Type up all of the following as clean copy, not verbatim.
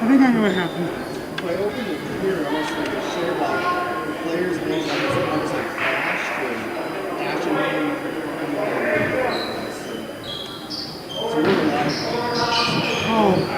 I think I know what happened. If I open the computer, almost like a share the players' names, almost like flashed and dashing in. So really a lot of Oh.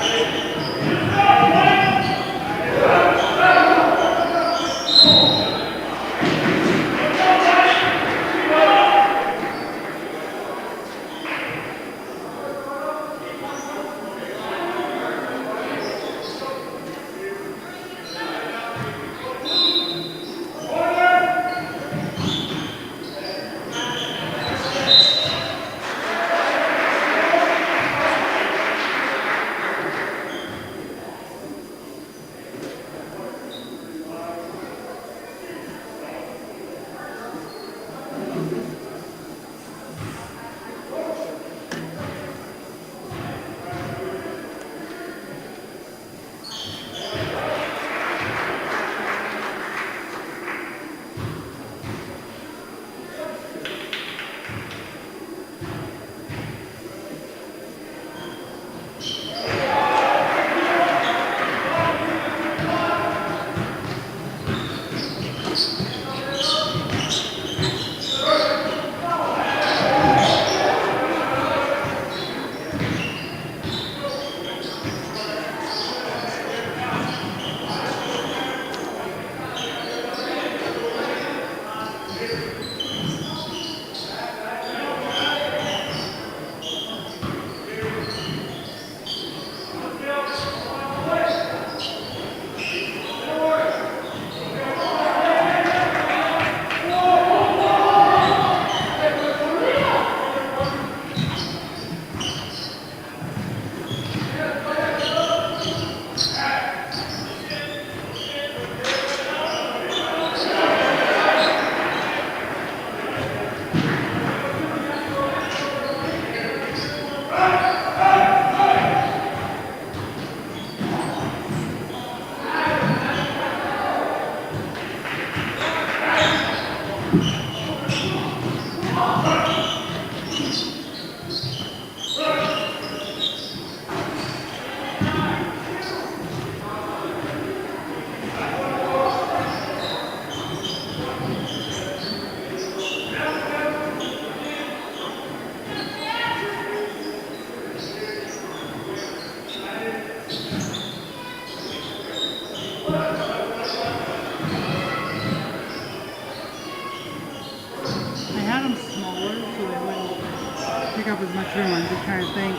Up as much room. I'm just trying to think.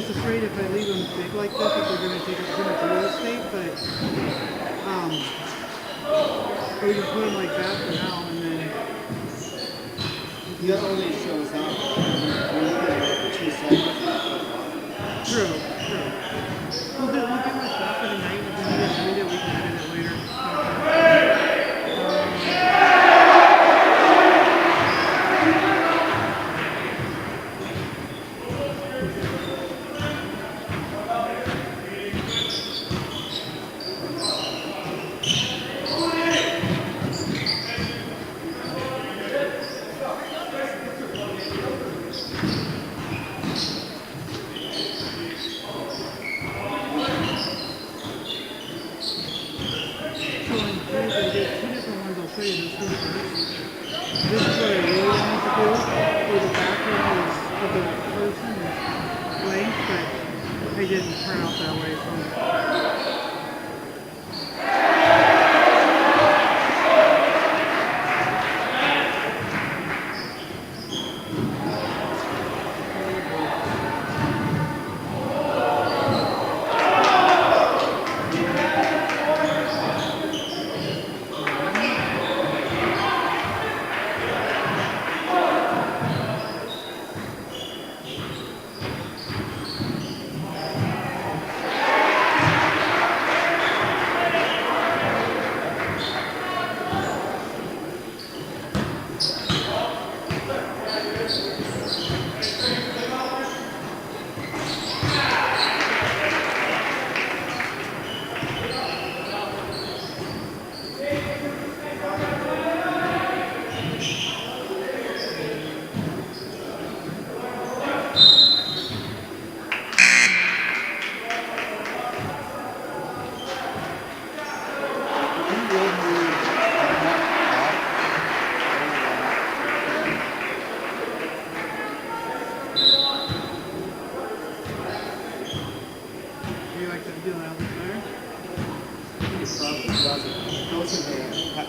just afraid if I leave them big like this, that they're going to take up too much real estate, but we can put them like that for now, and then... The other only shows up when you get it for 2 seconds. True. We'll get my stuff for the night, and if we need to edit it, we can edit it later. This is what I really wanted to do, where the background of the person is blank, but it didn't turn out that way. So.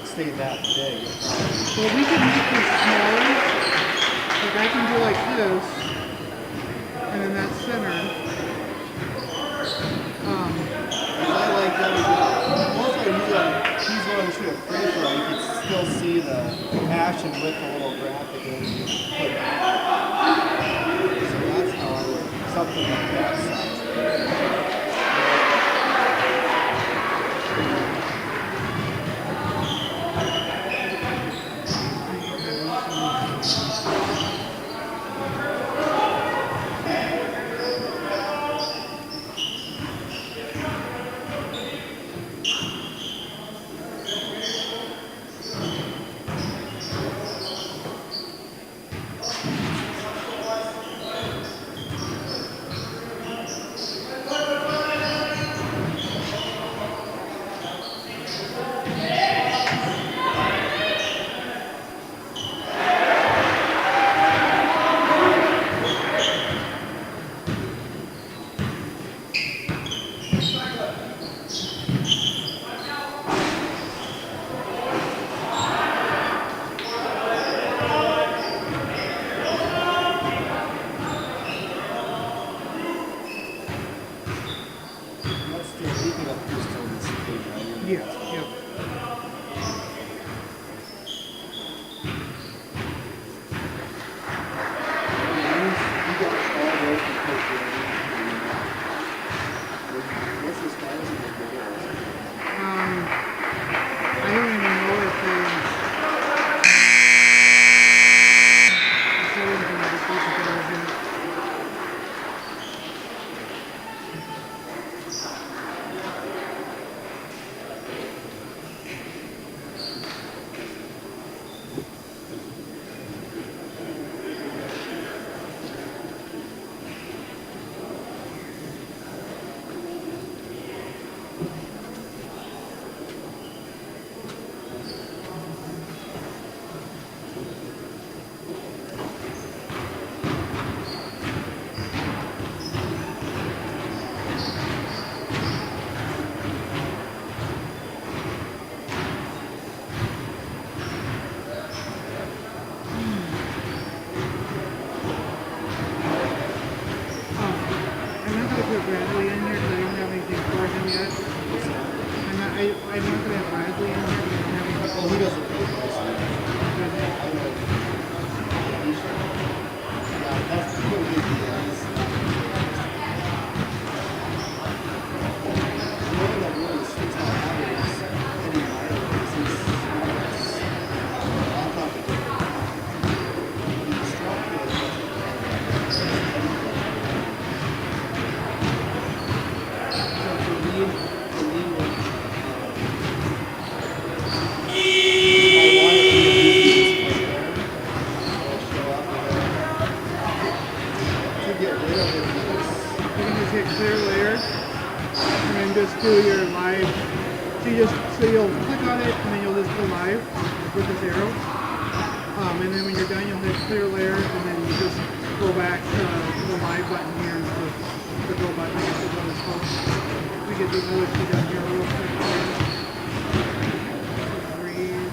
Stay that big. Well, we can make this smaller. Like I can do like this, and then that's center. I like that. Also, he's one to shoot a free throw. You can still see the action with the little graphic and you put back. So that's how I would something like that size. put Bradley in here because I don't have anything for him yet. I'm not gonna have Bradley in here because I don't have anything for Well, he him. doesn't pay for us. I know. Yeah, that's what we do. The only that really sticks out out is Eddie Meyer. On top of it. He's strong kid. So for me, when I wanted to use this player, I'll show up to get rid of it because You can just hit clear layer and then just do your live. So you'll click on it and then you'll just go live with this arrow. And then when you're done, you'll hit clear layer and then you just go back to the live button here and the go button. I guess is what it's called. We get the OSP down here real quick. Breathe.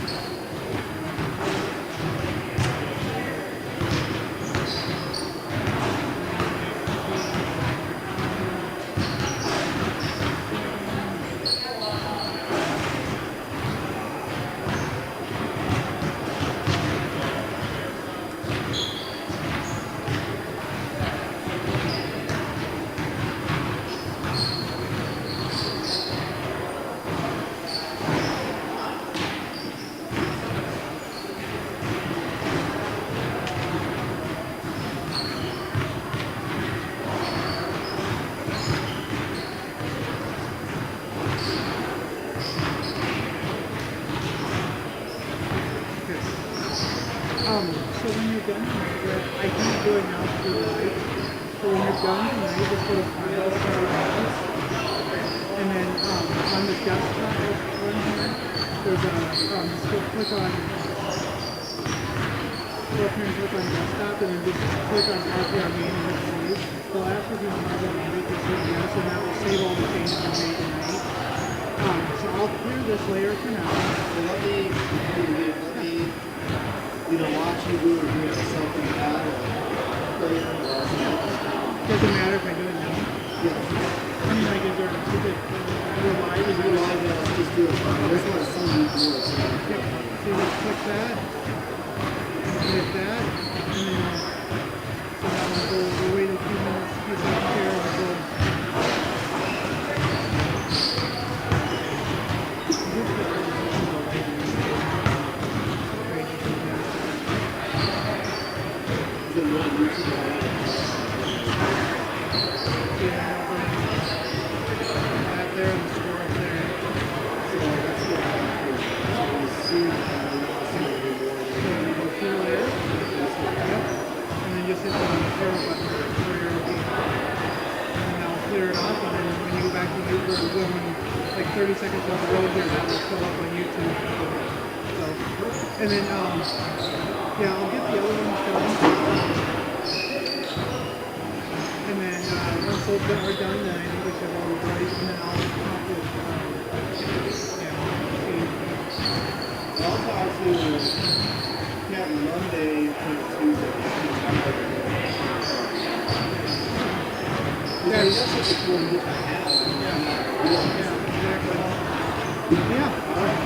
So when you're done, I keep doing now to the right. So when you're done, you just go to File, and then on the desktop one here, there's a just go click on. Go up here and click on desktop, and then just click on RPR main and hit save. So after you want to make this hit yes, and that will save all the changes you made tonight. So I'll clear this layer for now. so let me either watch you do or do it yourself in the pad or play it. Doesn't matter if I do it now. Yeah. I mean, I can do it. We're live and If you're live, let's just do it. I just want to see you do it. So Yep. So you just click that, hit that, and then so that one will go. We'll wait a few minutes, few seconds here, and we'll go. is it really YouTube? That there and the score up there. So that's what happens. So we see So you go clear layer. Yep. And then just hit the arrow button for your key. And then I'll clear it off, and then when you go back to YouTube, when like 30 seconds down the road here, that will show up on YouTube. So, and then yeah, I'll get the other ones done. And then once those are done, then I think we should all be ready. And then I'll come up with I'll talk to Captain Monday and Tuesday. That's such a cool gift to have. exactly. Yeah. All right.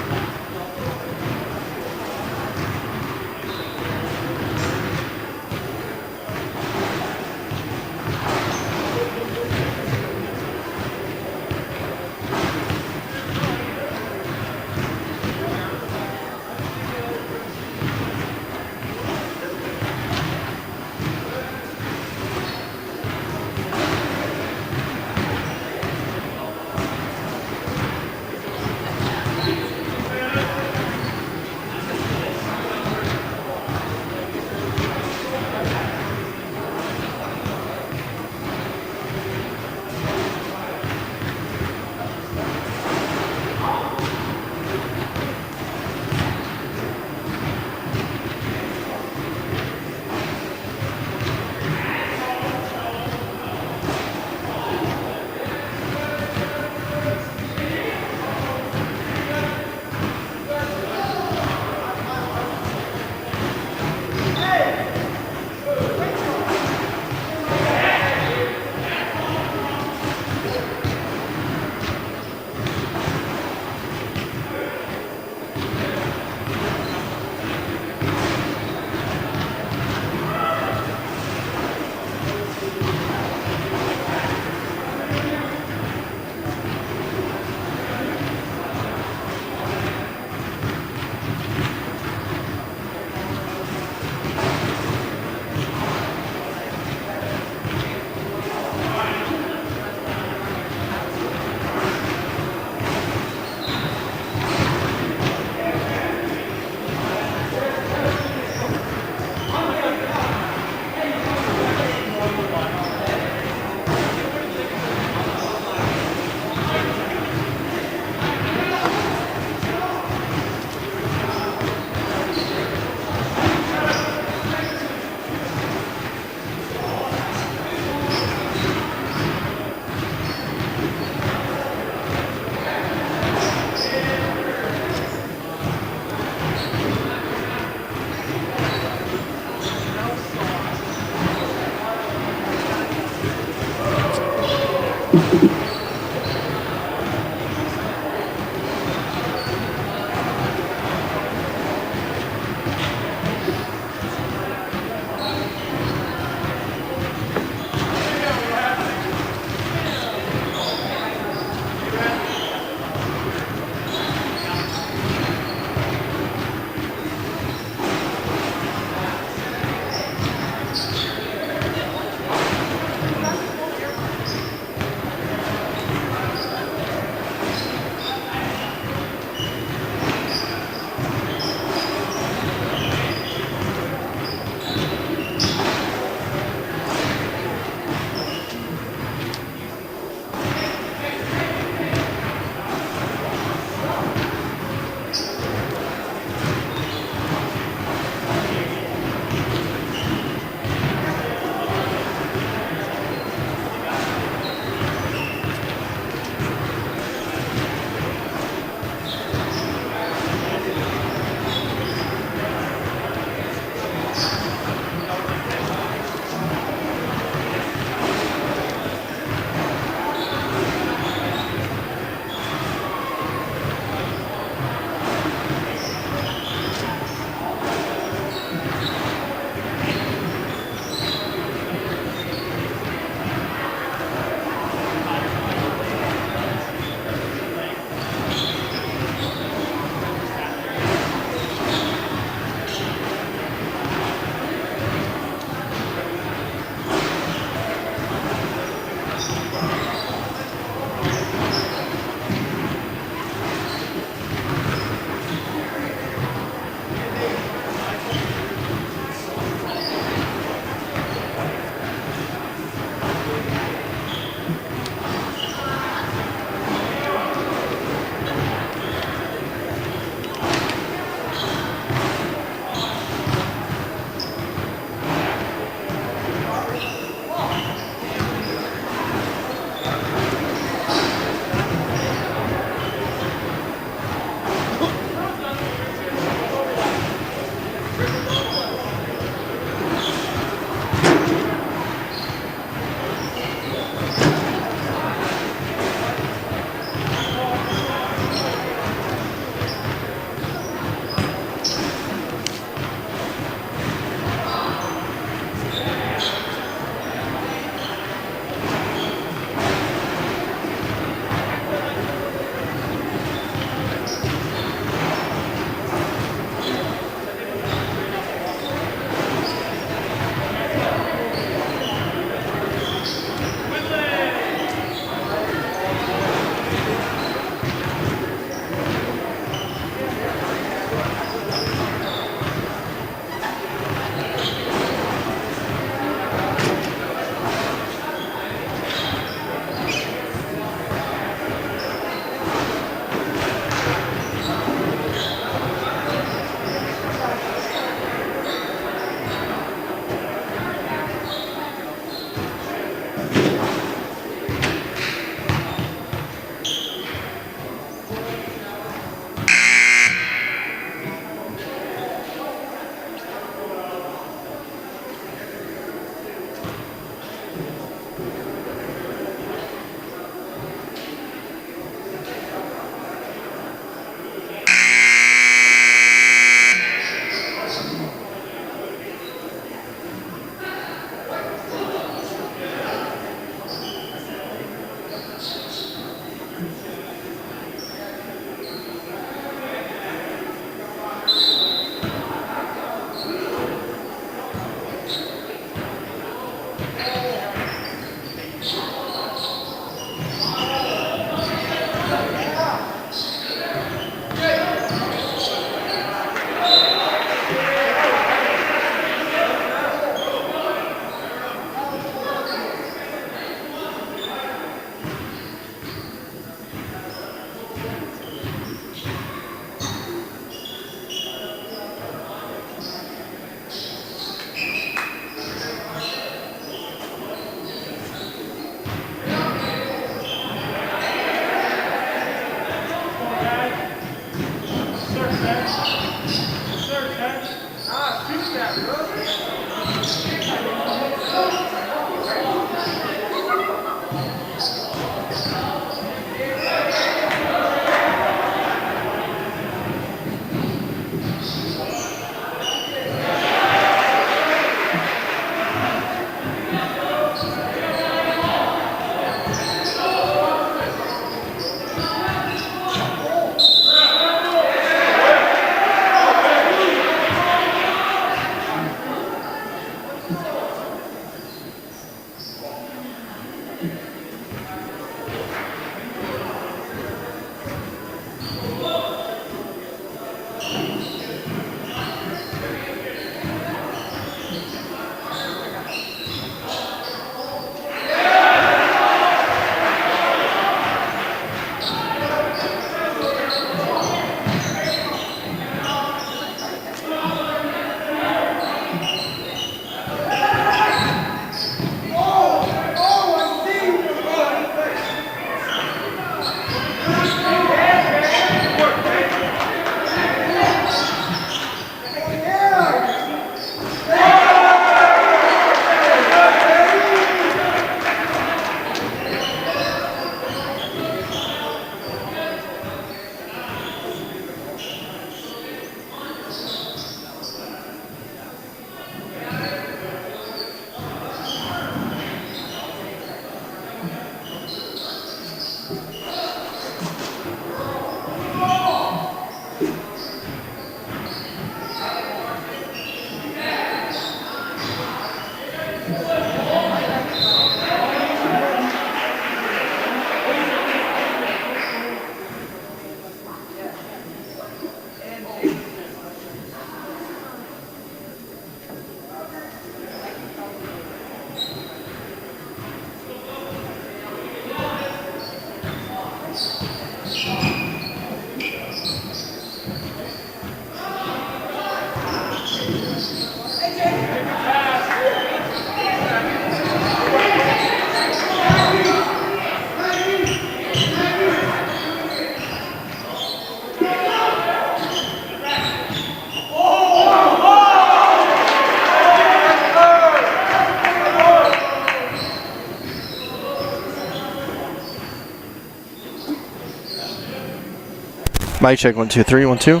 Mic check 1 2 3 1 2.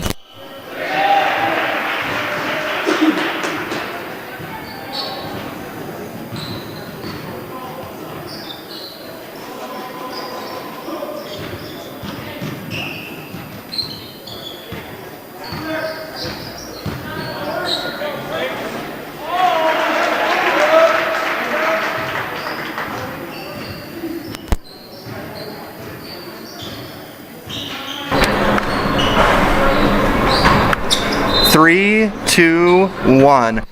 Three, two, one.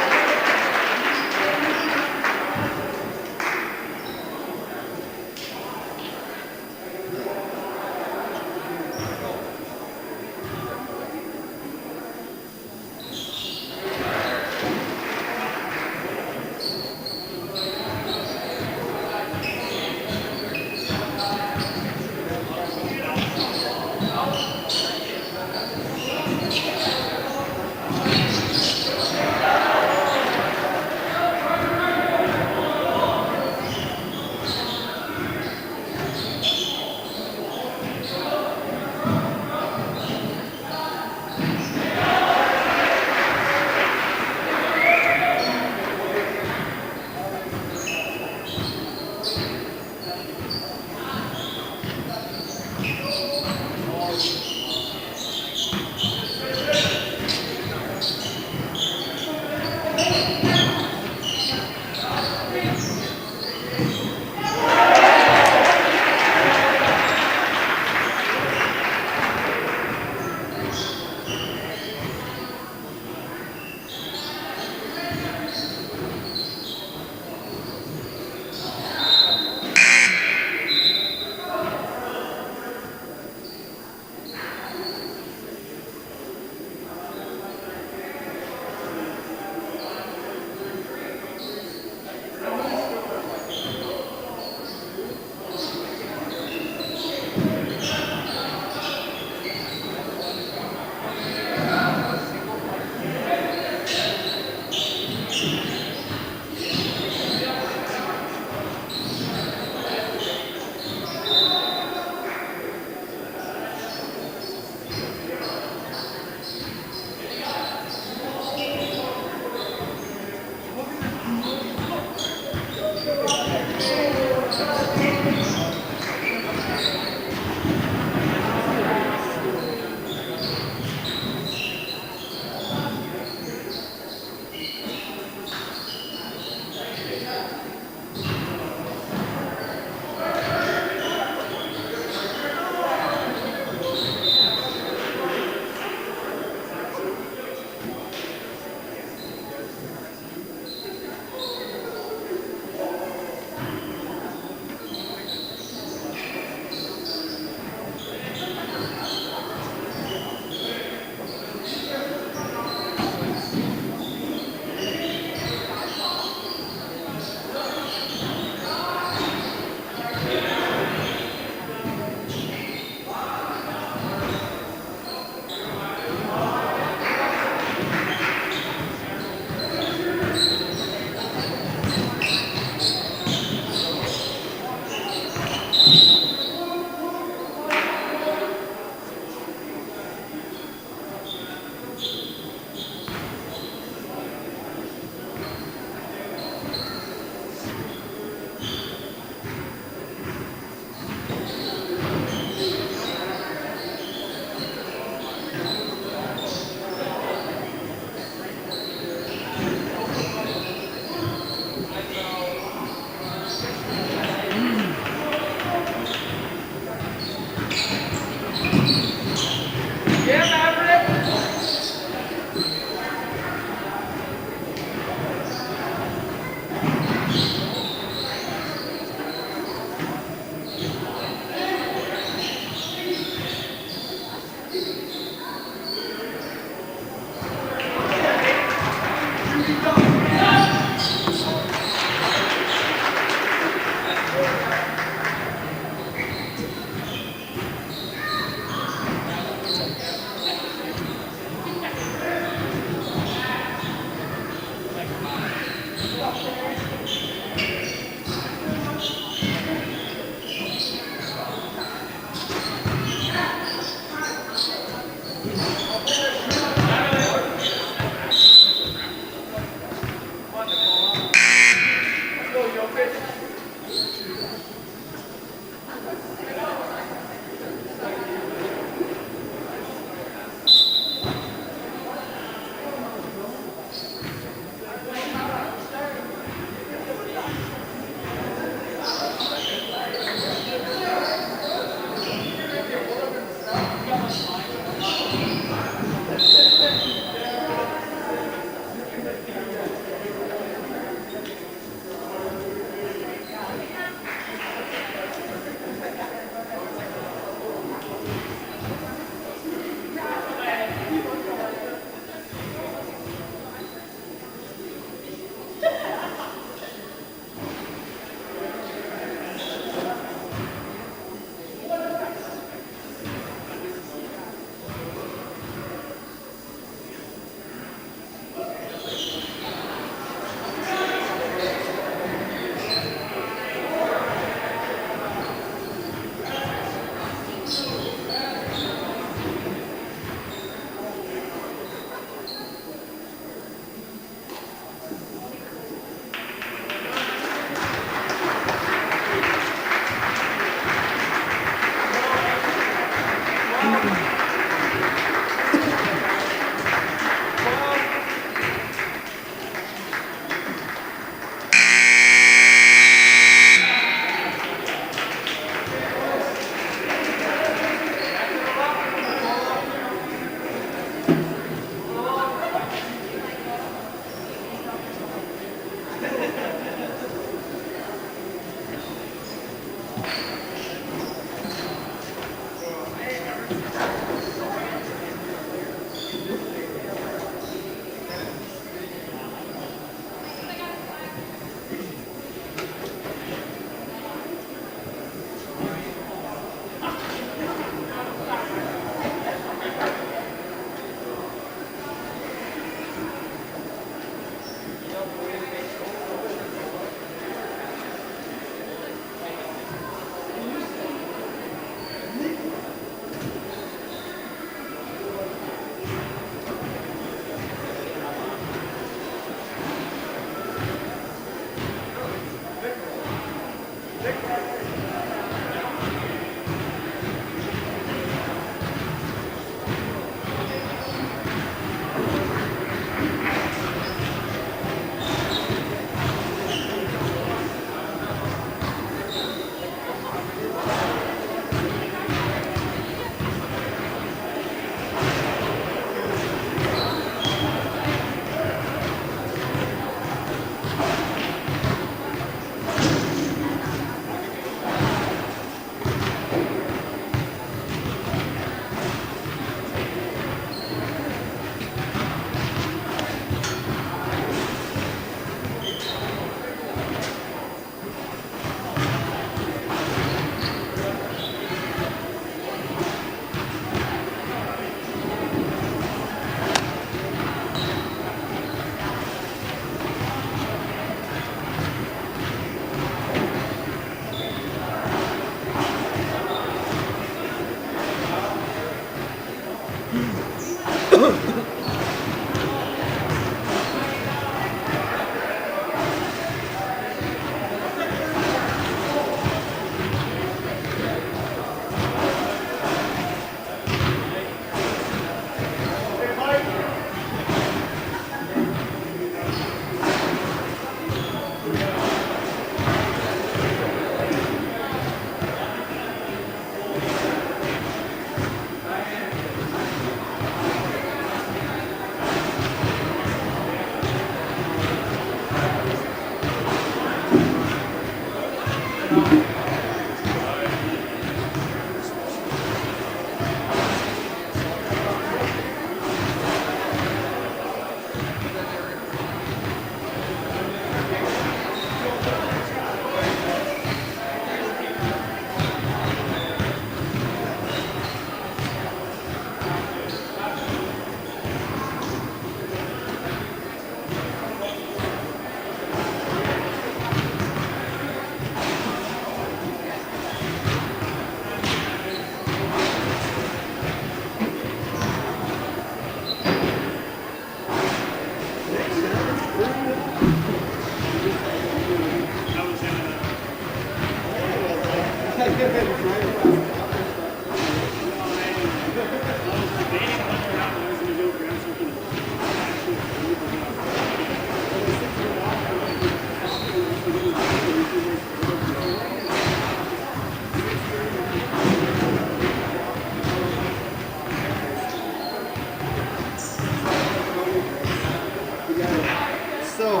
so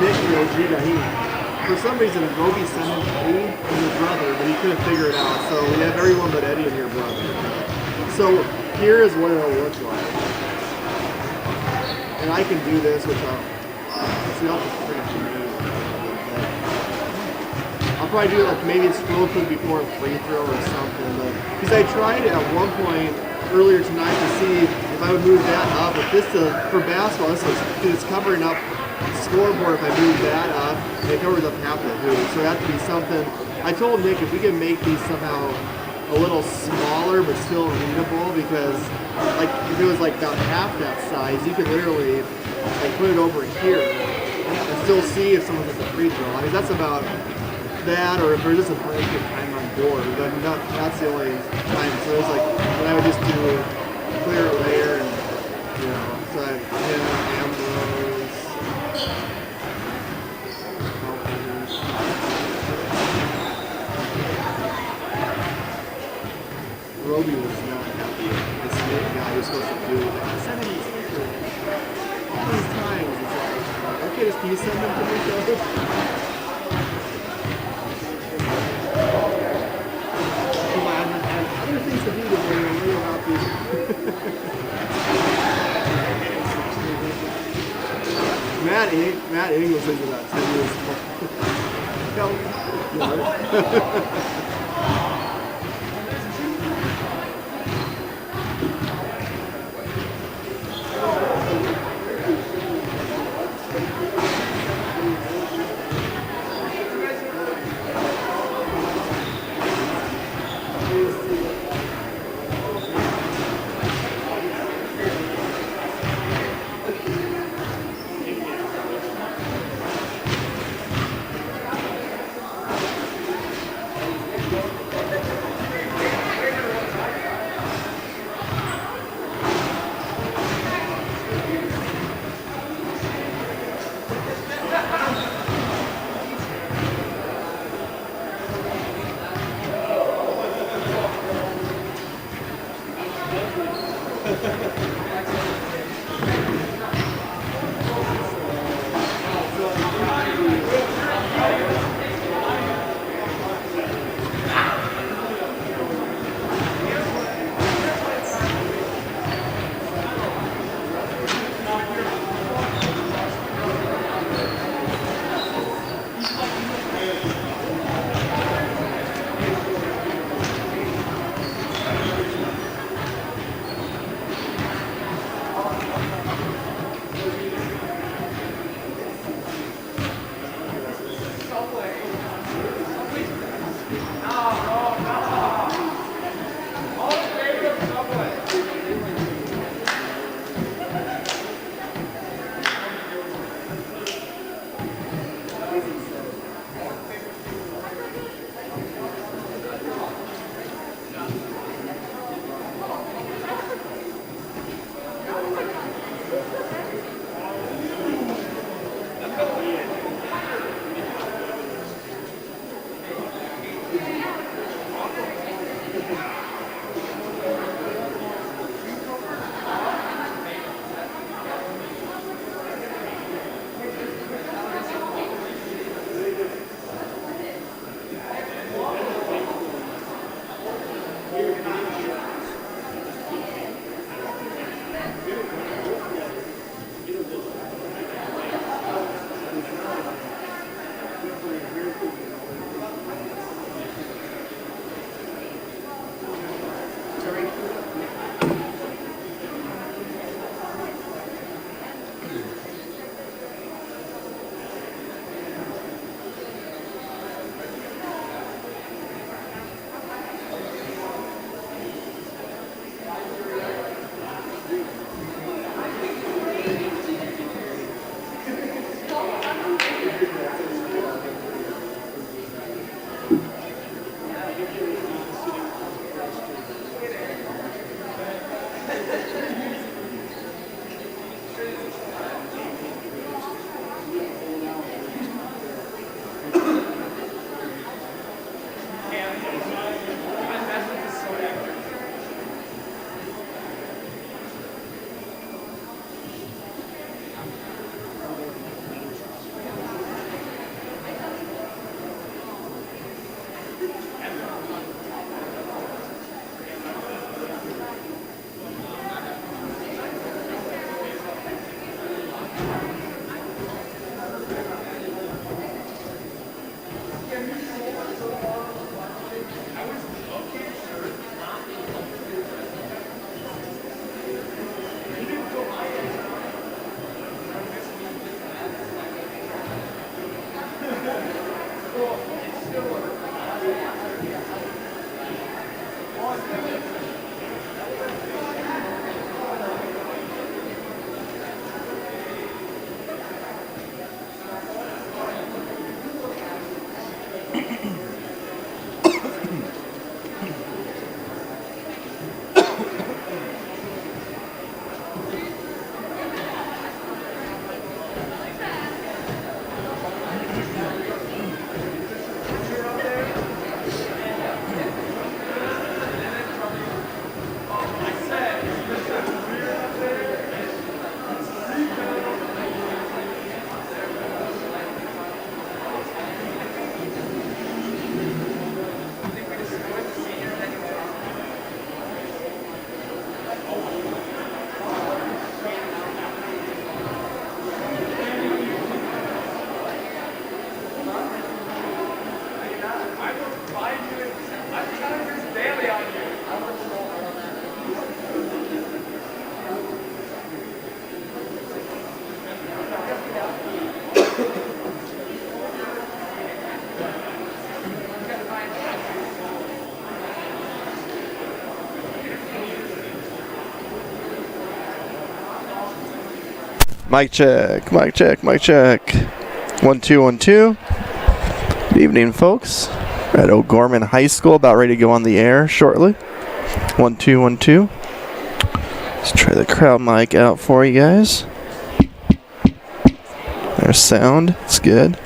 Nick knows for some reason Roby sent him Eddie and his brother, but he couldn't figure it out. So we have everyone but Eddie and your brother. So here is what it'll look like. And I can do this, which I'll just print for me. I'll probably do like maybe scroll through before a free throw or something. Because I tried at one point earlier tonight to see if I would move that up. If this for basketball, it's covering up the scoreboard. If I move that up, it covers up half the hoop. So it has to be something. I told Nick if we could make these somehow a little smaller but still readable, because like if it was like about half that size, you could literally like put it over here and still see if someone hits a free throw. I mean that's about that, or if there's just a break in time on board, then that's the only time. So it's like then I would just do clear layer and so I Ambrose. Roby was not happy with this guy who was supposed to do that. Send him these pictures. All these times it's like, okay, can you send them to me, Joe? Other things to do today are really about these. Matt Ingles is about 10 years old. Mic check, mic check, mic check. 1 2 1 2. Good evening, folks. We're at O'Gorman High School, about ready to go on the air shortly. 1 2 1 2. Let's try the crowd mic out for you guys. There's sound. It's good.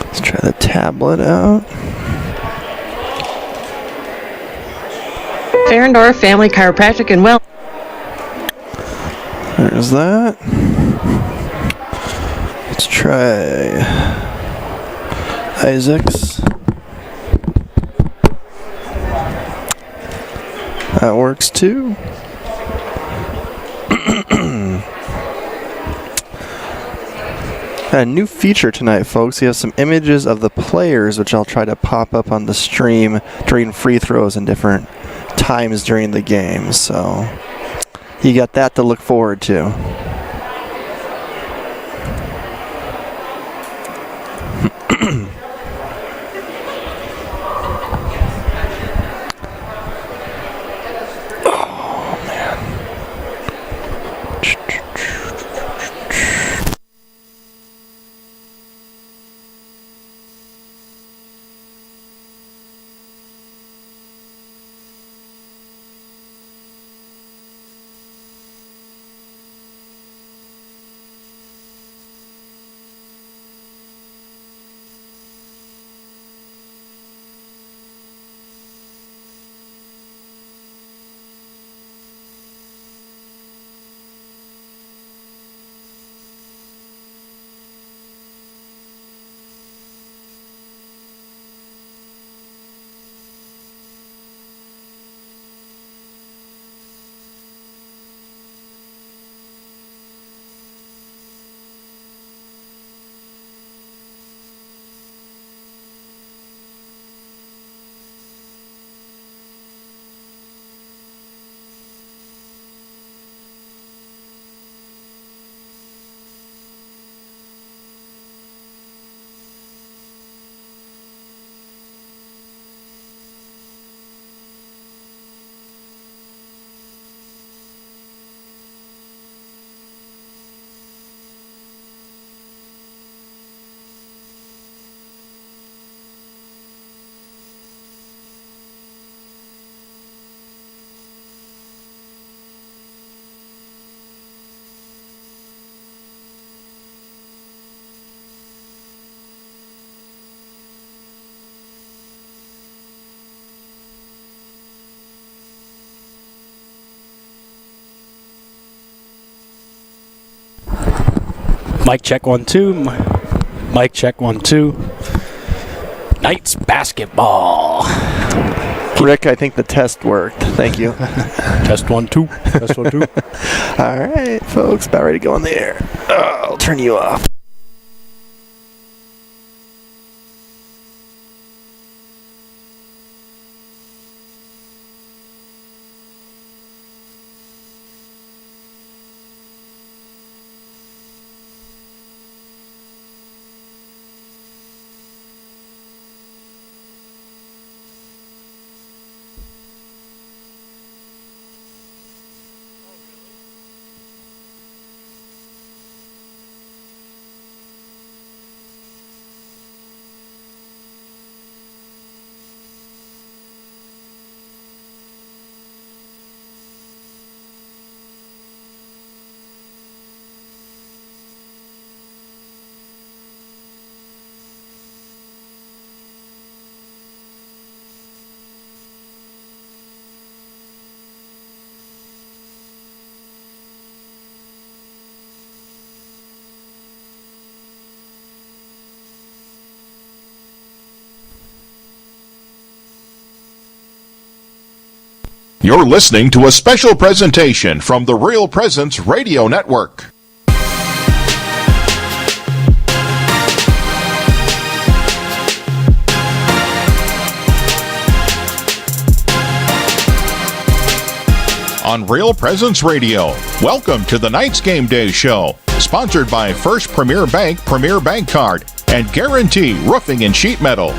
Let's try the tablet out. Ferendorf Family Chiropractic and Well. There's that. Let's try Isaac's. That works too. A new feature tonight, folks. We have some images of the players, which I'll try to pop up on the stream during free throws and different times during the game. So you got that to look forward to. Mic check 1 2. Mic check 1 2. Knights basketball. Rick, I think the test worked. Thank you. Test 1 2. Test 1 2. All right, folks, about ready to go on the air. I'll turn you off. You're listening to a special presentation from the Real Presence Radio Network. On Real Presence Radio, welcome to the Knights Game Day Show, sponsored by First Premier Bank Premier Bank Card and Guarantee Roofing and Sheet Metal.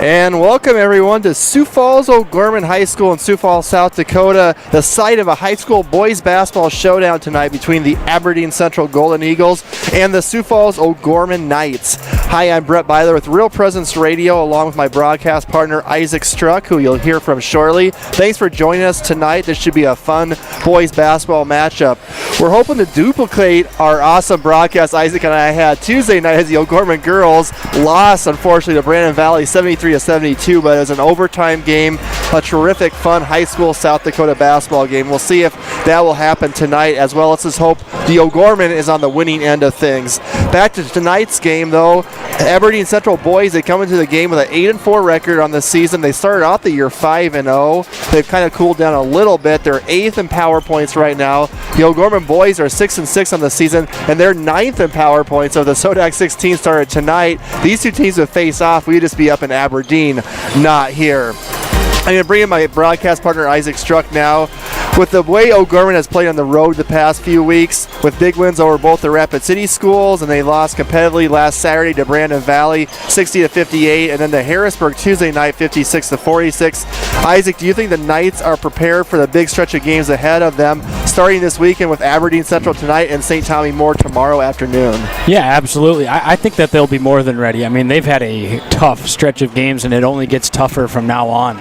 And welcome everyone to Sioux Falls O'Gorman High School in Sioux Falls, South Dakota, the site of a high school boys basketball showdown tonight between the Aberdeen Central Golden Eagles and the Sioux Falls O'Gorman Knights. Hi, I'm Brett Byler with Real Presence Radio along with my broadcast partner Isaac Struck, who you'll hear from shortly. Thanks for joining us tonight. This should be a fun boys basketball matchup. We're hoping to duplicate our awesome broadcast Isaac and I had Tuesday night as the O'Gorman girls lost, unfortunately, to Brandon Valley 73-72, but it was an overtime game, a terrific, fun high school South Dakota basketball game. We'll see if that will happen tonight, as well. Let's just hope the O'Gorman is on the winning end of things. Back to tonight's game, though. Aberdeen Central boys, they come into the game with an 8-4 record on the season. They started off the year 5-0. They've kind of cooled down a little bit. They're 8th in power points right now. The O'Gorman boys are 6-6 on the season, and they're 9th in power points. So the Sodak 16 started tonight. These two teams would face off. We'd just be up in Aberdeen, not here. I'm going to bring in my broadcast partner Isaac Struck now. With the way O'Gorman has played on the road the past few weeks, with big wins over both the Rapid City schools, and they lost competitively last Saturday to Brandon Valley 60-58, and then to Harrisburg Tuesday night 56-46. Isaac, do you think the Knights are prepared for the big stretch of games ahead of them, starting this weekend with Aberdeen Central tonight and St. Tommy Moore tomorrow afternoon? Yeah, absolutely. I think that they'll be more than ready. I mean, they've had a tough stretch of games, and it only gets tougher from now on.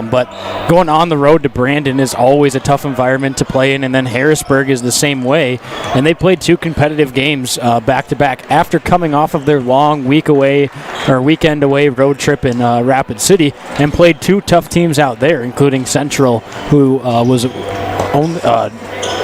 But going on the road to Brandon is always a tough environment to play in, and then Harrisburg is the same way. And they played two competitive games back-to-back after coming off of their long weekend away road trip in Rapid City, and played two tough teams out there, including Central, who was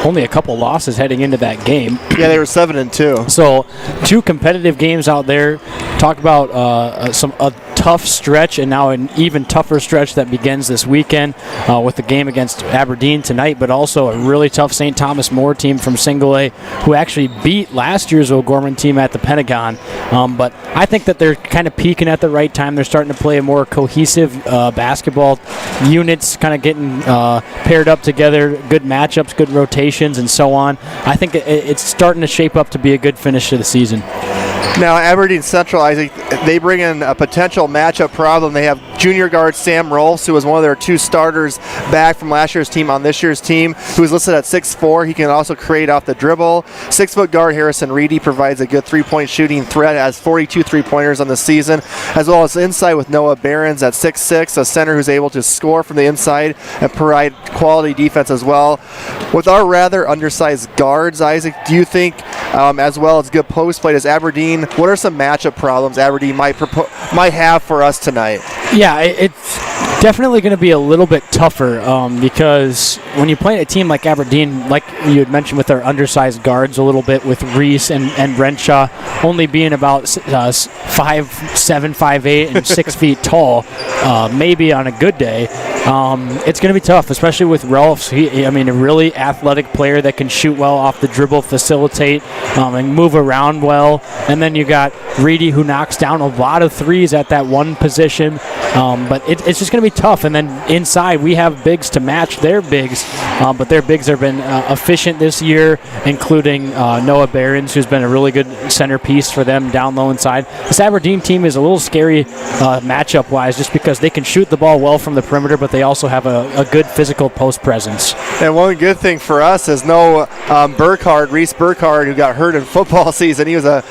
only a couple losses heading into that game. Yeah, they were 7-2. So two competitive games out there. Talk about a tough stretch, and now an even tougher stretch that begins this weekend with the game against Aberdeen tonight, but also a really tough St. Thomas More team from Single A, who actually beat last year's O'Gorman team at the Pentagon. But I think that they're kind of peaking at the right time. They're starting to play a more cohesive basketball. Units kind of getting paired up together, good matchups, good rotations, and so on. I think it's starting to shape up to be a good finish to the season. Now, Aberdeen Central, Isaac, they bring in a potential matchup problem. They have junior guard Sam Rolfs, who was one of their two starters back from last year's team on this year's team, who's listed at 6'4". He can also create off the dribble. 6-foot guard Harrison Reedy provides a good three-point shooting threat, has 42 three-pointers on the season, as well as inside with Noah Behrens at 6'6", a center who's able to score from the inside and provide quality defense as well. With our rather undersized guards, Isaac, do you think, as well as good post play as Aberdeen, what are some matchup problems Aberdeen might have for us tonight? Yeah, it's definitely going to be a little bit tougher because when you play a team like Aberdeen, like you had mentioned with our undersized guards a little bit, with Reese and Renshaw only being about 5'7", 5'8", and 6 feet tall, maybe on a good day, it's going to be tough, especially with Rolfs. A really athletic player that can shoot well off the dribble, facilitate, and move around well. And then you got Reedy, who knocks down a lot of threes at that one position. But it's just going to be tough. And then inside, we have bigs to match their bigs. But their bigs have been efficient this year, including Noah Behrens, who's been a really good centerpiece for them down low inside. This Aberdeen team is a little scary matchup-wise, just because they can shoot the ball well from the perimeter, but they also have a good physical post presence. And one good thing for us is Reese Burkhardt, who got hurt in football season. He was a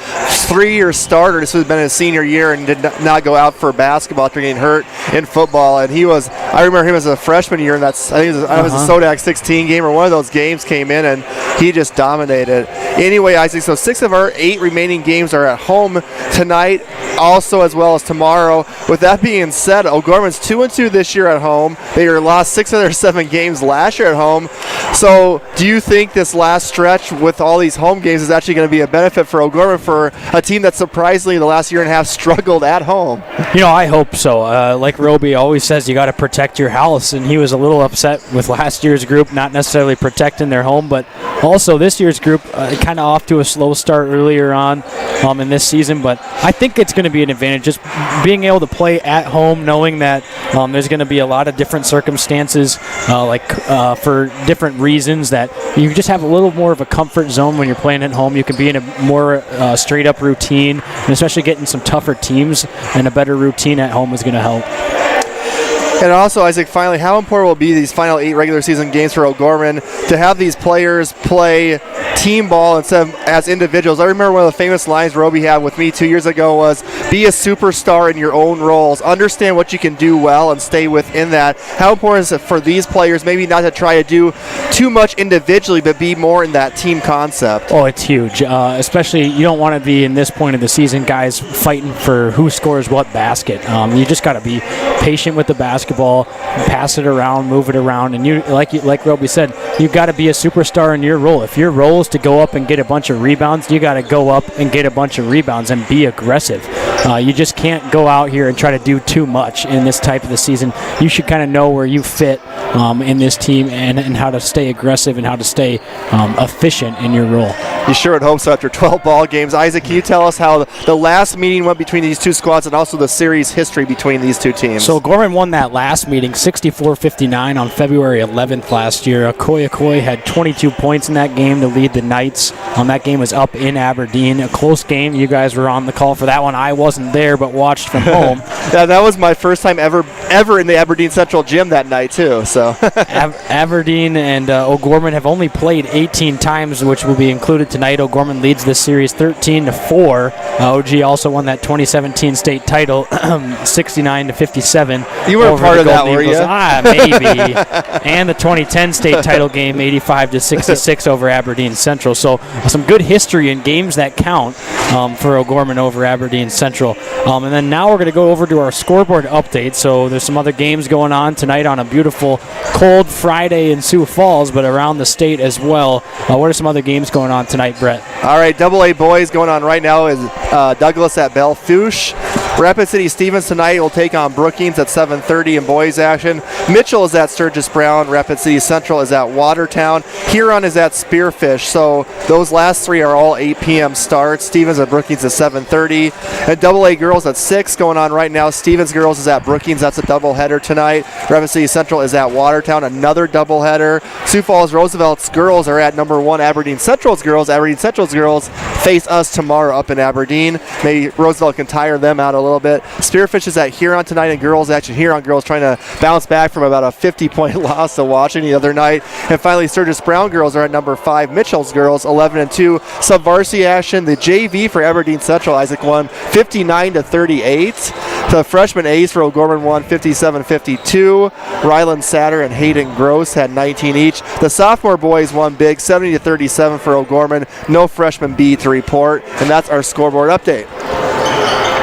3-year starter. This has been his senior year and did not go out for basketball after getting hurt in football. And I remember him as a freshman year, and I think it was a Sodak 16 game, or one of those games came in, and he just dominated. Anyway, Isaac, so 6 of our 8 remaining games are at home tonight, also as well as tomorrow. With that being said, O'Gorman's 2-2 this year at home. They lost 6 of their 7 games last year at home. So do you think this last stretch with all these home games is actually going to be a benefit for O'Gorman, for a team that surprisingly the last year and a half struggled at home? I hope so. Like Roby always says, you got to protect your house, and he was a little upset with last year's group not necessarily protecting their home, but also this year's group kind of off to a slow start earlier on in this season. But I think it's going to be an advantage, just being able to play at home, knowing that There's going to be a lot of different circumstances, for different reasons that you just have a little more of a comfort zone when you're playing at home. You can be in a more straight-up routine, and especially getting some tougher teams and a better routine at home is going to help. And also, Isaac, finally, how important will be these final 8 regular season games for O'Gorman to have these players play team ball instead of as individuals? I remember one of the famous lines Roby had with me 2 years ago was, be a superstar in your own roles. Understand what you can do well and stay within that. How important is it for these players maybe not to try to do too much individually, but be more in that team concept? Oh, it's huge. Especially, you don't want to be in this point of the season, guys fighting for who scores what basket. You just got to be patient with the basketball, pass it around, move it around, and like Roby said, you've got to be a superstar in your role. If your role is to go up and get a bunch of rebounds, you got to go up and get a bunch of rebounds and be aggressive. You just can't go out here and try to do too much in this type of the season. You should kind of know where you fit in this team and how to stay aggressive and how to stay efficient in your role. You sure would hope so after 12 ball games. Isaac, can you tell us how the last meeting went between these two squads and also the series history between these two teams? So Gorman won that last meeting 64-59 on February 11th last year. Okoye had 22 points in that game to lead the Knights. That game was up in Aberdeen. A close game. You guys were on the call for that one. I wasn't there, but watched from home. Yeah, that was my first time ever in the Aberdeen Central gym that night too. So Aberdeen and O'Gorman have only played 18 times, which will be included tonight. O'Gorman leads this series 13-4. OG also won that 2017 state title 69-57. You were a part of that, were you? Maybe. And the 2010 state title game 85-66 over Aberdeen Central. So some good history in games that count for O'Gorman over Aberdeen Central. And then now we're going to go over to our scoreboard update. So there's some other games going on tonight on a beautiful cold Friday in Sioux Falls, but around the state as well. What are some other games going on tonight, Brett? All right, AA boys going on right now is Douglas at Belfouche. Rapid City Stevens tonight will take on Brookings at 7:30 in boys action. Mitchell is at Sturgis Brown. Rapid City Central is at Watertown. Huron is at Spearfish. So those last three are all 8 p.m. starts. Stevens at Brookings at 7:30. And AA girls at 6 going on right now. Stevens girls is at Brookings. That's a doubleheader tonight. Rapid City Central is at Watertown. Another doubleheader. Sioux Falls Roosevelt's girls are at number 1 Aberdeen Central's girls. Aberdeen Central's girls face us tomorrow up in Aberdeen. Maybe Roosevelt can tire them out a little bit. Spearfish is at Huron tonight in girls action. Huron girls trying to bounce back from about a 50-point loss to Washington the other night. And finally, Sturgis Brown girls are at number 5. Mitchell's girls 11-2. Sub-varsity action. The JV for Aberdeen Central, Isaac, won 59-38. The freshman A's for O'Gorman won 57-52. Ryland Satter and Hayden Gross had 19 each. The sophomore boys won big 70-37 for O'Gorman. No freshman B to report. And that's our scoreboard update.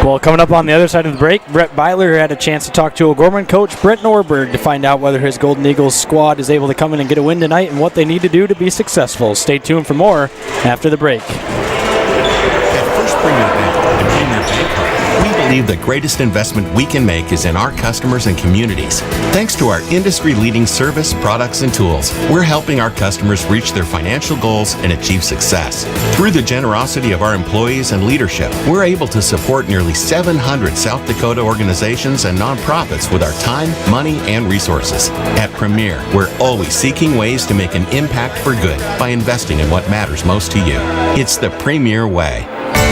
Well, coming up on the other side of the break, Brett Byler had a chance to talk to O'Gorman coach Brett Norberg to find out whether his Golden Eagles squad is able to come in and get a win tonight and what they need to do to be successful. Stay tuned for more after the break. At First Premier Bank and Premier Bank Card, we believe the greatest investment we can make is in our customers and communities. Thanks to our industry-leading service, products, and tools, we're helping our customers reach their financial goals and achieve success. Through the generosity of our employees and leadership, we're able to support nearly 700 South Dakota organizations and nonprofits with our time, money, and resources. At Premier, we're always seeking ways to make an impact for good by investing in what matters most to you. It's the Premier way.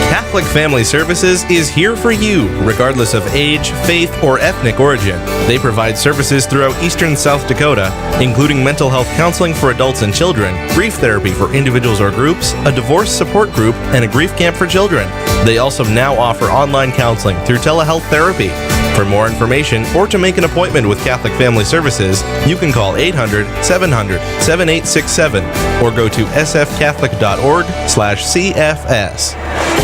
Catholic Family Services is here for you, regardless of age, faith, or ethnic origin. They provide services throughout eastern South Dakota, including mental health counseling for adults and children, grief therapy for individuals or groups, a divorce support group, and a grief camp for children. They also now offer online counseling through telehealth therapy. For more information or to make an appointment with Catholic Family Services, you can call 800-700-7867 or go to sfcatholic.org/CFS.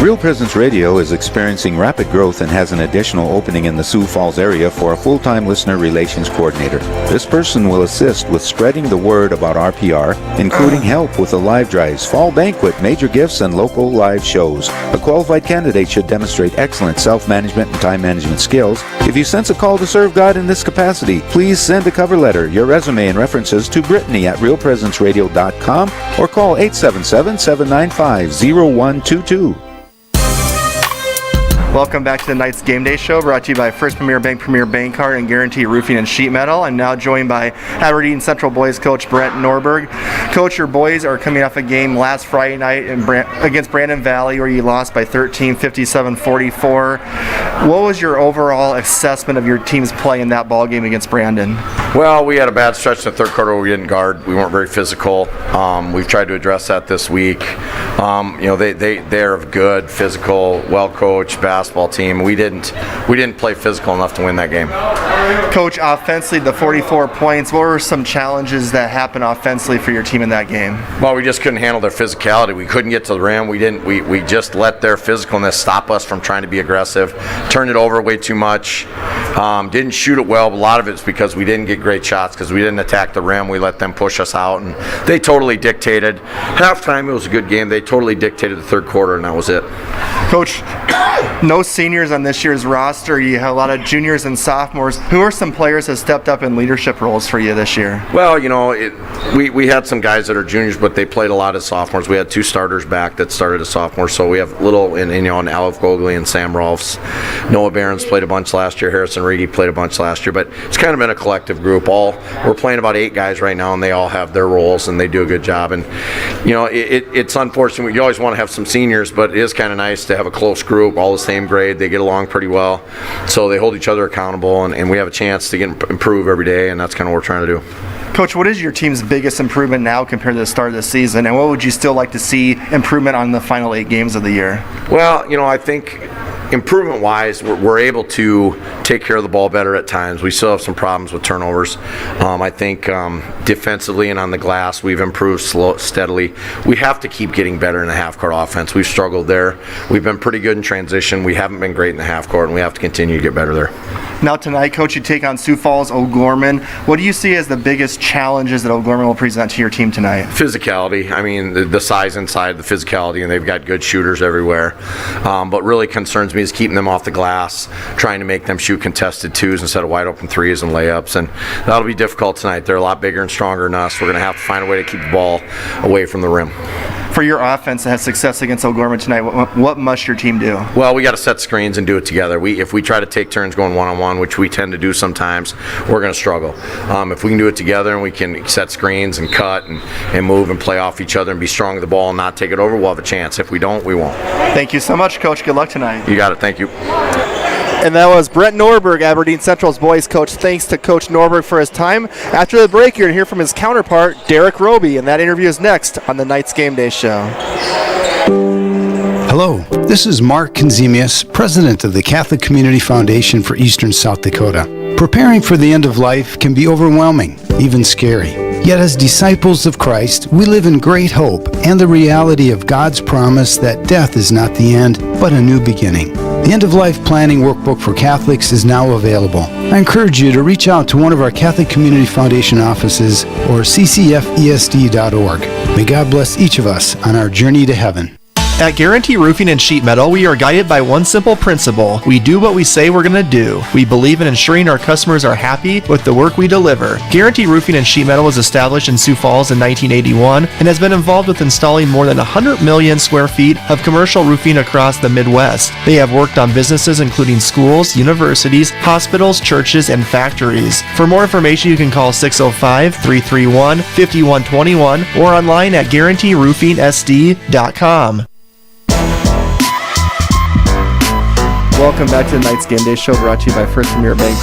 Real Presence Radio is experiencing rapid growth and has an additional opening in the Sioux Falls area for a full-time listener relations coordinator. This person will assist with spreading the word about RPR, including help with the live drives, fall banquet, major gifts, and local live shows. A qualified candidate should demonstrate excellent self-management and time management skills. If you sense a call to serve God in this capacity, please send a cover letter, your resume, and references to Brittany at realpresenceradio.com or call 877-795-0122. Welcome back to the Knights Game Day Show, brought to you by First Premier Bank Card, and Guarantee Roofing and Sheet Metal. I'm now joined by Aberdeen Central boys coach Brent Norberg. Coach, your boys are coming off a game last Friday night against Brandon Valley where you lost by 13, 57-44. What was your overall assessment of your team's play in that ball game against Brandon? Well, we had a bad stretch in the third quarter where we didn't guard. We weren't very physical. We've tried to address that this week. They're a good, physical, well-coached basketball team. We didn't play physical enough to win that game. Coach, offensively, the 44 points, what were some challenges that happened offensively for your team in that game? Well, we just couldn't handle their physicality. We couldn't get to the rim. We just let their physicalness stop us from trying to be aggressive. Turned it over way too much. Didn't shoot it well, but a lot of it's because we didn't get great shots because we didn't attack the rim. We let them push us out, and they totally dictated. Halftime, it was a good game. They totally dictated the third quarter, and that was it. Coach, no seniors on this year's roster. You have a lot of juniors and sophomores. Who are some players that stepped up in leadership roles for you this year? Well, we had some guys that are juniors, but they played a lot as sophomores. We had two starters back that started as sophomores, so we have little in Alef Gogley and Sam Rolfs. Noah Barons played a bunch last year. Harrison Reedy played a bunch last year, but it's kind of been a collective group. We're playing about 8 guys right now, and they all have their roles, and they do a good job. And it's unfortunate. You always want to have some seniors, but it is kind of nice to have a close group, all the same grade. They get along pretty well, so they hold each other accountable, and we have a chance to improve every day, and that's kind of what we're trying to do. Coach, what is your team's biggest improvement now compared to the start of the season, and what would you still like to see improvement on the final 8 games of the year? Well, I think improvement-wise, we're able to take care of the ball better at times. We still have some problems with turnovers. I think defensively and on the glass, we've improved steadily. We have to keep getting better in the half-court offense. We've struggled there. We've been pretty good in transition. We haven't been great in the half-court, and we have to continue to get better there. Now tonight, Coach, you take on Sioux Falls O'Gorman. What do you see as the biggest challenges that O'Gorman will present to your team tonight? Physicality. I mean, the size inside, the physicality, and they've got good shooters everywhere. But really concerns me is keeping them off the glass, trying to make them shoot contested twos instead of wide open threes and layups, and that'll be difficult tonight. They're a lot bigger and stronger than us. We're going to have to find a way to keep the ball away from the rim. For your offense that has success against O'Gorman tonight, what must your team do? Well, we got to set screens and do it together. If we try to take turns going one-on-one, which we tend to do sometimes, we're going to struggle. If we can do it together and we can set screens and cut and move and play off each other and be strong with the ball and not take it over, we'll have a chance. If we don't, we won't. Thank you so much, Coach. Good luck tonight. You got it. Thank you. And that was Brent Norberg, Aberdeen Central's boys coach. Thanks to Coach Norberg for his time. After the break, you're going to hear from his counterpart, Derek Roby, and that interview is next on the Knights Game Day Show. Hello, this is Mark Konzemius, president of the Catholic Community Foundation for Eastern South Dakota. Preparing for the end of life can be overwhelming, even scary. Yet as disciples of Christ, we live in great hope and the reality of God's promise that death is not the end, but a new beginning. The end-of-life planning workbook for Catholics is now available. I encourage you to reach out to one of our Catholic Community Foundation offices or ccfesd.org. May God bless each of us on our journey to heaven. At Guarantee Roofing and Sheet Metal, we are guided by one simple principle. We do what we say we're going to do. We believe in ensuring our customers are happy with the work we deliver. Guarantee Roofing and Sheet Metal was established in Sioux Falls in 1981 and has been involved with installing more than 100 million square feet of commercial roofing across the Midwest. They have worked on businesses including schools, universities, hospitals, churches, and factories. For more information, you can call 605-331-5121 or online at guaranteeroofingsd.com. Welcome back to the Knights Game Day Show, brought to you by First Premier Bank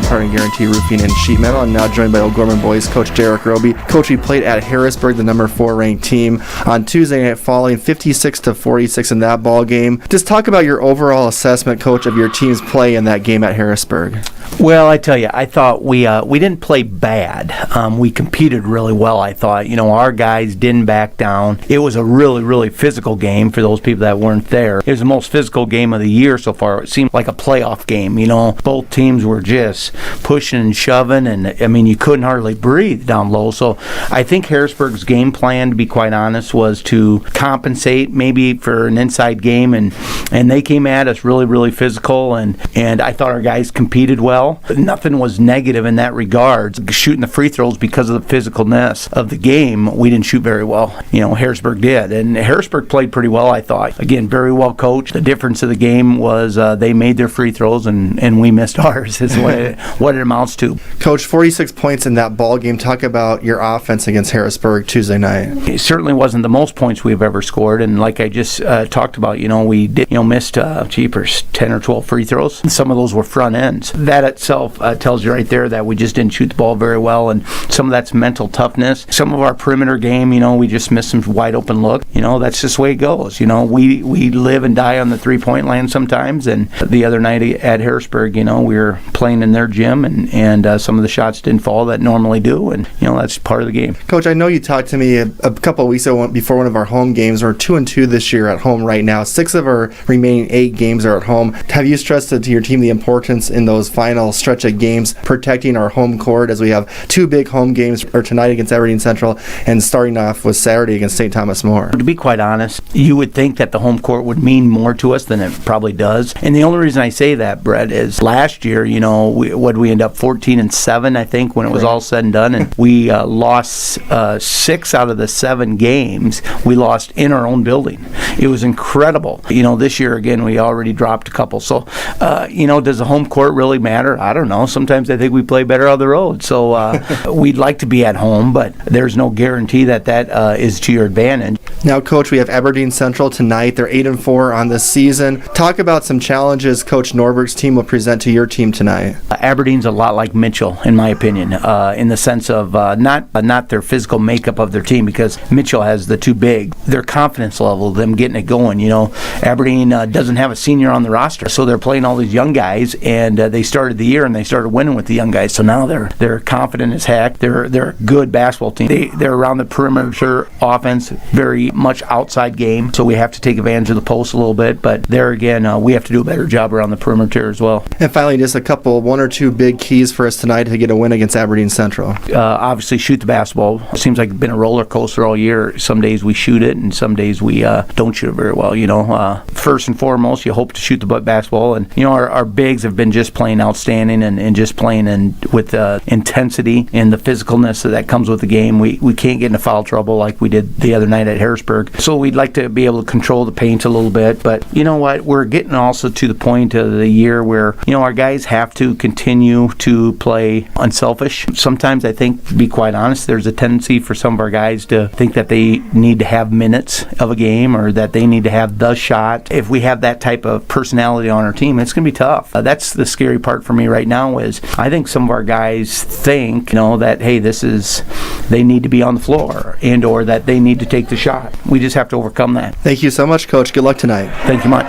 Card, and Guarantee Roofing and Sheet Metal. I'm now joined by O'Gorman boys coach Derek Roby. Coach, we played at Harrisburg, the number 4 ranked team, on Tuesday night, falling 56-46 in that ball game. Just talk about your overall assessment, Coach, of your team's play in that game at Harrisburg. Well, I tell you, I thought we didn't play bad. We competed really well, I thought. Our guys didn't back down. It was a really, really physical game for those people that weren't there. It was the most physical game of the year so far. It seemed like a playoff game, Both teams were just pushing and shoving, and, you couldn't hardly breathe down low. So I think Harrisburg's game plan, to be quite honest, was to compensate maybe for an inside game, and they came at us really, really physical, and I thought our guys competed well. well. Nothing was negative in that regard. Shooting the free throws because of the physicalness of the game, we didn't shoot very well. Harrisburg did. And Harrisburg played pretty well, I thought. Again, very well coached. The difference of the game was they made their free throws and we missed ours, is what it amounts to. Coach, 46 points in that ball game. Talk about your offense against Harrisburg Tuesday night. It certainly wasn't the most points we've ever scored. And like I just talked about, we did, missed, 10 or 12 free throws. Some of those were front ends. That itself tells you right there that we just didn't shoot the ball very well. And some of that's mental toughness. Some of our perimeter game, we just missed some wide open look. That's just the way it goes. We live and die on the 3-point line sometimes. And the other night at Harrisburg, we were playing in their gym and some of the shots didn't fall that normally do. And, that's part of the game. Coach, I know you talked to me a couple of weeks ago before one of our home games. We're 2-2 this year at home right now. 6 of our remaining 8 games are at home. Have you stressed to your team the importance in those final stretch of games protecting our home court, as we have 2 big home games, or tonight against Aberdeen Central and starting off with Saturday against St. Thomas More? To be quite honest, you would think that the home court would mean more to us than it probably does. And the only reason I say that, Brett, is last year, we end up 14-7, I think, when it was all said and done, and we lost 6 out of the 7 games we lost in our own building. It was incredible. This year again we already dropped a couple. So, does the home court really matter? I don't know. Sometimes I think we play better on the road. So we'd like to be at home, but there's no guarantee that is to your advantage. Now, Coach, we have Aberdeen Central tonight. They're 8-4 on this season. Talk about some challenges Coach Norberg's team will present to your team tonight. Aberdeen's a lot like Mitchell, in my opinion, in the sense of not their physical makeup of their team, because Mitchell has the 2 big. Their confidence level, them getting it going. Aberdeen doesn't have a senior on the roster, so they're playing all these young guys, and they started the year and they started winning with the young guys. So now they're confident as heck. They're a good basketball team. They're around the perimeter offense, very much outside game. So we have to take advantage of the post a little bit. But there again, we have to do a better job around the perimeter as well. And finally, just one or two big keys for us tonight to get a win against Aberdeen Central. Obviously, shoot the basketball. It seems like it's been a roller coaster all year. Some days we shoot it, and some days we don't shoot it very well. First and foremost, you hope to shoot the basketball, and our bigs have been just playing outstanding and just playing with intensity and the physicalness that comes with the game. We can't get into foul trouble like we did the other night at Harrisburg. So we'd like to be able to control the paint a little bit, but you know what? We're getting also to the point of the year where our guys have to continue to play unselfish. Sometimes I think, to be quite honest, there's a tendency for some of our guys to think that they need to have minutes of a game or that they need to have the shot. If we have that type of personality on our team, it's going to be tough. That's the scary part for me right now, is I think some of our guys think, that, hey, they need to be on the floor and or that they need to take the shot. We just have to overcome that. Thank you so much, Coach. Good luck tonight. Thank you much.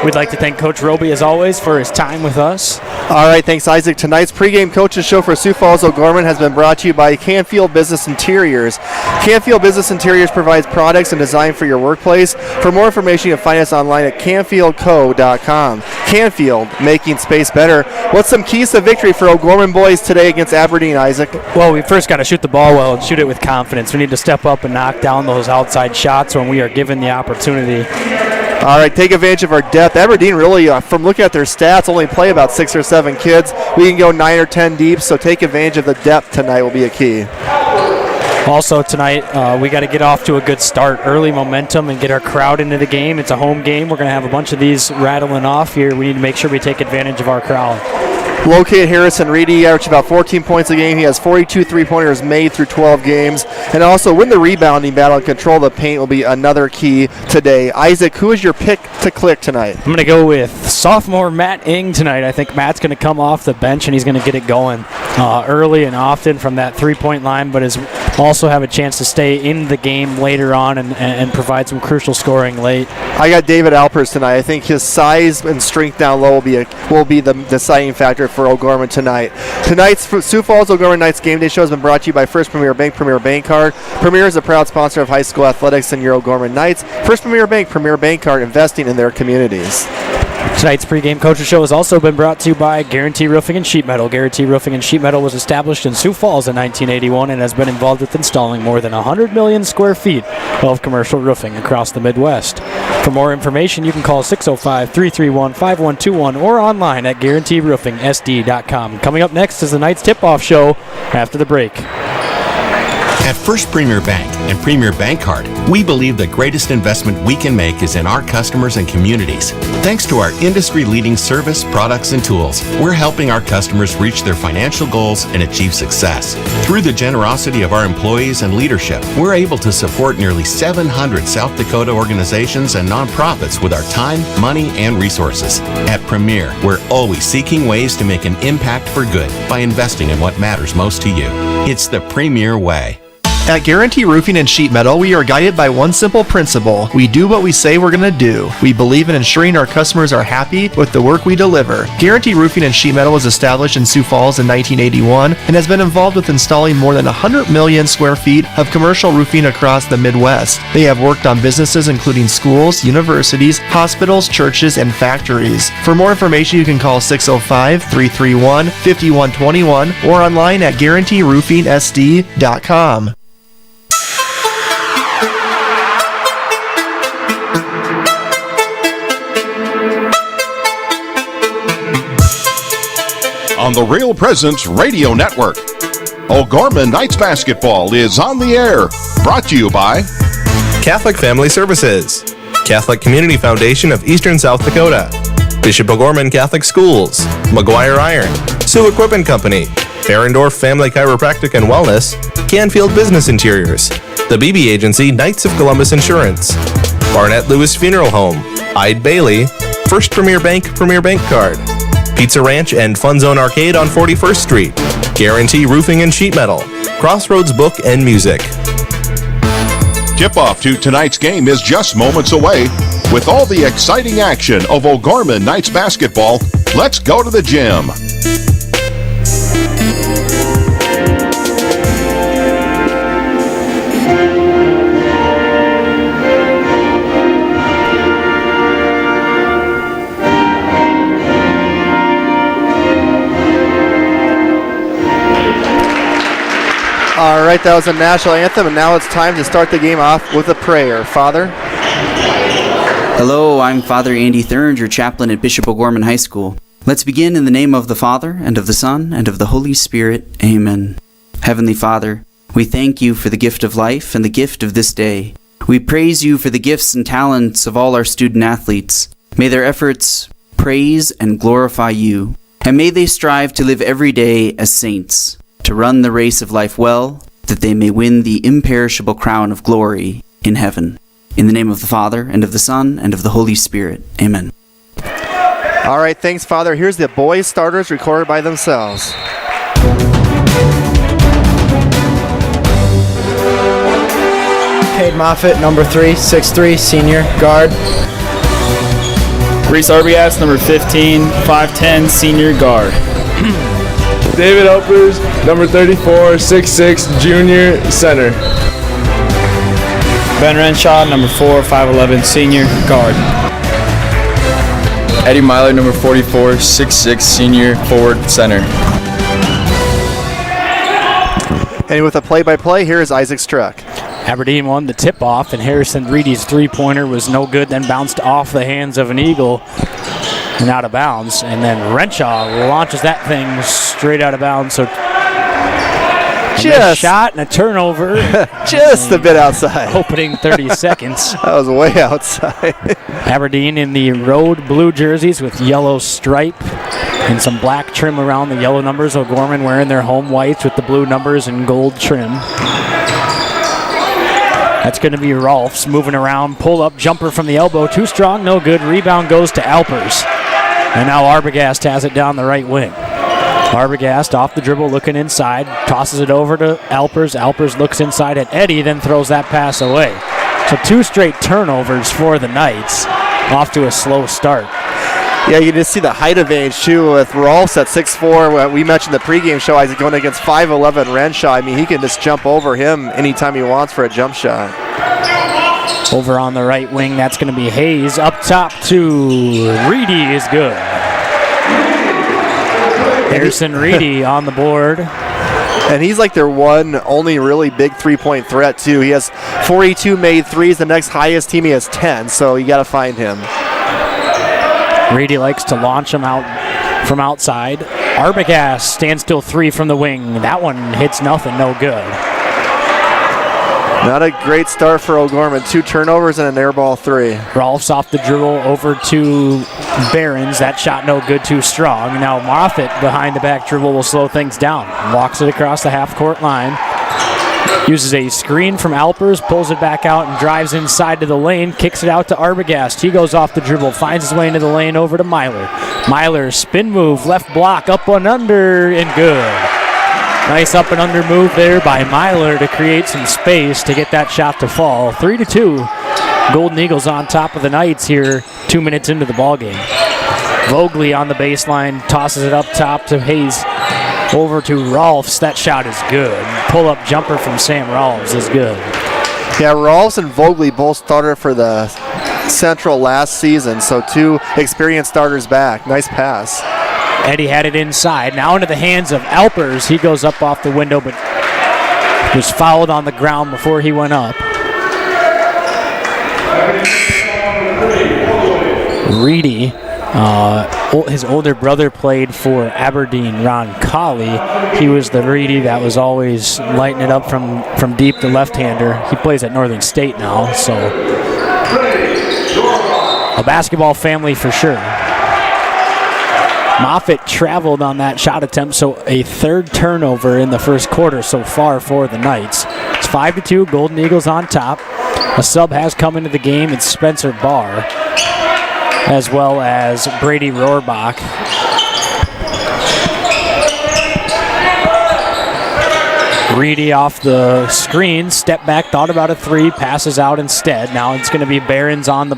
We'd like to thank Coach Roby, as always, for his time with us. All right, thanks, Isaac. Tonight's pregame coaches show for Sioux Falls O'Gorman has been brought to you by Canfield Business Interiors. Canfield Business Interiors provides products and design for your workplace. For more information, you can find us online at canfieldco.com. Canfield, making space better. What's some keys to victory for O'Gorman boys today against Aberdeen, Isaac? Well, we first got to shoot the ball well and shoot it with confidence. We need to step up and knock down those outside shots when we are given the opportunity. All right, take advantage of our depth. Aberdeen really, from looking at their stats, only play about 6 or 7 kids. We can go 9 or 10 deep, so take advantage of the depth tonight will be a key. Also tonight, we got to get off to a good start, early momentum, and get our crowd into the game. It's a home game. We're going to have a bunch of these rattling off here. We need to make sure we take advantage of our crowd. Locate Harrison Reedy, averaged about 14 points a game. He has 42 three-pointers made through 12 games. And also win the rebounding battle and control the paint will be another key today. Isaac, who is your pick to click tonight? I'm going to go with sophomore Matt Ing tonight. I think Matt's going to come off the bench and he's going to get it going early and often from that three-point line, but is also have a chance to stay in the game later on and provide some crucial scoring late. I got David Alpers tonight. I think his size and strength down low will be the deciding factor for O'Gorman tonight. Tonight's Sioux Falls O'Gorman Knights Game Day Show has been brought to you by First Premier Bank Card. Premier is a proud sponsor of high school athletics and your O'Gorman Knights. First Premier Bank Card, investing in their communities. Tonight's pregame coaches show has also been brought to you by Guarantee Roofing and Sheet Metal. Guarantee Roofing and Sheet Metal was established in Sioux Falls in 1981 and has been involved with installing more than 100 million square feet of commercial roofing across the Midwest. For more information, you can call 605-331-5121 or online at guaranteeroofingsd.com. Coming up next is the night's tip-off show after the break. At First Premier Bank and Premier Bank Card, we believe the greatest investment we can make is in our customers and communities. Thanks to our industry-leading service, products, and tools, we're helping our customers reach their financial goals and achieve success. Through the generosity of our employees and leadership, we're able to support nearly 700 South Dakota organizations and nonprofits with our time, money, and resources. At Premier, we're always seeking ways to make an impact for good by investing in what matters most to you. It's the Premier way. At Guarantee Roofing and Sheet Metal, we are guided by one simple principle. We do what we say we're going to do. We believe in ensuring our customers are happy with the work we deliver. Guarantee Roofing and Sheet Metal was established in Sioux Falls in 1981 and has been involved with installing more than 100 million square feet of commercial roofing across the Midwest. They have worked on businesses including schools, universities, hospitals, churches, and factories. For more information, you can call 605-331-5121 or online at guaranteeroofingsd.com. On the Real Presence Radio Network, O'Gorman Knights Basketball is on the air. Brought to you by Catholic Family Services, Catholic Community Foundation of Eastern South Dakota, Bishop O'Gorman Catholic Schools, McGuire Iron, Sioux Equipment Company, Ferendorf Family Chiropractic and Wellness, Canfield Business Interiors, the BB Agency Knights of Columbus Insurance, Barnett Lewis Funeral Home, Ide Bailey, First Premier Bank Card, Pizza Ranch and Fun Zone Arcade on 41st Street, Guarantee Roofing and Sheet Metal, Crossroads Book and Music. Tip-off to tonight's game is just moments away. With all the exciting action of O'Gorman Knights Basketball, let's go to the gym. All right, that was a national anthem, and now it's time to start the game off with a prayer. Father? Hello, I'm Father Andy Thurns, your chaplain at Bishop O'Gorman High School. Let's begin in the name of the Father, and of the Son, and of the Holy Spirit. Amen. Heavenly Father, we thank you for the gift of life and the gift of this day. We praise you for the gifts and talents of all our student athletes. May their efforts praise and glorify you, and may they strive to live every day as saints, to run the race of life well, that they may win the imperishable crown of glory in heaven. In the name of the Father, and of the Son, and of the Holy Spirit. Amen. All right, thanks, Father. Here's the boys' starters recorded by themselves. Cade Moffitt, number 3, 6'3", senior, guard. Reese Arbias, number 15, 5'10", senior, guard. David Opers, number 34, 6'6", junior, center. Ben Renshaw, number 4, 5'11", senior, guard. Eddie Myler, number 44, 6'6", senior, forward, center. And with a play-by-play, here is Isaac Struck. Aberdeen won the tip-off, and Harrison Reedy's three-pointer was no good, then bounced off the hands of an Eagle and out of bounds. And then Renshaw launches that thing straight out of bounds. So a shot and a turnover. Just a bit outside. Opening 30 seconds. That was way outside. Aberdeen in the road blue jerseys with yellow stripe and some black trim around the yellow numbers. O'Gorman wearing their home whites with the blue numbers and gold trim. That's going to be Rolfs moving around. Pull-up jumper from the elbow. Too strong, no good. Rebound goes to Alpers. And now Arbogast has it down the right wing. Arbogast off the dribble, looking inside. Tosses it over to Alpers. Alpers looks inside at Eddie, then throws that pass away. So 2 straight turnovers for the Knights. Off to a slow start. Yeah, you can just see the height advantage, too, with Rolfs at 6'4". We mentioned the pregame show, Isaac, going against 5'11" Renshaw. I mean, he can just jump over him anytime he wants for a jump shot. Over on the right wing, that's going to be Hayes. Up top to Reedy is good. Harrison Reedy on the board. And he's like their only really big three-point threat, too. He has 42 made threes. The next highest team, he has 10, so you got to find him. Reedy likes to launch him out from outside. Arbogast standstill three from the wing. That one hits nothing, no good. Not a great start for O'Gorman. 2 turnovers and an air ball 3. Rolfs off the dribble over to Barons. That shot no good, too strong. Now Moffitt behind the back dribble will slow things down. Walks it across the half-court line. Uses a screen from Alpers, pulls it back out and drives inside to the lane, kicks it out to Arbogast. He goes off the dribble, finds his way into the lane over to Myler. Myler, spin move, left block, up and under, and good. Nice up and under move there by Myler to create some space to get that shot to fall. 3-2. Golden Eagles on top of the Knights here 2 minutes into the ballgame. Vogley on the baseline, tosses it up top to Hayes. Over to Rolfs. That shot is good. Pull-up jumper from Sam Rolfs is good. Yeah, Rolfs and Vogley both started for the Central last season, so 2 experienced starters back. Nice pass. Eddie had it inside. Now into the hands of Alpers. He goes up off the window, but was fouled on the ground before he went up. Reedy, his older brother played for Aberdeen, Ron Colley. He was the Reedy that was always lighting it up from deep, the left-hander. He plays at Northern State now, so a basketball family for sure. Moffitt traveled on that shot attempt, so a 3rd turnover in the first quarter so far for the Knights. It's 5-2, Golden Eagles on top. A sub has come into the game. It's Spencer Barr, as well as Brady Rohrbach. Reedy off the screen, step back, thought about a 3, passes out instead. Now it's going to be Barons on the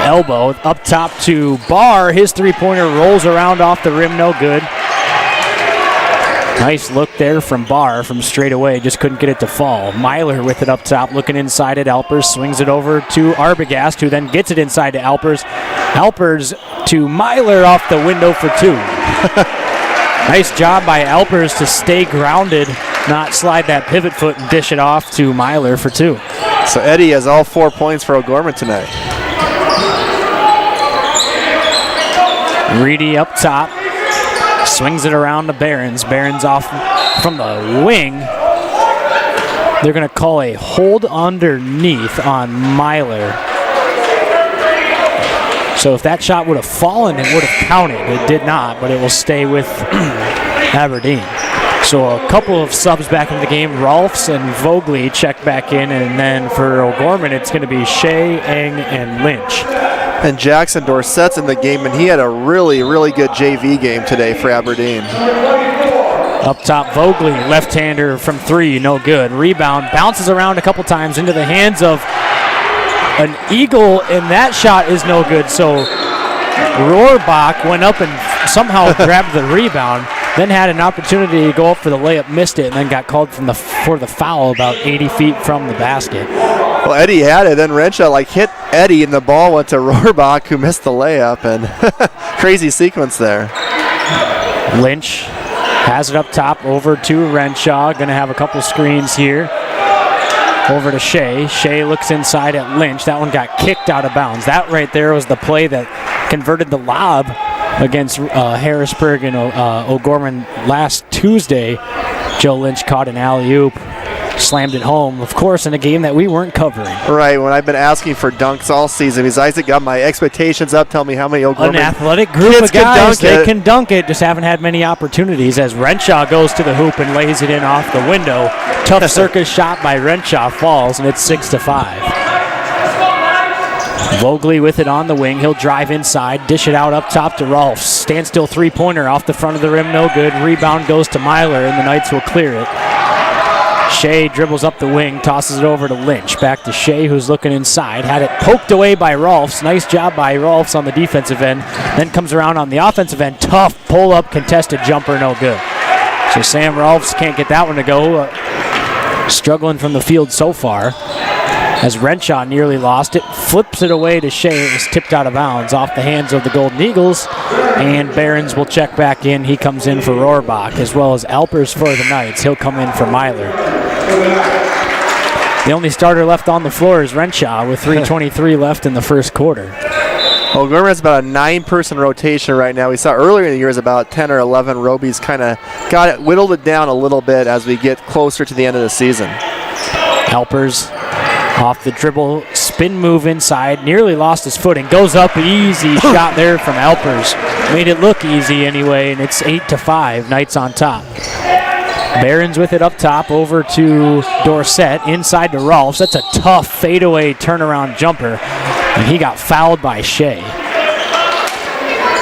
elbow. Up top to Barr. His 3-pointer rolls around off the rim, no good. Nice look there from Barr from straight away. Just couldn't get it to fall. Myler with it up top, looking inside at Alpers. Swings it over to Arbogast, who then gets it inside to Alpers. Alpers to Myler off the window for 2. Nice job by Alpers to stay grounded, not slide that pivot foot and dish it off to Myler for 2. So Eddie has all 4 points for O'Gorman tonight. Reedy up top, swings it around to Barons. Barons off from the wing. They're going to call a hold underneath on Myler. So if that shot would have fallen, it would have counted. It did not, but it will stay with Aberdeen. So a couple of subs back in the game. Rolfs and Vogley check back in, and then for O'Gorman, it's going to be Shea, Eng, and Lynch. And Jackson Dorsett's in the game, and he had a really, really good JV game today for Aberdeen. Up top, Vogley, left-hander from 3, no good. Rebound, bounces around a couple times into the hands of an Eagle, and that shot is no good. So Rohrbach went up and somehow grabbed the rebound, then had an opportunity to go up for the layup, missed it, and then got called for the foul about 80 feet from the basket. Well, Eddie had it, then Renshaw hit Eddie, and the ball went to Rohrbach, who missed the layup, and crazy sequence there. Lynch has it up top over to Renshaw. Going to have a couple screens here. Over to Shea. Shea looks inside at Lynch. That one got kicked out of bounds. That right there was the play that converted the lob against Harrisburg and O'Gorman last Tuesday. Joe Lynch caught an alley-oop, slammed it home, of course, in a game that we weren't covering. Right, when I've been asking for dunks all season, because Isaac got my expectations up, tell me how many O'Gorman an athletic group of guys, they can dunk it, just haven't had many opportunities as Renshaw goes to the hoop and lays it in off the window. Tough circus shot by Renshaw falls, and it's 6-5. Vogley with it on the wing. He'll drive inside, dish it out up top to Rolfs. Standstill 3-pointer off the front of the rim, no good. Rebound goes to Myler, and the Knights will clear it. Shea dribbles up the wing, tosses it over to Lynch. Back to Shea, who's looking inside. Had it poked away by Rolfs. Nice job by Rolfs on the defensive end. Then comes around on the offensive end. Tough pull-up, contested jumper, no good. So Sam Rolfs can't get that one to go. Struggling from the field so far. as Renshaw nearly lost it, flips it away to Shea. It was tipped out of bounds off the hands of the Golden Eagles, and Behrens will check back in. He comes in for Rohrbach, as well as Alpers for the Knights. He'll come in for Myler. The only starter left on the floor is Renshaw with 3:23 left in the first quarter. Well, Gorman has about a 9-person rotation right now. We saw earlier in the year is about 10 or 11. Roby's kind of whittled it down a little bit as we get closer to the end of the season. Alpers off the dribble, spin move inside, nearly lost his footing, goes up, easy shot there from Alpers. Made it look easy anyway, and it's 8-5, Knights on top. Behrens with it up top, over to Dorsett, inside to Rolfs. That's a tough fadeaway turnaround jumper, and he got fouled by Shea.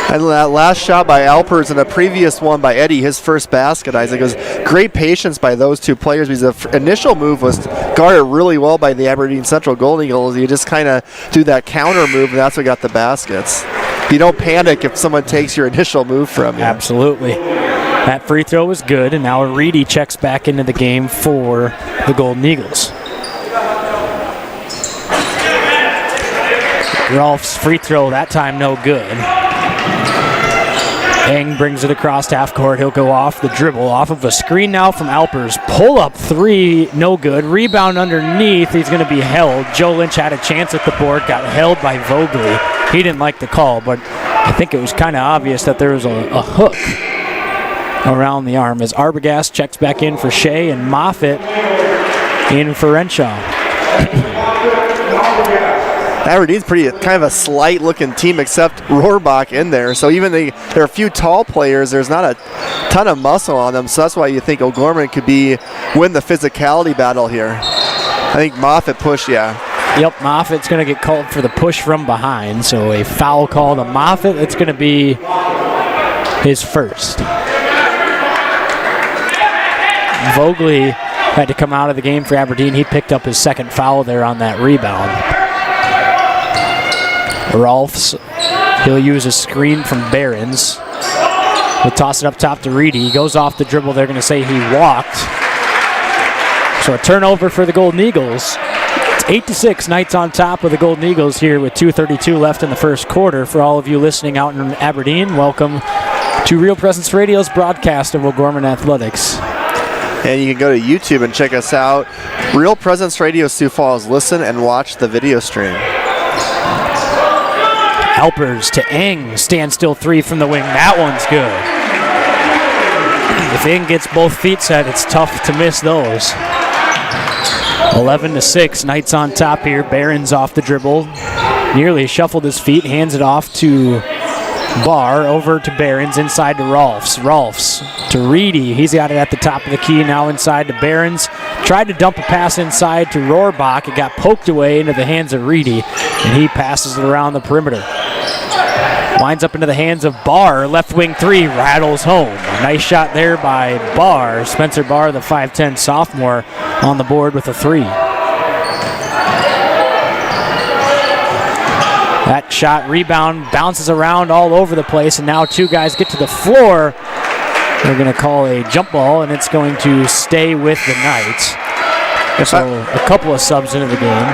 And that last shot by Alpers and the previous one by Eddie, his first basket, Isaac, was great patience by those two players because the initial move was guarded really well by the Aberdeen Central Golden Eagles. You just kind of do that counter move, and that's what got the baskets. You don't panic if someone takes your initial move from you. Absolutely. That free throw was good, and now Reedy checks back into the game for the Golden Eagles. Rolf's free throw that time no good. Eng brings it across half court. He'll go off the dribble, off of a screen now from Alpers. Pull up three, no good. Rebound underneath. He's going to be held. Joe Lynch had a chance at the board, got held by Vogely. He didn't like the call, but I think it was kind of obvious that there was a hook around the arm as Arbogast checks back in for Shea and Moffitt in for Renshaw. Aberdeen's pretty kind of a slight looking team except Rohrbach in there. So even there are a few tall players, there's not a ton of muscle on them. So that's why you think O'Gorman could win the physicality battle here. I think Moffitt pushed, yeah. Yep, Moffitt's going to get called for the push from behind. So a foul call to Moffitt. It's going to be his first. Vogely had to come out of the game for Aberdeen. He picked up his second foul there on that rebound. Rolfs, he'll use a screen from Behrens. He'll toss it up top to Reedy. He goes off the dribble. They're going to say he walked. So a turnover for the Golden Eagles. It's 8-6, Knights on top of the Golden Eagles here with 2:32 left in the first quarter. For all of you listening out in Aberdeen, welcome to Real Presence Radio's broadcast of O'Gorman Athletics. And you can go to YouTube and check us out. Real Presence Radio Sioux Falls. Listen and watch the video stream. Alpers to Eng, standstill three from the wing. That one's good. If Eng gets both feet set, it's tough to miss those. 11-6, Knights on top here. Behrens off the dribble. Nearly shuffled his feet, hands it off to Barr, over to Behrens, inside to Rolfs. Rolfs to Reedy. He's got it at the top of the key, now inside to Behrens. Tried to dump a pass inside to Rohrbach. It got poked away into the hands of Reedy, and he passes it around the perimeter. Winds up into the hands of Barr. Left wing three, rattles home. A nice shot there by Barr. Spencer Barr, the 5'10 sophomore, on the board with a three. That shot, rebound, bounces around all over the place, and now two guys get to the floor. They're going to call a jump ball, and it's going to stay with the Knights. So a couple of subs into the game.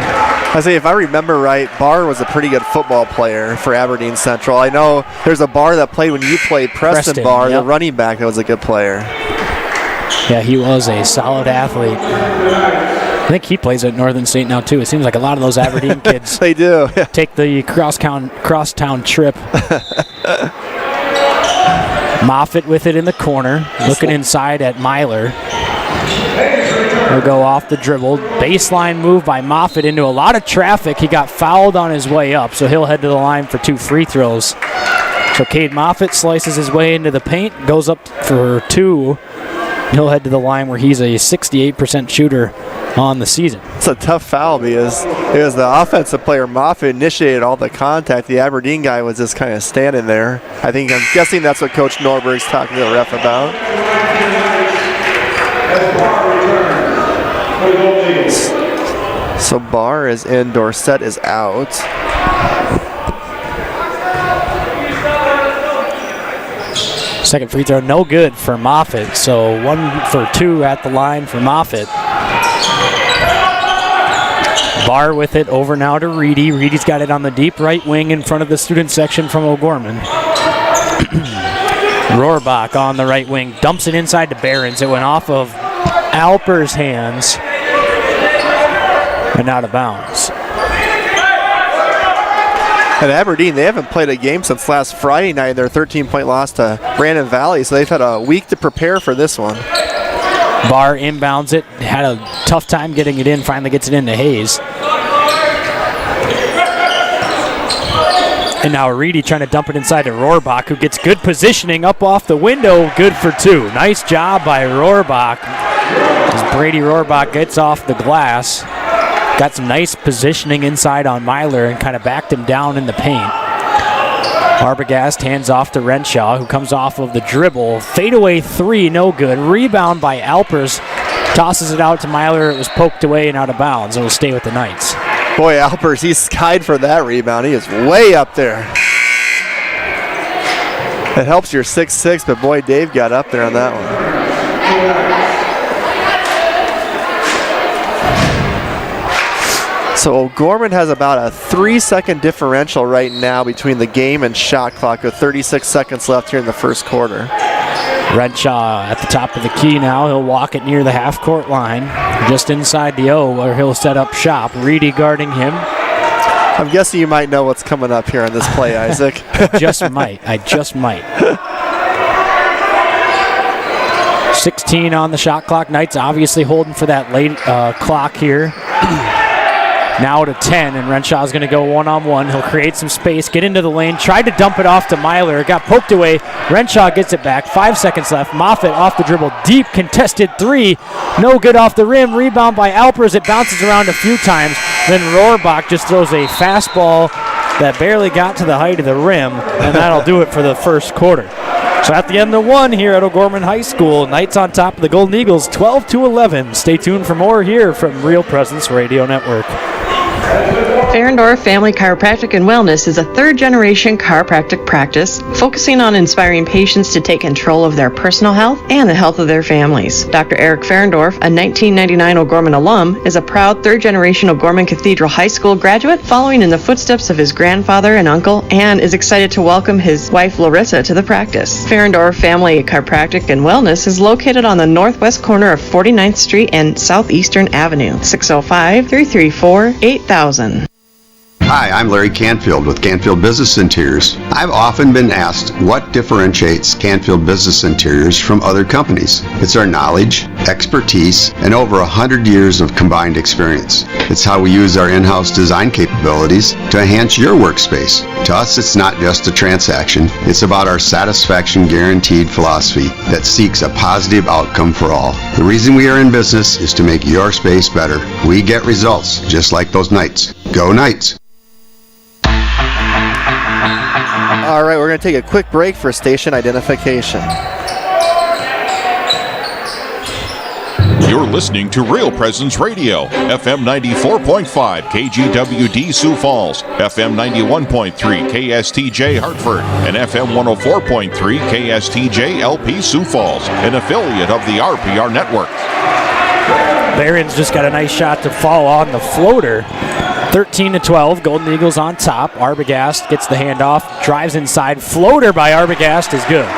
I say, if I remember right, Barr was a pretty good football player for Aberdeen Central. I know there's a Barr that played when you played, Preston Barr, yep. The running back that was a good player. Yeah, he was a solid athlete. I think he plays at Northern State now, too. It seems like a lot of those Aberdeen kids they do. take the crosstown trip. Moffitt with it in the corner, looking inside at Myler. He'll go off the dribble. Baseline move by Moffitt into a lot of traffic. He got fouled on his way up, so he'll head to the line for two free throws. So Cade Moffitt slices his way into the paint, goes up for two. He'll head to the line where he's a 68% shooter on the season. It's a tough foul because it was the offensive player Moffitt initiated all the contact. The Aberdeen guy was just kind of standing there. I'm guessing that's what Coach Norberg's talking to the ref about. So Barr is in, Dorsett is out. Second free throw, no good for Moffitt. So 1 for 2 at the line for Moffitt. Barr with it over now to Reedy. Reedy's got it on the deep right wing in front of the student section from O'Gorman. Rohrbach on the right wing, dumps it inside to Behrens. It went off of Alper's hands and out of bounds. At Aberdeen, they haven't played a game since last Friday night, their 13-point loss to Brandon Valley, so they've had a week to prepare for this one. Barr inbounds it, had a tough time getting it in, finally gets it into Hayes. And now Reedy trying to dump it inside to Rohrbach, who gets good positioning up off the window, good for two. Nice job by Rohrbach. As Brady Rohrbach gets off the glass, got some nice positioning inside on Myler and kind of backed him down in the paint. Arbogast hands off to Renshaw, who comes off of the dribble. Fadeaway three, no good. Rebound by Alpers. Tosses it out to Myler. It was poked away and out of bounds. It will stay with the Knights. Boy, Alpers, he's skied for that rebound. He is way up there. It helps your 6'6", but boy, Dave got up there on that one. So O'Gorman has about a 3-second differential right now between the game and shot clock with 36 seconds left here in the first quarter. Renshaw at the top of the key now. He'll walk it near the half-court line, just inside the O, where he'll set up shop. Reedy guarding him. I'm guessing you might know what's coming up here on this play, Isaac. I just might. 16 on the shot clock. Knights obviously holding for that late clock here. Now to 10, and Renshaw's going to go one-on-one. He'll create some space, get into the lane, tried to dump it off to Myler. It got poked away. Renshaw gets it back. 5 seconds left. Moffitt off the dribble. Deep contested three. No good off the rim. Rebound by Alpers. It bounces around a few times. Then Rohrbach just throws a fastball that barely got to the height of the rim, and that'll do it for the first quarter. So at the end of one here at O'Gorman High School, Knights on top of the Golden Eagles, 12-11. Stay tuned for more here from Real Presence Radio Network. Ferendorf Family Chiropractic and Wellness is a third-generation chiropractic practice focusing on inspiring patients to take control of their personal health and the health of their families. Dr. Eric Ferendorf, a 1999 O'Gorman alum, is a proud third-generation O'Gorman Cathedral High School graduate following in the footsteps of his grandfather and uncle, and is excited to welcome his wife Larissa to the practice. Ferendorf Family Chiropractic and Wellness is located on the northwest corner of 49th Street and Southeastern Avenue, 605-334-8000. Hi, I'm Larry Canfield with Canfield Business Interiors. I've often been asked what differentiates Canfield Business Interiors from other companies. It's our knowledge, expertise, and over 100 years of combined experience. It's how we use our in-house design capabilities to enhance your workspace. To us, it's not just a transaction. It's about our satisfaction guaranteed philosophy that seeks a positive outcome for all. The reason we are in business is to make your space better. We get results, just like those Knights. Go Knights! All right, we're going to take a quick break for station identification. You're listening to Real Presence Radio, FM 94.5 KGWD Sioux Falls, FM 91.3 KSTJ Hartford, and FM 104.3 KSTJ LP Sioux Falls, an affiliate of the RPR network. Barron's just got a nice shot to fall on the floater. 13-12, Golden Eagles on top. Arbogast gets the handoff, drives inside. Floater by Arbogast is good.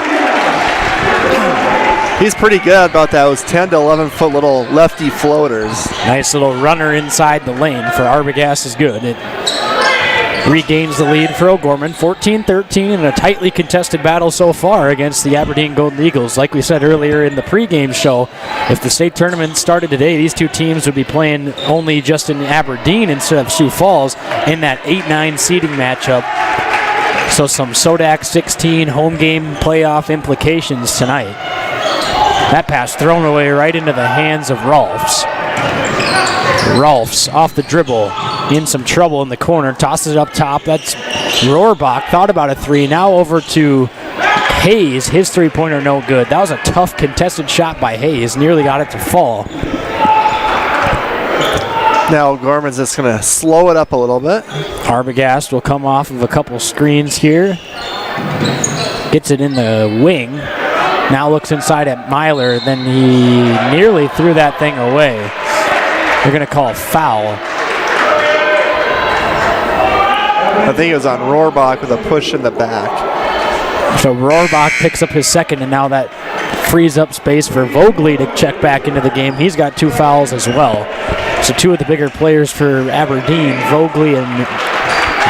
He's pretty good about that. It was 10 to 11 foot little lefty floaters. Nice little runner inside the lane for Arbogast is good. It regains the lead for O'Gorman, 14-13 in a tightly contested battle so far against the Aberdeen Golden Eagles. Like we said earlier in the pregame show, if the state tournament started today, these two teams would be playing only just in Aberdeen instead of Sioux Falls in that 8-9 seeding matchup. So some SODAC 16 home game playoff implications tonight. That pass thrown away right into the hands of Rolfs. Rolfs off the dribble, in some trouble in the corner, tosses it up top. That's Rohrbach, thought about a three. Now over to Hayes, his three-pointer no good. That was a tough contested shot by Hayes, nearly got it to fall. Now Gorman's just going to slow it up a little bit. Arbogast will come off of a couple screens here. Gets it in the wing. Now looks inside at Myler, then he nearly threw that thing away. They're going to call a foul. I think it was on Rohrbach with a push in the back. So Rohrbach picks up his second, and now that frees up space for Vogley to check back into the game. He's got 2 fouls as well. So 2 of the bigger players for Aberdeen, Vogley and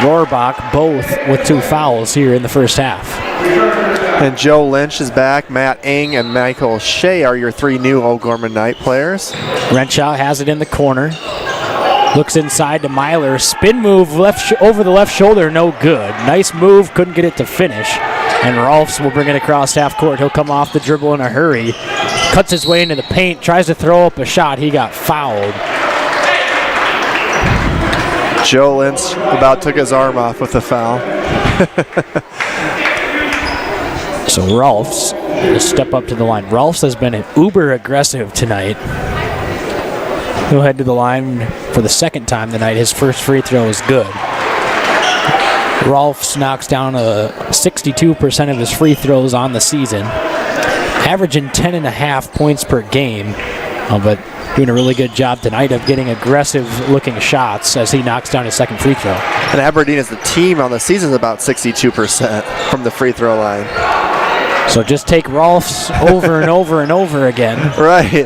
Rohrbach, both with 2 fouls here in the first half. And Joe Lynch is back. Matt Eng and Michael Shea are your 3 new O'Gorman Knight players. Renshaw has it in the corner. Looks inside to Myler. Spin move over the left shoulder, no good. Nice move, couldn't get it to finish. And Rolfs will bring it across half court. He'll come off the dribble in a hurry. Cuts his way into the paint, tries to throw up a shot. He got fouled. Joe Lynch about took his arm off with the foul. So Rolfs will step up to the line. Rolfs has been uber aggressive tonight. He'll head to the line for the second time tonight. His first free throw is good. Rolfs knocks down 62% of his free throws on the season, averaging 10.5 points per game, but doing a really good job tonight of getting aggressive-looking shots as he knocks down his second free throw. And Aberdeen as the team on the season is about 62% from the free throw line. So just take Rolfs over and over and over again. Right.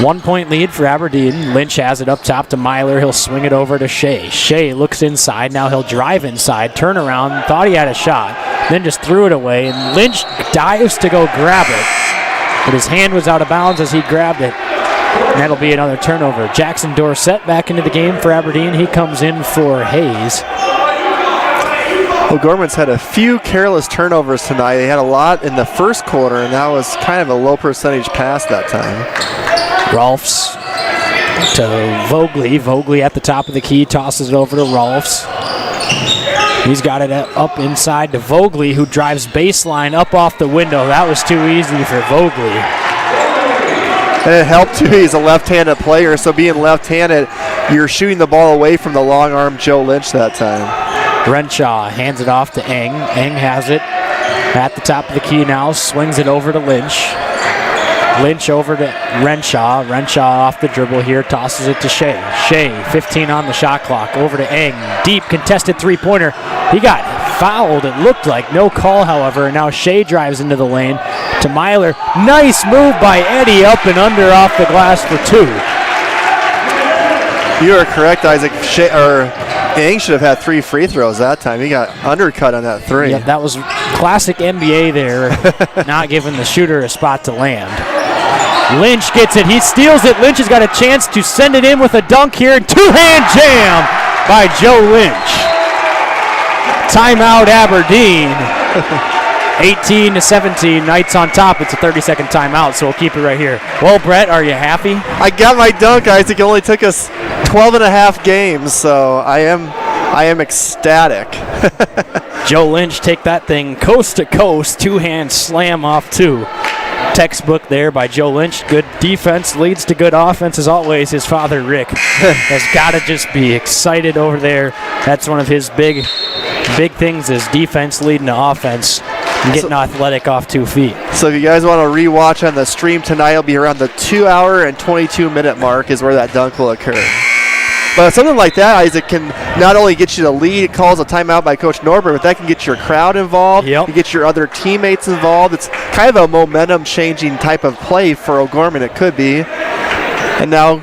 1 point lead for Aberdeen. Lynch has it up top to Myler. He'll swing it over to Shea. Shea looks inside. Now he'll drive inside. Turn around. Thought he had a shot. Then just threw it away. And Lynch dives to go grab it. But his hand was out of bounds as he grabbed it. And that'll be another turnover. Jackson Dorsett back into the game for Aberdeen. He comes in for Hayes. O'Gorman's had a few careless turnovers tonight. They had a lot in the first quarter, and that was kind of a low percentage pass that time. Rolfs to Vogley. Vogley at the top of the key, tosses it over to Rolfs. He's got it up inside to Vogley, who drives baseline up off the window. That was too easy for Vogley. And it helped too. He's a left-handed player, so being left-handed, you're shooting the ball away from the long-arm Joe Lynch that time. Renshaw hands it off to Eng. Eng has it at the top of the key now, swings it over to Lynch. Lynch over to Renshaw. Renshaw off the dribble here, tosses it to Shea. Shea, 15 on the shot clock, over to Eng. Deep contested three-pointer. He got fouled, it looked like. No call, however. And now Shea drives into the lane to Myler. Nice move by Eddie, up and under off the glass for 2. You are correct, Isaac. Eng should have had 3 free throws that time. He got undercut on that 3. Yeah, that was classic NBA there, not giving the shooter a spot to land. Lynch gets it. He steals it. Lynch has got a chance to send it in with a dunk here. Two-hand jam by Joe Lynch. Timeout Aberdeen. 18-17. Knights on top. It's a 30-second timeout, so we'll keep it right here. Well, Brett, are you happy? I got my dunk, Isaac. It only took us 12 and a half games, so I am ecstatic. Joe Lynch take that thing coast to coast. Two-hand slam off 2. Textbook there by Joe Lynch. Good defense leads to good offense as always. His father, Rick, has got to just be excited over there. That's one of his big things is defense leading to offense and getting athletic off 2 feet. So if you guys want to rewatch on the stream tonight, it'll be around the 2-hour and 22-minute mark is where that dunk will occur. But something like that, Isaac, can not only get you the lead, it calls a timeout by Coach Norbert, but that can get your crowd involved. Yep. You get your other teammates involved. It's kind of a momentum-changing type of play for O'Gorman, it could be. And now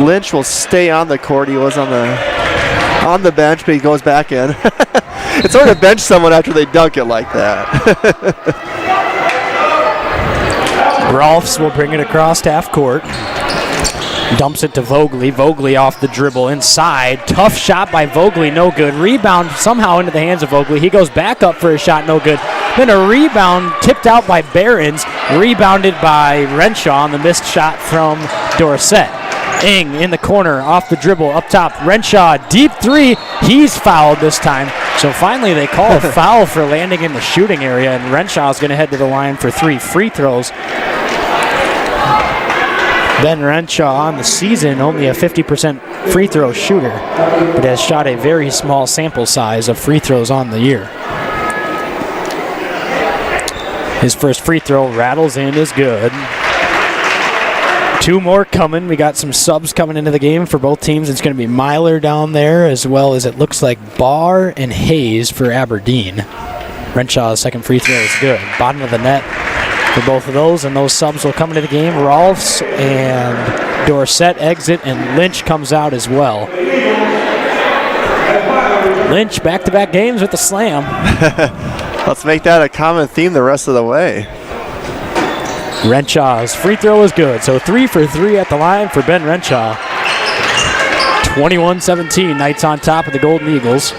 Lynch will stay on the court. He was on the bench, but he goes back in. It's hard to bench someone after they dunk it like that. Rolfs will bring it across half court. Dumps it to Vogley. Vogley off the dribble inside. Tough shot by Vogley, no good. Rebound somehow into the hands of Vogley. He goes back up for a shot, no good. Then a rebound tipped out by Behrens. Rebounded by Renshaw on the missed shot from Dorsett. Eng in the corner, off the dribble, up top. Renshaw, deep 3. He's fouled this time. So finally they call a foul for landing in the shooting area, and Renshaw's going to head to the line for 3 free throws. Ben Renshaw on the season, only a 50% free throw shooter, but has shot a very small sample size of free throws on the year. His first free throw rattles in, is good. 2 more coming. We got some subs coming into the game for both teams. It's going to be Myler down there, as well as it looks like Barr and Hayes for Aberdeen. Renshaw's second free throw is good. Bottom of the net for both of those, and those subs will come into the game. Rolfs and Dorset exit, and Lynch comes out as well. Lynch, back-to-back games with the slam. Let's make that a common theme the rest of the way. Renshaw's free throw is good, so 3 for 3 at the line for Ben Renshaw. 21-17, Knights on top of the Golden Eagles.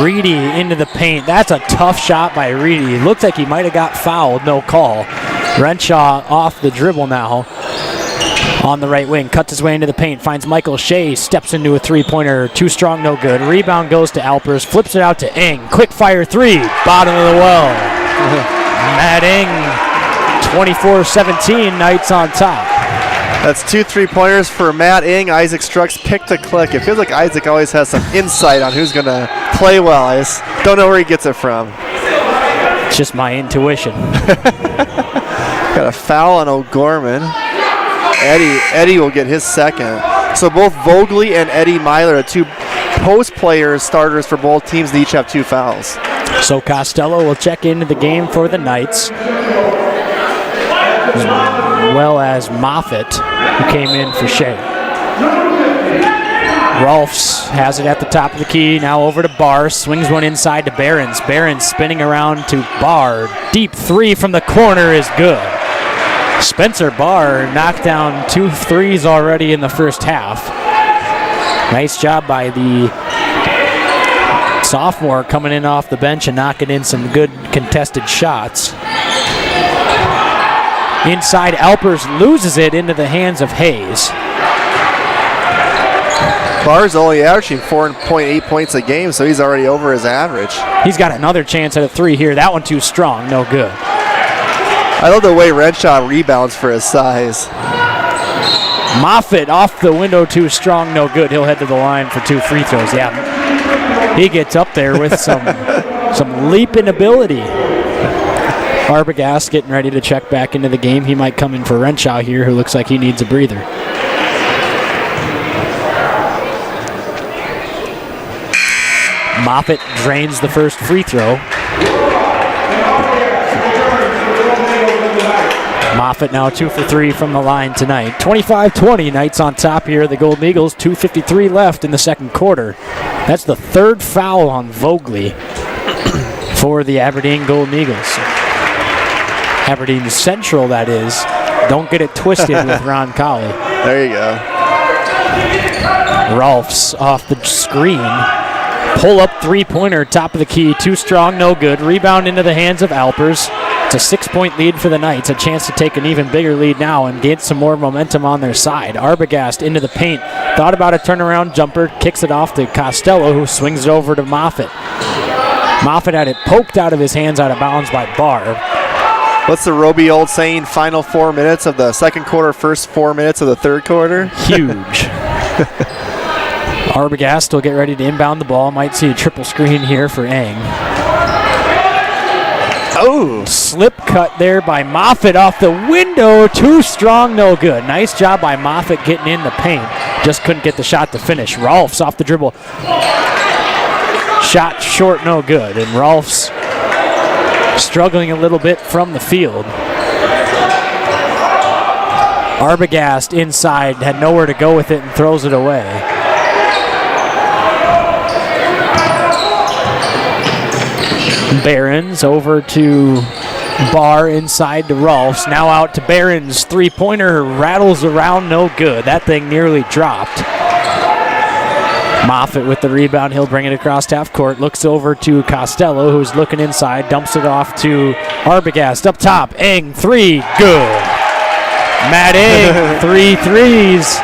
Reedy into the paint. That's a tough shot by Reedy. Looks like he might have got fouled, no call. Renshaw off the dribble now. On the right wing, cuts his way into the paint, finds Michael Shea, steps into a three-pointer, too strong, no good. Rebound goes to Alpers, flips it out to Eng. Quick fire 3, bottom of the well. Matt Eng, 24-17, Knights on top. That's 2 3-pointers for Matt Eng. Isaac Strux picked the click. It feels like Isaac always has some insight on who's going to play well. I just don't know where he gets it from. It's just my intuition. Got a foul on O'Gorman. Eddie will get his second. So both Vogley and Eddie Myler are 2 post players, starters for both teams. They each have 2 fouls. So Costello will check into the game for the Knights, as well as Moffitt, who came in for Shea. Rolfs has it at the top of the key, now over to Barr, swings one inside to Behrens. Behrens spinning around to Barr. Deep 3 from the corner is good. Spencer Barr knocked down 2 threes already in the first half. Nice job by the sophomore coming in off the bench and knocking in some good contested shots. Inside, Alpers loses it into the hands of Hayes. Barr's only averaging 4.8 points a game, so he's already over his average. He's got another chance at a 3 here. That one too strong, no good. I love the way Renshaw rebounds for his size. Moffitt off the window, too strong, no good. He'll head to the line for 2 free throws. Yeah, he gets up there with some leaping ability. Arbogast getting ready to check back into the game. He might come in for Renshaw here, who looks like he needs a breather. Moffitt drains the first free throw. Moffitt now 2 for 3 from the line tonight. 25-20, Knights on top here. The Golden Eagles, 2:53 left in the second quarter. That's the 3rd foul on Vogley for the Aberdeen Golden Eagles. Aberdeen Central, that is. Don't get it twisted with Ron Colley. There you go. Rolfs off the screen. Pull up 3-pointer, top of the key. Too strong, no good. Rebound into the hands of Alpers. It's a 6-point lead for the Knights. A chance to take an even bigger lead now and get some more momentum on their side. Arbogast into the paint. Thought about a turnaround jumper. Kicks it off to Costello, who swings it over to Moffitt. Moffitt had it poked out of his hands out of bounds by Barr. What's the Roby old saying? Final 4 minutes of the second quarter, first 4 minutes of the third quarter? Huge. Arbogast will get ready to inbound the ball. Might see a triple screen here for Eng. Oh, slip cut there by Moffitt off the window. Too strong, no good. Nice job by Moffitt getting in the paint. Just couldn't get the shot to finish. Rolfs off the dribble. Shot short, no good. And Rolfs struggling a little bit from the field. Arbogast inside, had nowhere to go with it and throws it away. Behrens over to Barr, inside to Rolfs. Now out to Behrens. 3-pointer rattles around, no good. That thing nearly dropped. Moffitt with the rebound. He'll bring it across half court. Looks over to Costello, who's looking inside. Dumps it off to Arbogast. Up top, Eng, 3, good. Matt Eng, 3 threes.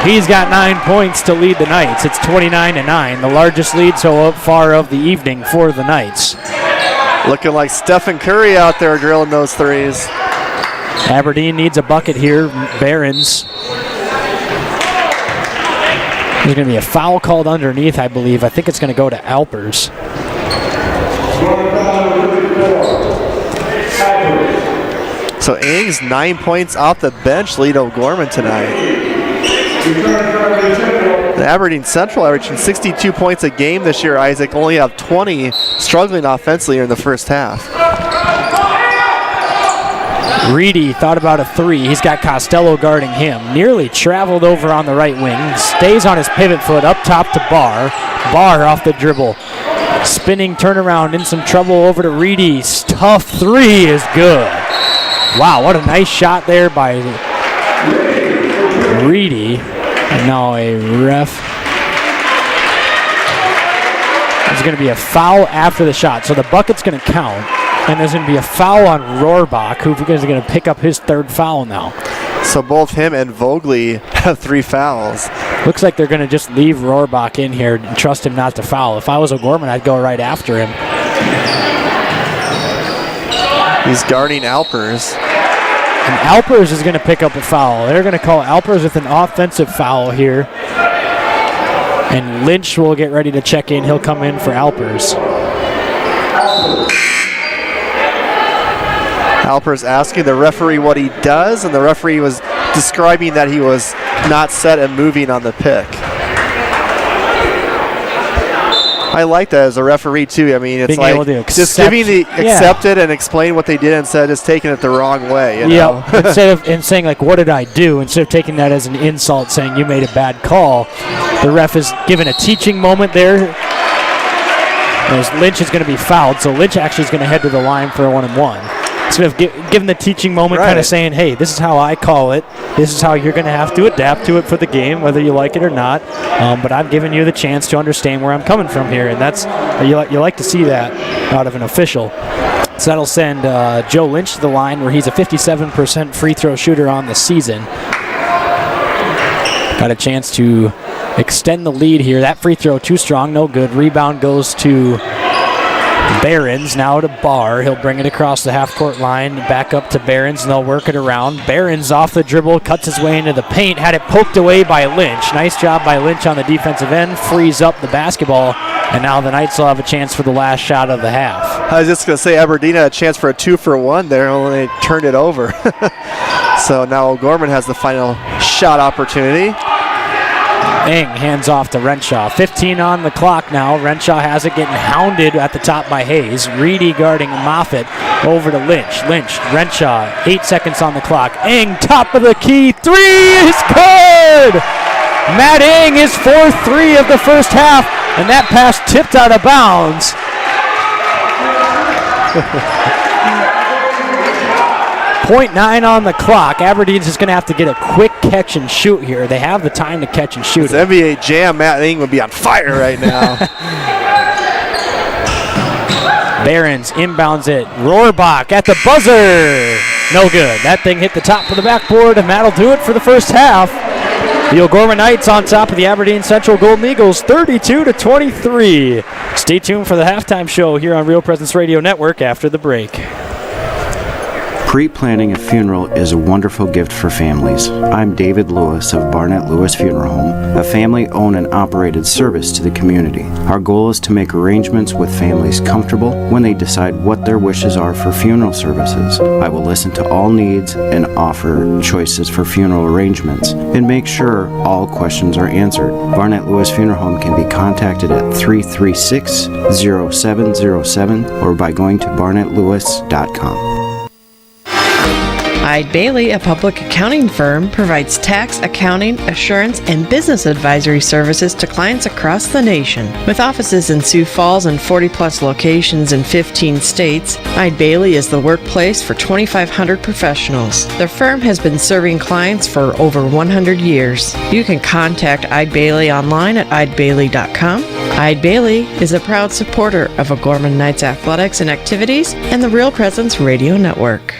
He's got 9 points to lead the Knights. It's 29-9, the largest lead so far of the evening for the Knights. Looking like Stephen Curry out there drilling those threes. Aberdeen needs a bucket here. Behrens. There's going to be a foul called underneath, I believe. I think it's going to go to Alpers. So Ings, 9 points off the bench, lead O'Gorman tonight. The Aberdeen Central averaging 62 points a game this year, Isaac, only have 20, struggling offensively in the first half. Reedy thought about a three. He's got Costello guarding him. Nearly traveled over on the right wing. Stays on his pivot foot up top to Barr. Barr off the dribble. Spinning turnaround, in some trouble over to Reedy. Tough three is good. Wow, what a nice shot there by Reedy. And now a ref. There's going to be a foul after the shot. So the bucket's going to count. And there's going to be a foul on Rohrbach, who is going to pick up his third foul now. So both him and Vogley have 3 fouls. Looks like they're going to just leave Rohrbach in here and trust him not to foul. If I was O'Gorman, I'd go right after him. He's guarding Alpers. And Alpers is going to pick up a foul. They're going to call Alpers with an offensive foul here. And Lynch will get ready to check in. He'll come in for Alpers. Alpers asking the referee what he does, and the referee was describing that he was not set and moving on the pick. I like that as a referee too. I mean, it's being like just giving the accepted and explain what they did instead of just taking it the wrong way. You know? Instead of saying like, what did I do? Instead of taking that as an insult, saying you made a bad call, the ref is given a teaching moment there. As Lynch is going to be fouled, so Lynch actually is going to head to the line for a 1-and-1. Instead of giving the teaching moment, kind of saying, hey, this is how I call it. This is how you're going to have to adapt to it for the game, whether you like it or not. But I've given you the chance to understand where I'm coming from here. And that's you like to see that out of an official. So that'll send Joe Lynch to the line, where he's a 57% free throw shooter on the season. Got a chance to extend the lead here. That free throw too strong, no good. Rebound goes to Behrens, now to Barr. He'll bring it across the half-court line, back up to Behrens, and they'll work it around. Behrens off the dribble, cuts his way into the paint, had it poked away by Lynch. Nice job by Lynch on the defensive end, frees up the basketball, and now the Knights will have a chance for the last shot of the half. I was just going to say Aberdeen had a chance for a 2-for-1 there, only they turned it over. So now O'Gorman has the final shot opportunity. Ing hands off to Renshaw. 15 on the clock now. Renshaw has it, getting hounded at the top by Hayes. Reedy guarding Moffitt. Over to Lynch. Renshaw. 8 seconds on the clock. Ing, top of the key. 3 is good! Matt Ing, his 4th 3 of the first half. And that pass tipped out of bounds. 0.9 on the clock. Aberdeen's just going to have to get a quick catch and shoot here. They have the time to catch and shoot. This NBA Jam, Matt Ing would be on fire right now. Behrens inbounds it. Rohrbach at the buzzer. No good. That thing hit the top of the backboard, and that'll do it for the first half. The O'Gorman Knights on top of the Aberdeen Central Golden Eagles, 32-23. Stay tuned for the halftime show here on Real Presence Radio Network after the break. Pre-planning a funeral is a wonderful gift for families. I'm David Lewis of Barnett Lewis Funeral Home, a family-owned and operated service to the community. Our goal is to make arrangements with families comfortable when they decide what their wishes are for funeral services. I will listen to all needs and offer choices for funeral arrangements and make sure all questions are answered. Barnett Lewis Funeral Home can be contacted at 336-0707 or by going to barnettlewis.com. Eide Bailey, a public accounting firm, provides tax, accounting, assurance, and business advisory services to clients across the nation. With offices in Sioux Falls and 40-plus locations in 15 states, Eide Bailey is the workplace for 2,500 professionals. The firm has been serving clients for over 100 years. You can contact Eide Bailey online at eidebailey.com. Eide Bailey is a proud supporter of O'Gorman Knights athletics and activities and the Real Presence Radio Network.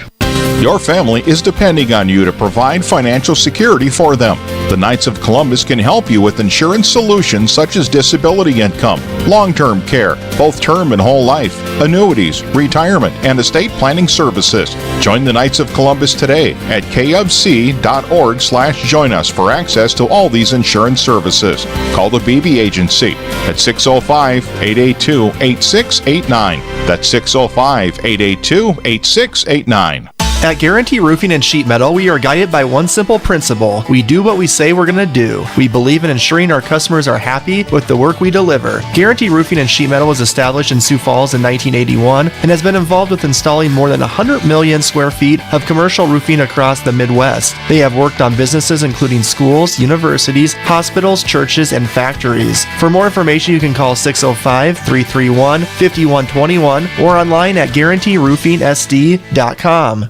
Your family is depending on you to provide financial security for them. The Knights of Columbus can help you with insurance solutions such as disability income, long-term care, both term and whole life, annuities, retirement, and estate planning services. Join the Knights of Columbus today at kfc.org/join us for access to all these insurance services. Call the BB Agency at 605-882-8689. That's 605-882-8689. At Guarantee Roofing and Sheet Metal, we are guided by one simple principle. We do what we say we're going to do. We believe in ensuring our customers are happy with the work we deliver. Guarantee Roofing and Sheet Metal was established in Sioux Falls in 1981 and has been involved with installing more than 100 million square feet of commercial roofing across the Midwest. They have worked on businesses including schools, universities, hospitals, churches, and factories. For more information, you can call 605-331-5121 or online at guaranteeroofingsd.com.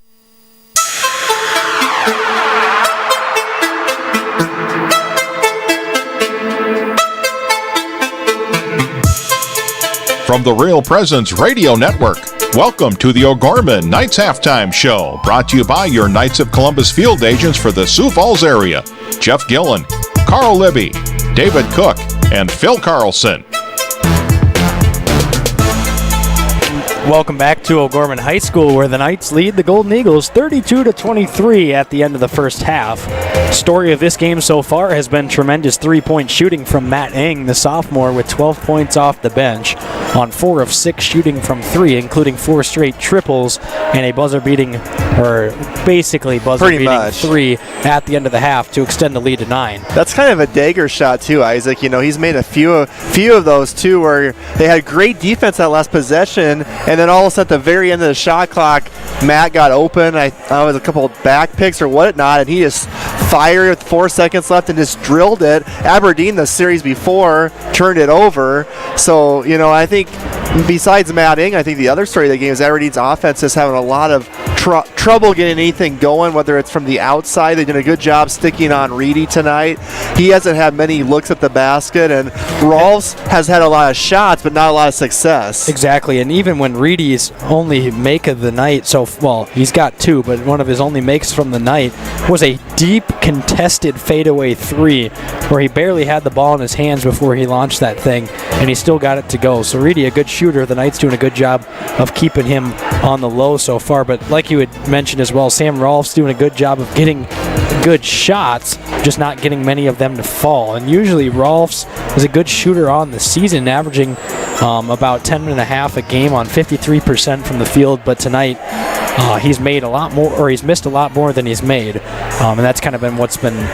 From the Real Presence Radio Network, welcome to the O'Gorman Knights Halftime Show, brought to you by your Knights of Columbus field agents for the Sioux Falls area, Jeff Gillen, Carl Libby, David Cook, and Phil Carlson. Welcome back to O'Gorman High School, where the Knights lead the Golden Eagles 32-23 at the end of the first half. Story of this game so far has been tremendous three-point shooting from Matt Eng, the sophomore, with 12 points off the bench on 4 of 6 shooting from 3, including 4 straight triples and a buzzer-beating 3 at the end of the half to extend the lead to 9. That's kind of a dagger shot too, Isaac. You know, he's made a few of those too, where they had great defense that last possession, and then all of a sudden at the very end of the shot clock, Matt got open. I was a couple of back picks or whatnot, and he just fired with 4 seconds left and just drilled it. Aberdeen, the series before, turned it over. So, you know, I think besides Matt Ing, I think the other story of the game is Aberdeen's offense is having a lot of trouble getting anything going, whether it's from the outside. They did a good job sticking on Reedy tonight. He hasn't had many looks at the basket, and Rolfs has had a lot of shots, but not a lot of success. Exactly, and even when Reedy's only make of the night, he's got 2, but one of his only makes from the night was a deep contested fadeaway 3 where he barely had the ball in his hands before he launched that thing, and he still got it to go. So Reedy, a good shooter. The Knights doing a good job of keeping him on the low so far, but like you had mentioned as well, Sam Rolfs doing a good job of getting good shots, just not getting many of them to fall. And usually Rolfs is a good shooter on the season, averaging about 10.5 a game on 53% from the field, but tonight he's made a lot more, or he's missed a lot more than he's made, and that's kind of been what's been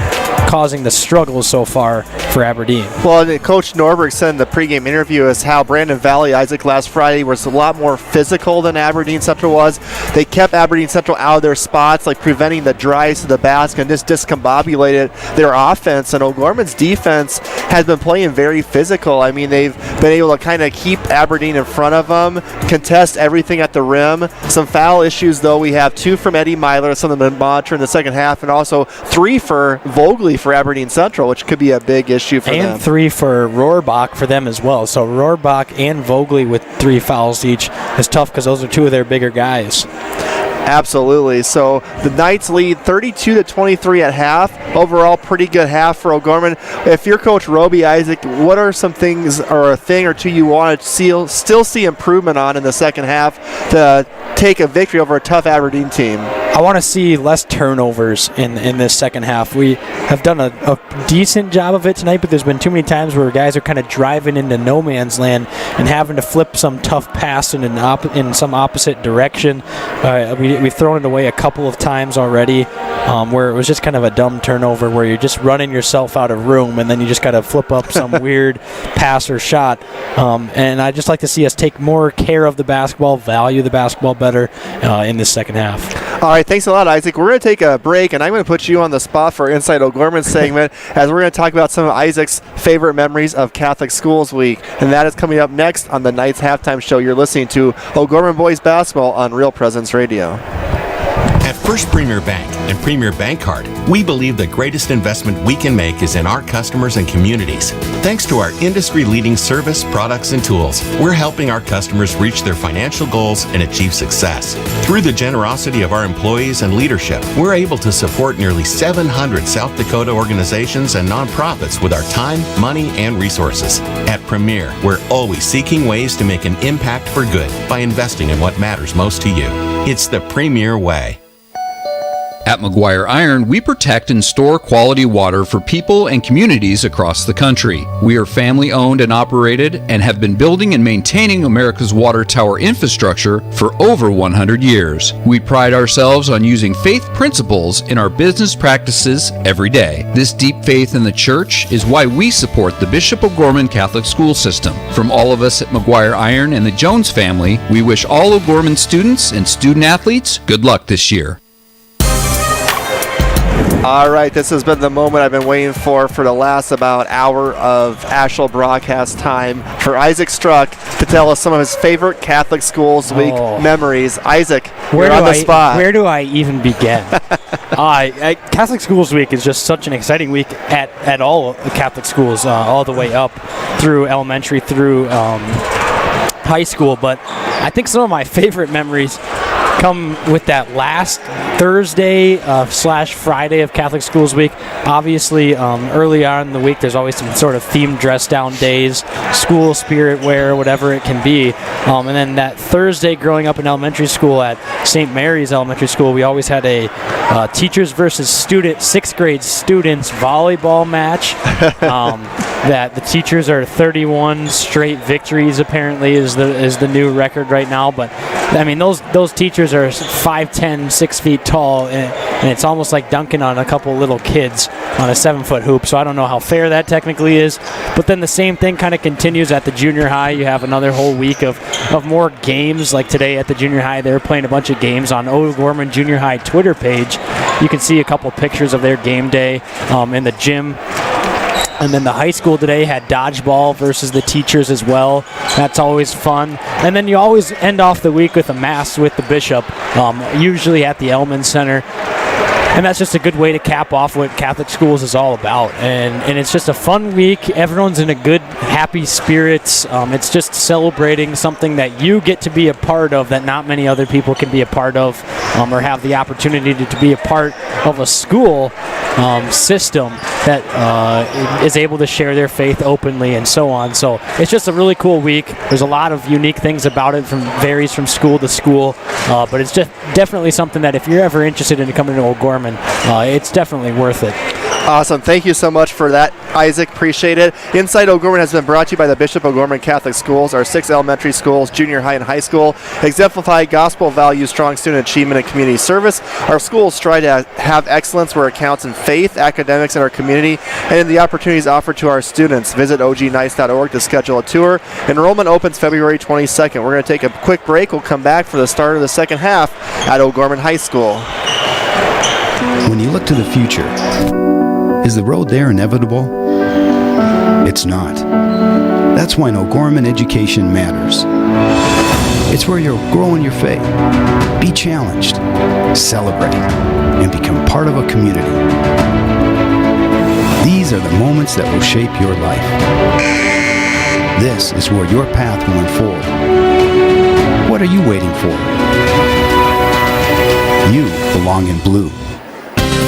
causing the struggles so far for Aberdeen. Well, Coach Norberg said in the pregame interview is how Brandon Valley, Isaac, last Friday was a lot more physical than Aberdeen Central was. They kept Aberdeen Central out of their spots, like preventing the drives to the basket, and just discombobulated their offense. And O'Gorman's defense has been playing very physical. I mean, they've been able to kind of keep Aberdeen in front of them, contest everything at the rim. Some foul issues, though. We have 2 from Eddie Myler, some of them monitor in the second half, and also 3 for Vogley for Aberdeen Central, which could be a big issue for them. And 3 for Rohrbach for them as well. So Rohrbach and Vogley with 3 fouls each is tough because those are 2 of their bigger guys. Absolutely. So the Knights lead 32-23 at half. Overall, pretty good half for O'Gorman. If you're Coach Roby, Isaac, what are some things or a thing or two you want to still see improvement on in the second half to take a victory over a tough Aberdeen team? I want to see less turnovers in this second half. We have done a decent job of it tonight, but there's been too many times where guys are kind of driving into no man's land and having to flip some tough pass in some opposite direction. We've thrown it away a couple of times already, where it was just kind of a dumb turnover where you're just running yourself out of room and then you just got to flip up some weird pass or shot. And I'd just like to see us take more care of the basketball, value the basketball better in this second half. All right, thanks a lot, Isaac. We're going to take a break, and I'm going to put you on the spot for Inside O'Gorman segment as we're going to talk about some of Isaac's favorite memories of Catholic Schools Week, and that is coming up next on the Knights Halftime Show. You're listening to O'Gorman Boys Basketball on Real Presence Radio. At First Premier Bank and Premier Bank Card, we believe the greatest investment we can make is in our customers and communities. Thanks to our industry-leading service, products, and tools, we're helping our customers reach their financial goals and achieve success. Through the generosity of our employees and leadership, we're able to support nearly 700 South Dakota organizations and nonprofits with our time, money, and resources. At Premier, we're always seeking ways to make an impact for good by investing in what matters most to you. It's the Premier way. At McGuire Iron, we protect and store quality water for people and communities across the country. We are family owned and operated and have been building and maintaining America's water tower infrastructure for over 100 years. We pride ourselves on using faith principles in our business practices every day. This deep faith in the church is why we support the Bishop O'Gorman Catholic School System. From all of us at McGuire Iron and the Jones family, we wish all O'Gorman students and student athletes good luck this year. All right, this has been the moment I've been waiting for the last about hour of actual broadcast time for Isaac Struck to tell us some of his favorite Catholic Schools Week memories. Isaac, you're on the spot. Where do I even begin? Catholic Schools Week is just such an exciting week at all Catholic schools, all the way up through elementary, through high school. But I think some of my favorite memories come with that last Thursday / Friday of Catholic Schools Week. Obviously, early on in the week, there's always some sort of themed dress-down days, school spirit wear, whatever it can be. And then that Thursday, growing up in elementary school at St. Mary's Elementary School, we always had a teachers versus sixth grade students volleyball match. That the teachers are 31 straight victories, apparently, is the new record right now. But I mean, those teachers are 5'10", 6 feet tall, and it's almost like dunking on a couple little kids on a 7-foot hoop. So I don't know how fair that technically is. But then the same thing kind of continues at the junior high. You have another whole week of more games. Like today at the junior high, they're playing a bunch of games on O'Gorman Junior High Twitter page. You can see a couple pictures of their game day in the gym. And then the high school today had dodgeball versus the teachers as well. That's always fun. And then you always end off the week with a mass with the bishop, usually at the Elman Center. And that's just a good way to cap off what Catholic schools is all about. And it's just a fun week. Everyone's in a good, happy spirits. It's just celebrating something that you get to be a part of that not many other people can be a part of, or have the opportunity to be a part of a school system that is able to share their faith openly and so on. So it's just a really cool week. There's a lot of unique things about it, varies from school to school, but it's just definitely something that if you're ever interested in coming to O'Gorman, it's definitely worth it. Awesome. Thank you so much for that, Isaac. Appreciate it. Inside O'Gorman has been brought to you by the Bishop O'Gorman Catholic Schools. Our 6 elementary schools, junior high and high school, exemplify gospel values, strong student achievement, and community service. Our schools strive to have excellence where it counts in faith, academics, and our community, and in the opportunities offered to our students. Visit ognice.org to schedule a tour. Enrollment opens February 22nd. We're going to take a quick break. We'll come back for the start of the second half at O'Gorman High School. When you look to the future, is the road there inevitable? It's not. That's why O'Gorman education matters. It's where you'll grow in your faith, be challenged, celebrate, and become part of a community. These are the moments that will shape your life. This is where your path will unfold. What are you waiting for? You belong in blue.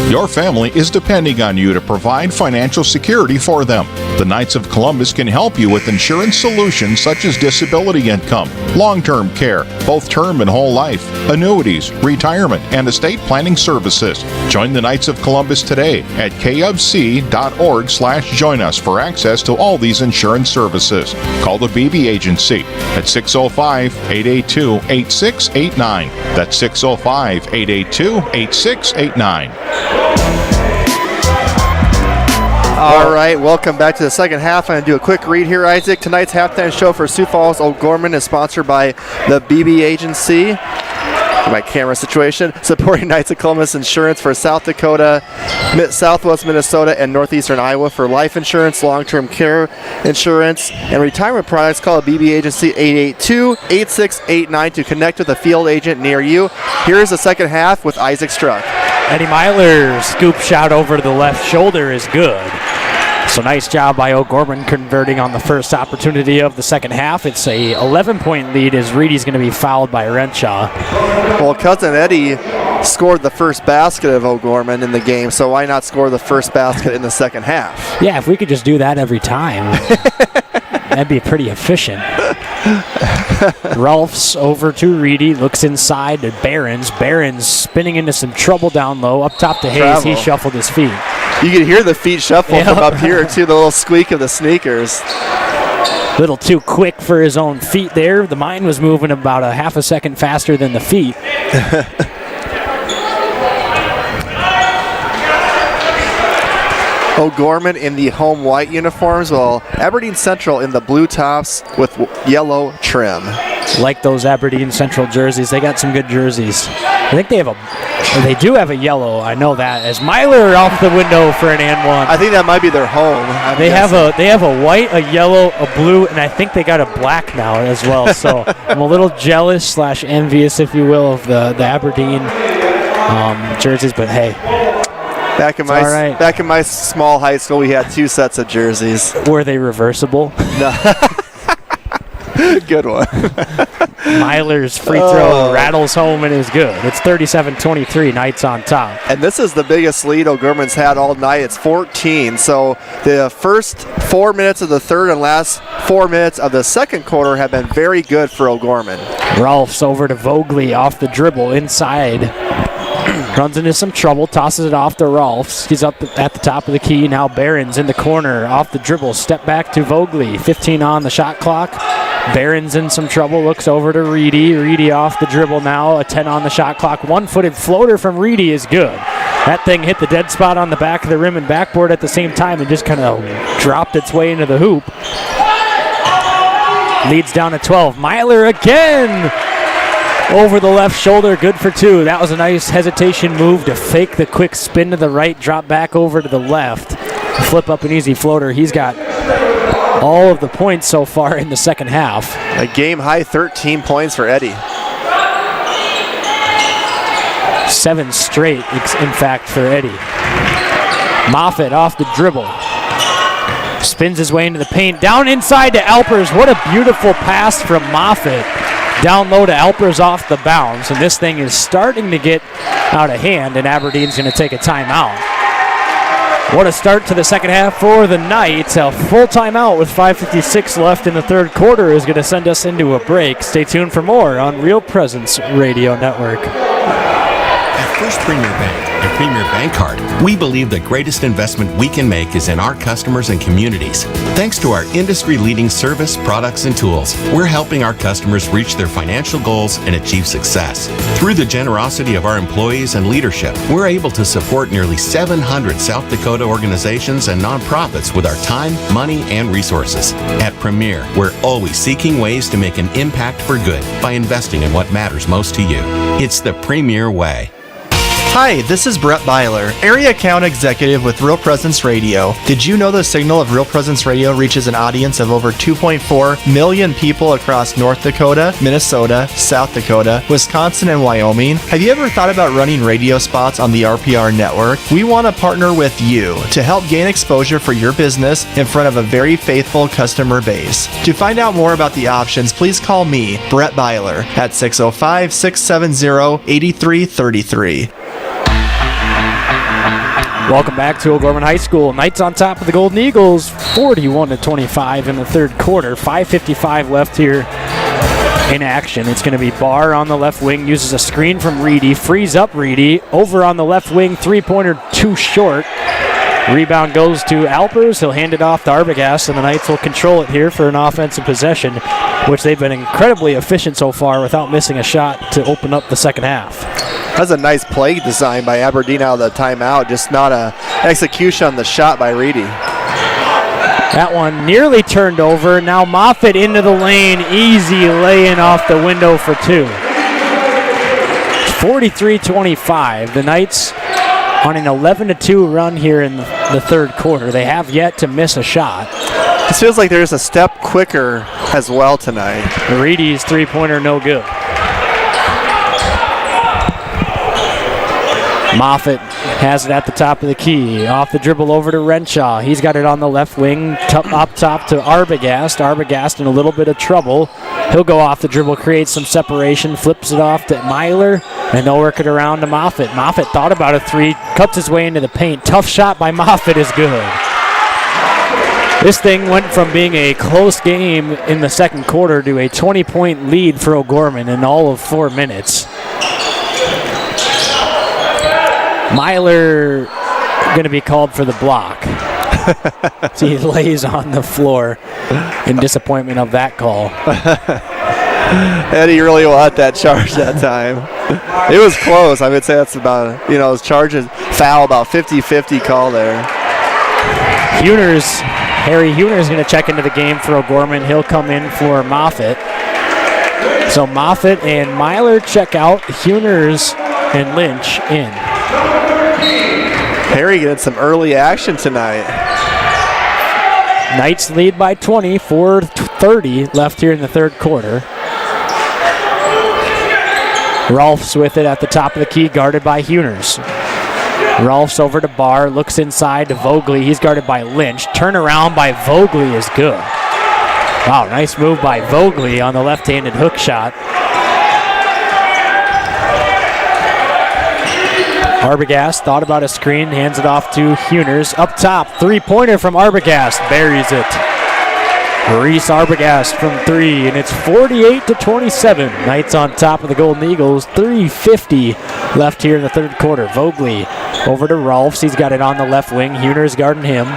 Your family is depending on you to provide financial security for them. The Knights of Columbus can help you with insurance solutions such as disability income, long-term care, both term and whole life, annuities, retirement, and estate planning services. Join the Knights of Columbus today at kfc.org/join us for access to all these insurance services. Call the BB Agency at 605-882-8689. That's 605-882-8689. All right, welcome back to the second half. I'm going to do a quick read here, Isaac. Tonight's halftime show for Sioux Falls O'Gorman is sponsored by the BB Agency. My camera situation. Supporting Knights of Columbus Insurance for South Dakota, Southwest Minnesota, and Northeastern Iowa for life insurance, long-term care insurance, and retirement products. Call a BB Agency 882-8689 to connect with a field agent near you. Here's the second half with Isaac Struck. Eddie Myler's scoop shot over to the left shoulder is good. So nice job by O'Gorman converting on the first opportunity of the second half. It's a 11-point lead as Reedy's going to be fouled by Renshaw. Well, Cousin Eddie scored the first basket of O'Gorman in the game, so why not score the first basket in the second half? Yeah, if we could just do that every time, that'd be pretty efficient. Rolfs over to Reedy, looks inside to Behrens. Behrens spinning into some trouble down low. Up top to Hayes, Travel. he shuffled his feet. You can hear the feet shuffle from up here, too, the little squeak of the sneakers. Little too quick for his own feet there. The mind was moving about a half a second faster than the feet. O'Gorman in the home white uniforms, while Aberdeen Central in the blue tops with yellow trim. Like those Aberdeen Central jerseys. They got some good jerseys. I think they do have a yellow. I know that. As Myler off the window for an and one. I think that might be their home. They have a white, a yellow, a blue, and I think they got a black now as well. So I'm a little jealous / envious, if you will, of the Aberdeen jerseys. But hey, back in my small high school, we had 2 sets of jerseys. Were they reversible? No. Good one. Myler's free throw rattles home and is good. It's 37-23, Knights on top. And this is the biggest lead O'Gorman's had all night. It's 14. So the first 4 minutes of the third and last 4 minutes of the second quarter have been very good for O'Gorman. Rolfs over to Vogley off the dribble inside. Runs into some trouble, tosses it off to Rolfs. He's up at the top of the key. Now Behrens in the corner, off the dribble. Step back to Vogley. 15 on the shot clock. Behrens in some trouble, looks over to Reedy. Reedy off the dribble now, a 10 on the shot clock. One-footed floater from Reedy is good. That thing hit the dead spot on the back of the rim and backboard at the same time and just kind of dropped its way into the hoop. Leads down to 12. Myler again! Over the left shoulder, good for 2. That was a nice hesitation move to fake the quick spin to the right, drop back over to the left. Flip up an easy floater. He's got all of the points so far in the second half. A game high 13 points for Eddie. 7 straight, in fact, for Eddie. Moffitt off the dribble. Spins his way into the paint. Down inside to Alpers. What a beautiful pass from Moffitt. Down low to Alpers off the bounce. And this thing is starting to get out of hand, and Aberdeen's going to take a timeout. What a start to the second half for the Knights. A full timeout with 5:56 left in the third quarter is going to send us into a break. Stay tuned for more on Real Presence Radio Network. At First Premier Bank and Premier Bank Card, we believe the greatest investment we can make is in our customers and communities. Thanks to our industry-leading service, products, and tools, we're helping our customers reach their financial goals and achieve success. Through the generosity of our employees and leadership, we're able to support nearly 700 South Dakota organizations and nonprofits with our time, money, and resources. At Premier, we're always seeking ways to make an impact for good by investing in what matters most to you. It's the Premier way. Hi, this is Brett Byler, Area Account Executive with Real Presence Radio. Did you know the signal of Real Presence Radio reaches an audience of over 2.4 million people across North Dakota, Minnesota, South Dakota, Wisconsin, and Wyoming? Have you ever thought about running radio spots on the RPR network? We want to partner with you to help gain exposure for your business in front of a very faithful customer base. To find out more about the options, please call me, Brett Byler, at 605-670-8333. Welcome back to O'Gorman High School. Knights on top of the Golden Eagles, 41-25 in the third quarter. 5:55 left here in action. It's going to be Barr on the left wing, uses a screen from Reedy, frees up Reedy. Over on the left wing, three-pointer too short. Rebound goes to Alpers. He'll hand it off to Arbogast, and the Knights will control it here for an offensive possession, which they've been incredibly efficient so far without missing a shot to open up the second half. That's a nice play design by Aberdeen out of the timeout, just not a execution on the shot by Reedy. That one nearly turned over. Now Moffitt into the lane. Easy laying off the window for 2. 43-25. The Knights on an 11-2 run here in the third quarter. They have yet to miss a shot. This feels like there's a step quicker as well tonight. Reedy's three-pointer no good. Moffitt has it at the top of the key. Off the dribble over to Renshaw. He's got it on the left wing. Up top to Arbogast. Arbogast in a little bit of trouble. He'll go off the dribble, create some separation, flips it off to Myler, and they'll work it around to Moffitt. Moffitt thought about a 3, cuts his way into the paint. Tough shot by Moffitt is good. This thing went from being a close game in the second quarter to a 20-point lead for O'Gorman in all of 4 minutes. Myler going to be called for the block. So he lays on the floor in disappointment of that call. Eddie really wanted that charge that time. It was close. I would say that's about, his charges foul, about 50-50 call there. Harry Huner's going to check into the game for O'Gorman. He'll come in for Moffitt. So Moffitt and Myler check out. Huners and Lynch in. Harry getting some early action tonight. Knights lead by 20, 4:30 left here in the third quarter. Rolfs with it at the top of the key, guarded by Huners. Rolfs over to Barr, looks inside to Vogley. He's guarded by Lynch. Turnaround by Vogley is good. Wow, nice move by Vogley on the left-handed hook shot. Arbogast thought about a screen, hands it off to Huners. Up top, three-pointer from Arbogast, buries it. Reese Arbogast from three, and it's 48-27. Knights on top of the Golden Eagles. 3:50 left here in the third quarter. Vogley over to Rolfs. He's got it on the left wing. Huners guarding him.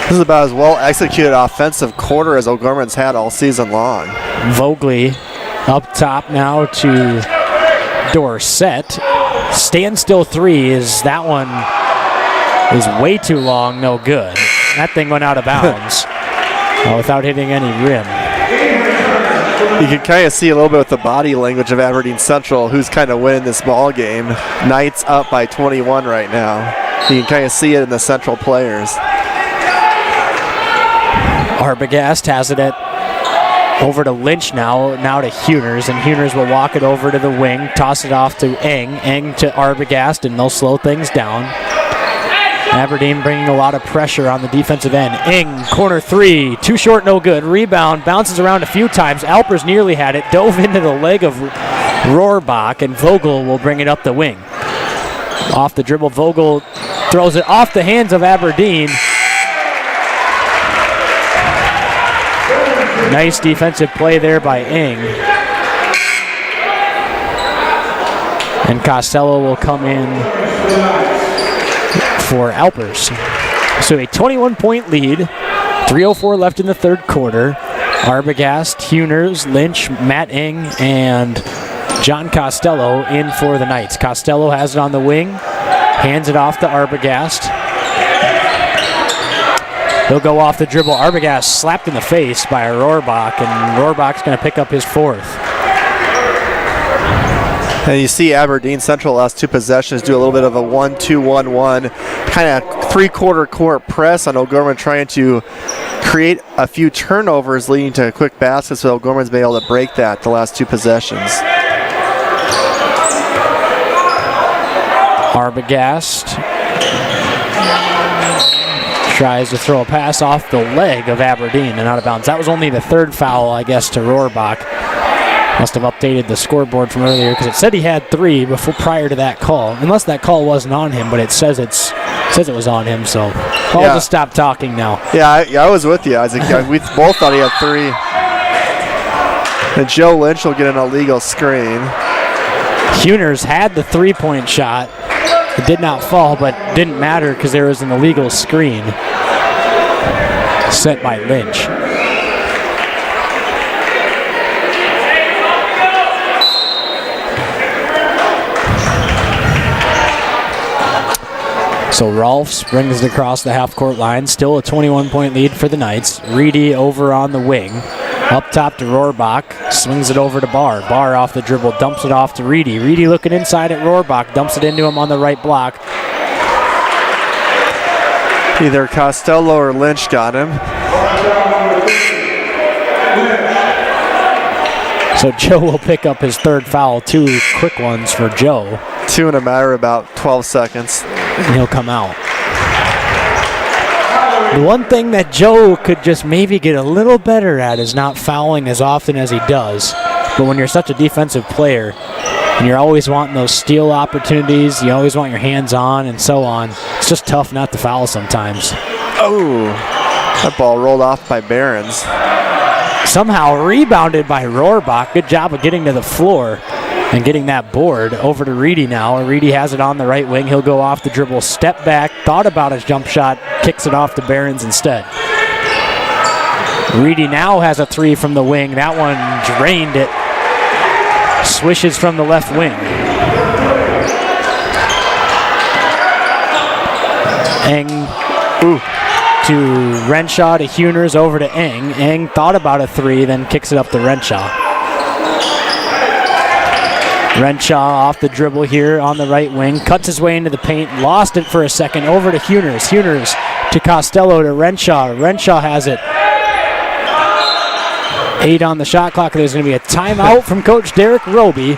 This is about as well executed offensive quarter as O'Gorman's had all season long. Vogley up top now to Dorsett. Standstill three that one is way too long, no good. That thing went out of bounds. Without hitting any rim. You can kind of see a little bit with the body language of Aberdeen Central who's kind of winning this ball game. Knights up by 21 right now. You can kind of see it in the Central players. Arbogast has it over to Lynch now to Huners, and Huners will walk it over to the wing, toss it off to Eng to Arbogast, and they'll slow things down. Aberdeen bringing a lot of pressure on the defensive end. Eng, corner three, too short, no good. Rebound, bounces around a few times. Alpers nearly had it, dove into the leg of Rohrbach, and Vogel will bring it up the wing. Off the dribble, Vogel throws it off the hands of Aberdeen. Nice defensive play there by Eng. And Costello will come in for Alpers. So a 21-point lead, 3:04 left in the third quarter. Arbogast, Huners, Lynch, Matt Eng, and John Costello in for the Knights. Costello has it on the wing, hands it off to Arbogast. He'll go off the dribble. Arbogast slapped in the face by Rohrbach, and Rohrbach's going to pick up his fourth. And you see Aberdeen Central last two possessions do a little bit of a 1-2-1-1 kind of three-quarter court press on O'Gorman, trying to create a few turnovers leading to quick baskets, so O'Gorman's been able to break that the last two possessions. Arbogast tries to throw a pass off the leg of Aberdeen and out of bounds. That was only the third foul, I guess, to Rohrbach. Must have updated the scoreboard from earlier because it said he had three prior to that call. Unless that call wasn't on him, but it says it was on him. So I'll just stop talking now. Yeah, I was with you. We both thought he had three. And Joe Lynch will get an illegal screen. Huners had the three-point shot. It did not fall, but didn't matter because there was an illegal screen set by Lynch. So Rolfs brings it across the half-court line. Still a 21-point lead for the Knights. Reedy over on the wing. Up top to Rohrbach. Swings it over to Barr. Barr off the dribble. Dumps it off to Reedy. Reedy looking inside at Rohrbach. Dumps it into him on the right block. Either Costello or Lynch got him. So Joe will pick up his third foul. Two quick ones for Joe. Two in a matter of about 12 seconds. And he'll come out. The one thing that Joe could just maybe get a little better at is not fouling as often as he does. But when you're such a defensive player and you're always wanting those steal opportunities, you always want your hands on and so on, it's just tough not to foul sometimes. Oh, That ball rolled off by Behrens. Somehow rebounded by Rohrbach. Good job of getting to the floor and getting that board. Over to Reedy now. Reedy has it on the right wing. He'll go off the dribble, step back, thought about his jump shot, kicks it off to Behrens instead. Reedy now has a three from the wing. That one drained it. Swishes from the left wing. Eng to Renshaw to Huners, over to Eng. Eng thought about a three, then kicks it up to Renshaw. Renshaw off the dribble here on the right wing, cuts his way into the paint, lost it for a second, over to Huners. Huners to Costello to Renshaw. Renshaw has it. 8 on the shot clock. There's going to be a timeout from Coach Derek Roby.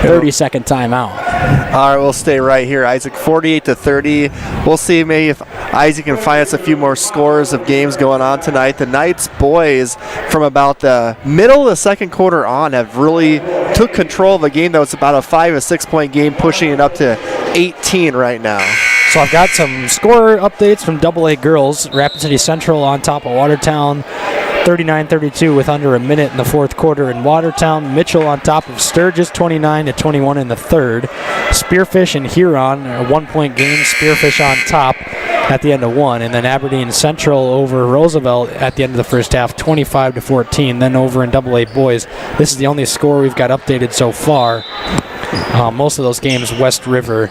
30-second timeout. All right, we'll stay right here, Isaac. 48-30. We'll see maybe if Isaac can find us a few more scores of games going on tonight. The Knights boys, from about the middle of the second quarter on, have really took control of a game that was about a 5 or 6 point game, pushing it up to 18 right now. So I've got some score updates from AA girls. Rapid City Central on top of Watertown, 39-32 with under a minute in the fourth quarter in Watertown. Mitchell on top of Sturgis, 29-21 in the third. Spearfish and Huron, a 1 point game. Spearfish on top at the end of one. And then Aberdeen Central over Roosevelt at the end of the first half, 25-14. Then over in AA boys. This is the only score we've got updated so far. Most of those games, West River,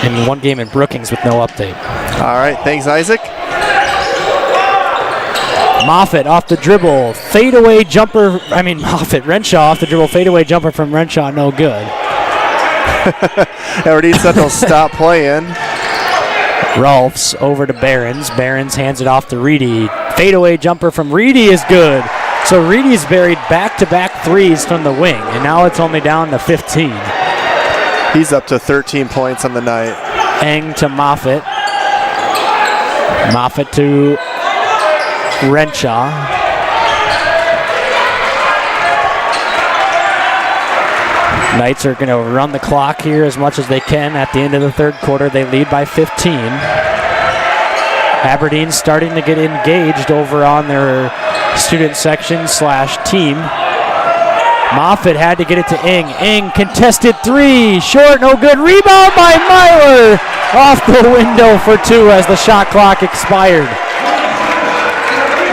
and one game in Brookings with no update. All right, thanks, Isaac. Moffitt off the dribble, fadeaway jumper. Renshaw off the dribble, fadeaway jumper from Renshaw, no good. Aberdeen Central stop playing. Rolfs over to Behrens. Behrens hands it off to Reedy. Fadeaway jumper from Reedy is good. So Reedy's buried back-to-back threes from the wing, and now it's only down to 15. He's up to 13 points on the night. Eng to Moffitt. Moffitt to Renshaw. Knights are going to run the clock here as much as they can. At the end of the third quarter, they lead by 15. Aberdeen's starting to get engaged over on their student section / team. Moffitt had to get it to Eng. Eng contested three, short, no good. Rebound by Myler, off the window for two as the shot clock expired.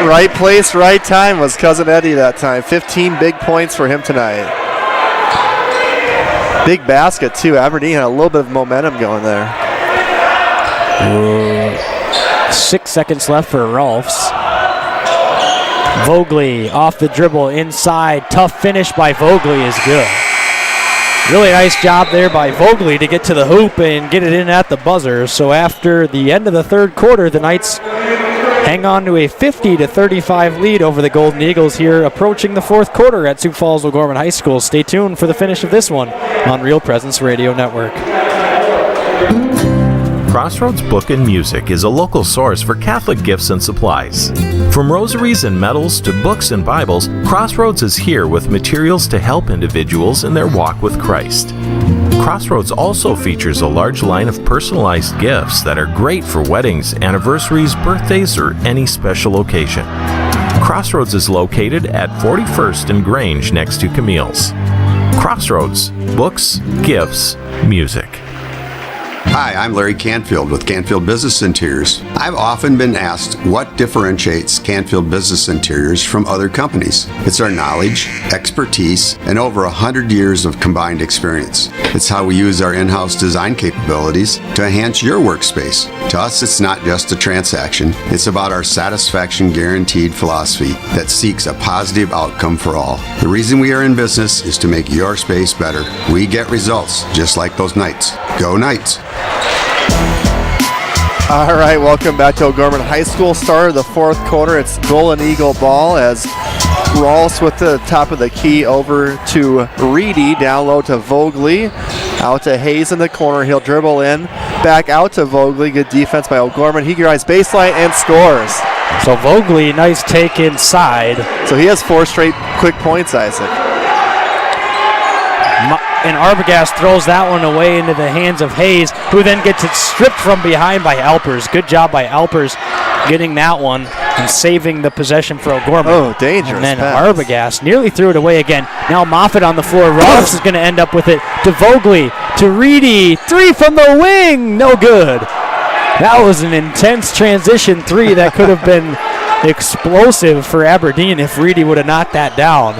Right place, right time was Cousin Eddie that time. 15 big points for him tonight. Big basket too. Aberdeen had a little bit of momentum going there. 6 seconds left for Rolfs. Vogley off the dribble inside. Tough finish by Vogley is good. Really nice job there by Vogley to get to the hoop and get it in at the buzzer. So after the end of the third quarter, the Knights hang on to a 50-35 lead over the Golden Eagles here, approaching the fourth quarter at Sioux Falls O'Gorman High School. Stay tuned for the finish of this one on Real Presence Radio Network. Crossroads Book and Music is a local source for Catholic gifts and supplies. From rosaries and medals to books and Bibles, Crossroads is here with materials to help individuals in their walk with Christ. Crossroads also features a large line of personalized gifts that are great for weddings, anniversaries, birthdays, or any special occasion. Crossroads is located at 41st and Grange next to Camille's. Crossroads, books, gifts, music. Hi, I'm Larry Canfield with Canfield Business Interiors. I've often been asked what differentiates Canfield Business Interiors from other companies. It's our knowledge, expertise, and over 100 years of combined experience. It's how we use our in-house design capabilities to enhance your workspace. To us, it's not just a transaction. It's about our satisfaction guaranteed philosophy that seeks a positive outcome for all. The reason we are in business is to make your space better. We get results just like those Knights. Go Knights! All right, welcome back to O'Gorman High School. Start of the fourth quarter. It's Golden Eagle ball as Rawls with the top of the key over to Reedy. Down low to Vogley. Out to Hayes in the corner. He'll dribble in. Back out to Vogley. Good defense by O'Gorman. He drives baseline and scores. So Vogley, nice take inside. So he has 4 straight quick points, Isaac. and Arbogast throws that one away into the hands of Hayes, who then gets it stripped from behind by Alpers. Good job by Alpers getting that one and saving the possession for O'Gorman. Oh, dangerous. And then pass. Arbogast nearly threw it away again. Now Moffitt on the floor. Rolfs is going to end up with it to Vogely, to Reedy. 3 from the wing. No good. That was an intense transition 3 that could have been explosive for Aberdeen if Reedy would have knocked that down.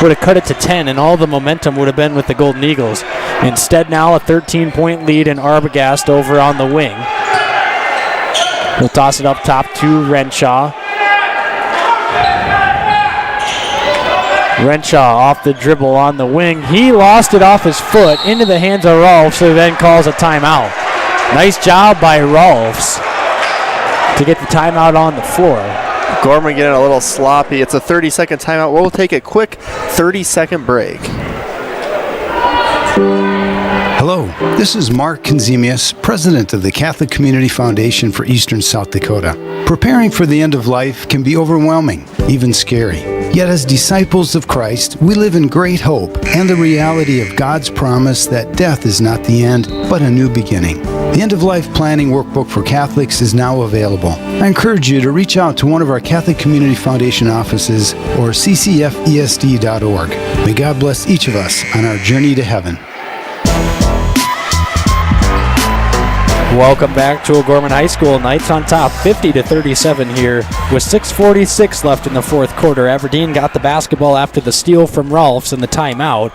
Would have cut it to 10, and all the momentum would have been with the Golden Eagles. Instead, now a 13-point lead in Arbogast over on the wing. We'll toss it up top to Renshaw. Renshaw off the dribble on the wing. He lost it off his foot into the hands of Rolfs, who then calls a timeout. Nice job by Rolfs to get the timeout on the floor. Gorman getting a little sloppy. It's a 30-second timeout. We'll take a quick 30-second break. Hello, this is Mark Konzemius, president of the Catholic Community Foundation for Eastern South Dakota. Preparing for the end of life can be overwhelming, even scary. Yet as disciples of Christ, we live in great hope and the reality of God's promise that death is not the end, but a new beginning. The End of Life Planning Workbook for Catholics is now available. I encourage you to reach out to one of our Catholic Community Foundation offices or ccfesd.org. May God bless each of us on our journey to heaven. Welcome back to O'Gorman High School. Knights on top, 50-37 here with 6:46 left in the fourth quarter. Aberdeen got the basketball after the steal from Rolfs and the timeout.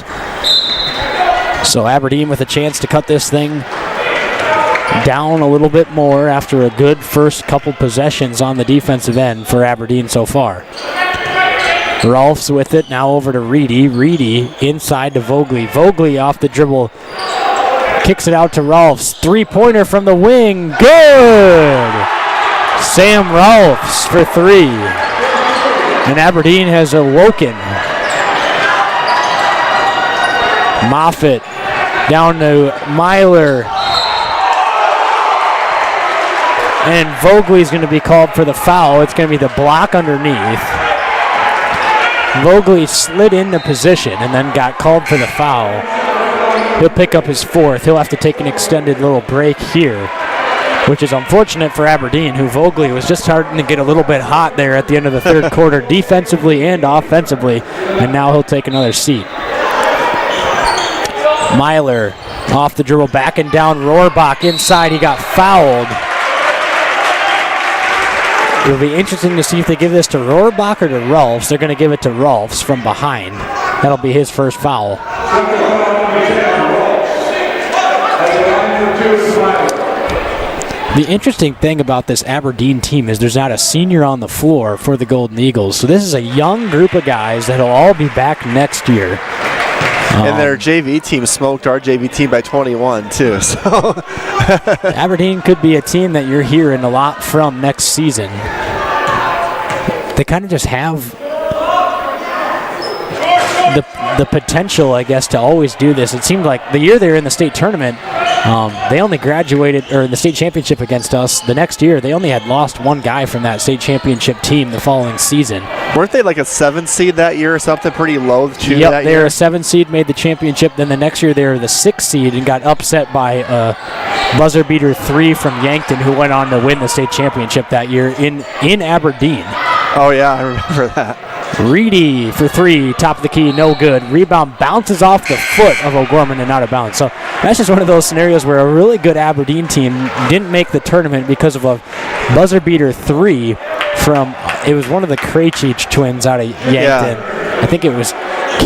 So Aberdeen with a chance to cut this thing down a little bit more after a good first couple possessions on the defensive end for Aberdeen so far. Rolfs with it, now over to Reedy. Reedy inside to Vogely. Vogely off the dribble. Kicks it out to Rolfs. Three-pointer from the wing. Good! Sam Rolfs for 3. And Aberdeen has awoken. Moffitt down to Myler. And Vogely's going to be called for the foul. It's going to be the block underneath. Vogely slid into position and then got called for the foul. He'll pick up his 4th. He'll have to take an extended little break here, which is unfortunate for Aberdeen, who Vogely was just starting to get a little bit hot there at the end of the third quarter, defensively and offensively, and now he'll take another seat. Myler off the dribble, backing down. Rohrbach inside. He got fouled. It'll be interesting to see if they give this to Rohrbach or to Rolfs. They're going to give it to Rolfs from behind. That'll be his first foul. The interesting thing about this Aberdeen team is there's not a senior on the floor for the Golden Eagles. So this is a young group of guys that'll all be back next year. And their JV team smoked our JV team by 21, too. So Aberdeen could be a team that you're hearing a lot from next season. They kind of just have the potential, I guess, to always do this. It seemed like the year they were in the state tournament, they only graduated, or in the state championship against us. The next year, they only had lost one guy from that state championship team the following season. Weren't they like a 7 seed that year or something pretty low too? Yep, that they year? were a 7 seed, made the championship. Then the next year they were the 6 seed and got upset by a buzzer beater 3 from Yankton, who went on to win the state championship that year in Aberdeen. Oh yeah, I remember that. Reedy for 3, top of the key, no good. Rebound bounces off the foot of O'Gorman and out of bounds. So that's just one of those scenarios where a really good Aberdeen team didn't make the tournament because of a buzzer beater 3 from, it was one of the Krejcic twins out of Yankton. Yeah. I think it was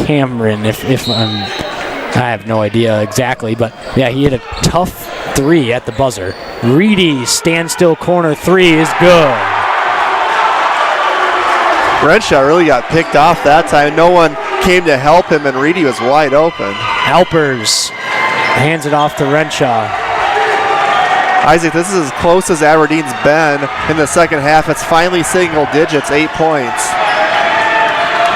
Cameron, if I have no idea exactly, but yeah, he hit a tough 3 at the buzzer. Reedy, standstill corner 3 is good. Renshaw really got picked off that time. No one came to help him, and Reedy was wide open. Alpers hands it off to Renshaw. Isaac, this is as close as Aberdeen's been in the second half. It's finally single digits, 8 points.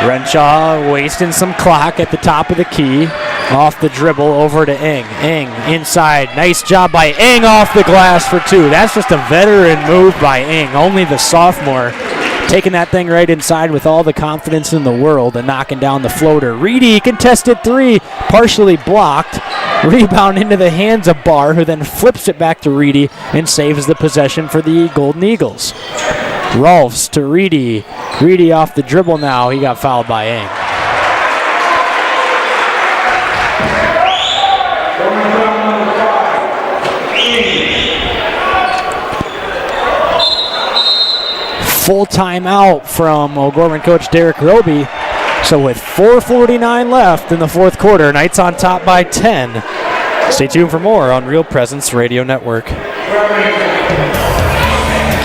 Renshaw wasting some clock at the top of the key. Off the dribble over to Eng. Eng inside. Nice job by Eng off the glass for 2. That's just a veteran move by Eng. Only the sophomore taking that thing right inside with all the confidence in the world and knocking down the floater. Reedy, contested three, partially blocked. Rebound into the hands of Barr, who then flips it back to Reedy and saves the possession for the Golden Eagles. Rolfs to Reedy. Reedy off the dribble now. He got fouled by Eng. Full timeout from O'Gorman coach Derek Roby. So with 4:49 left in the fourth quarter, Knights on top by 10. Stay tuned for more on Real Presence Radio Network.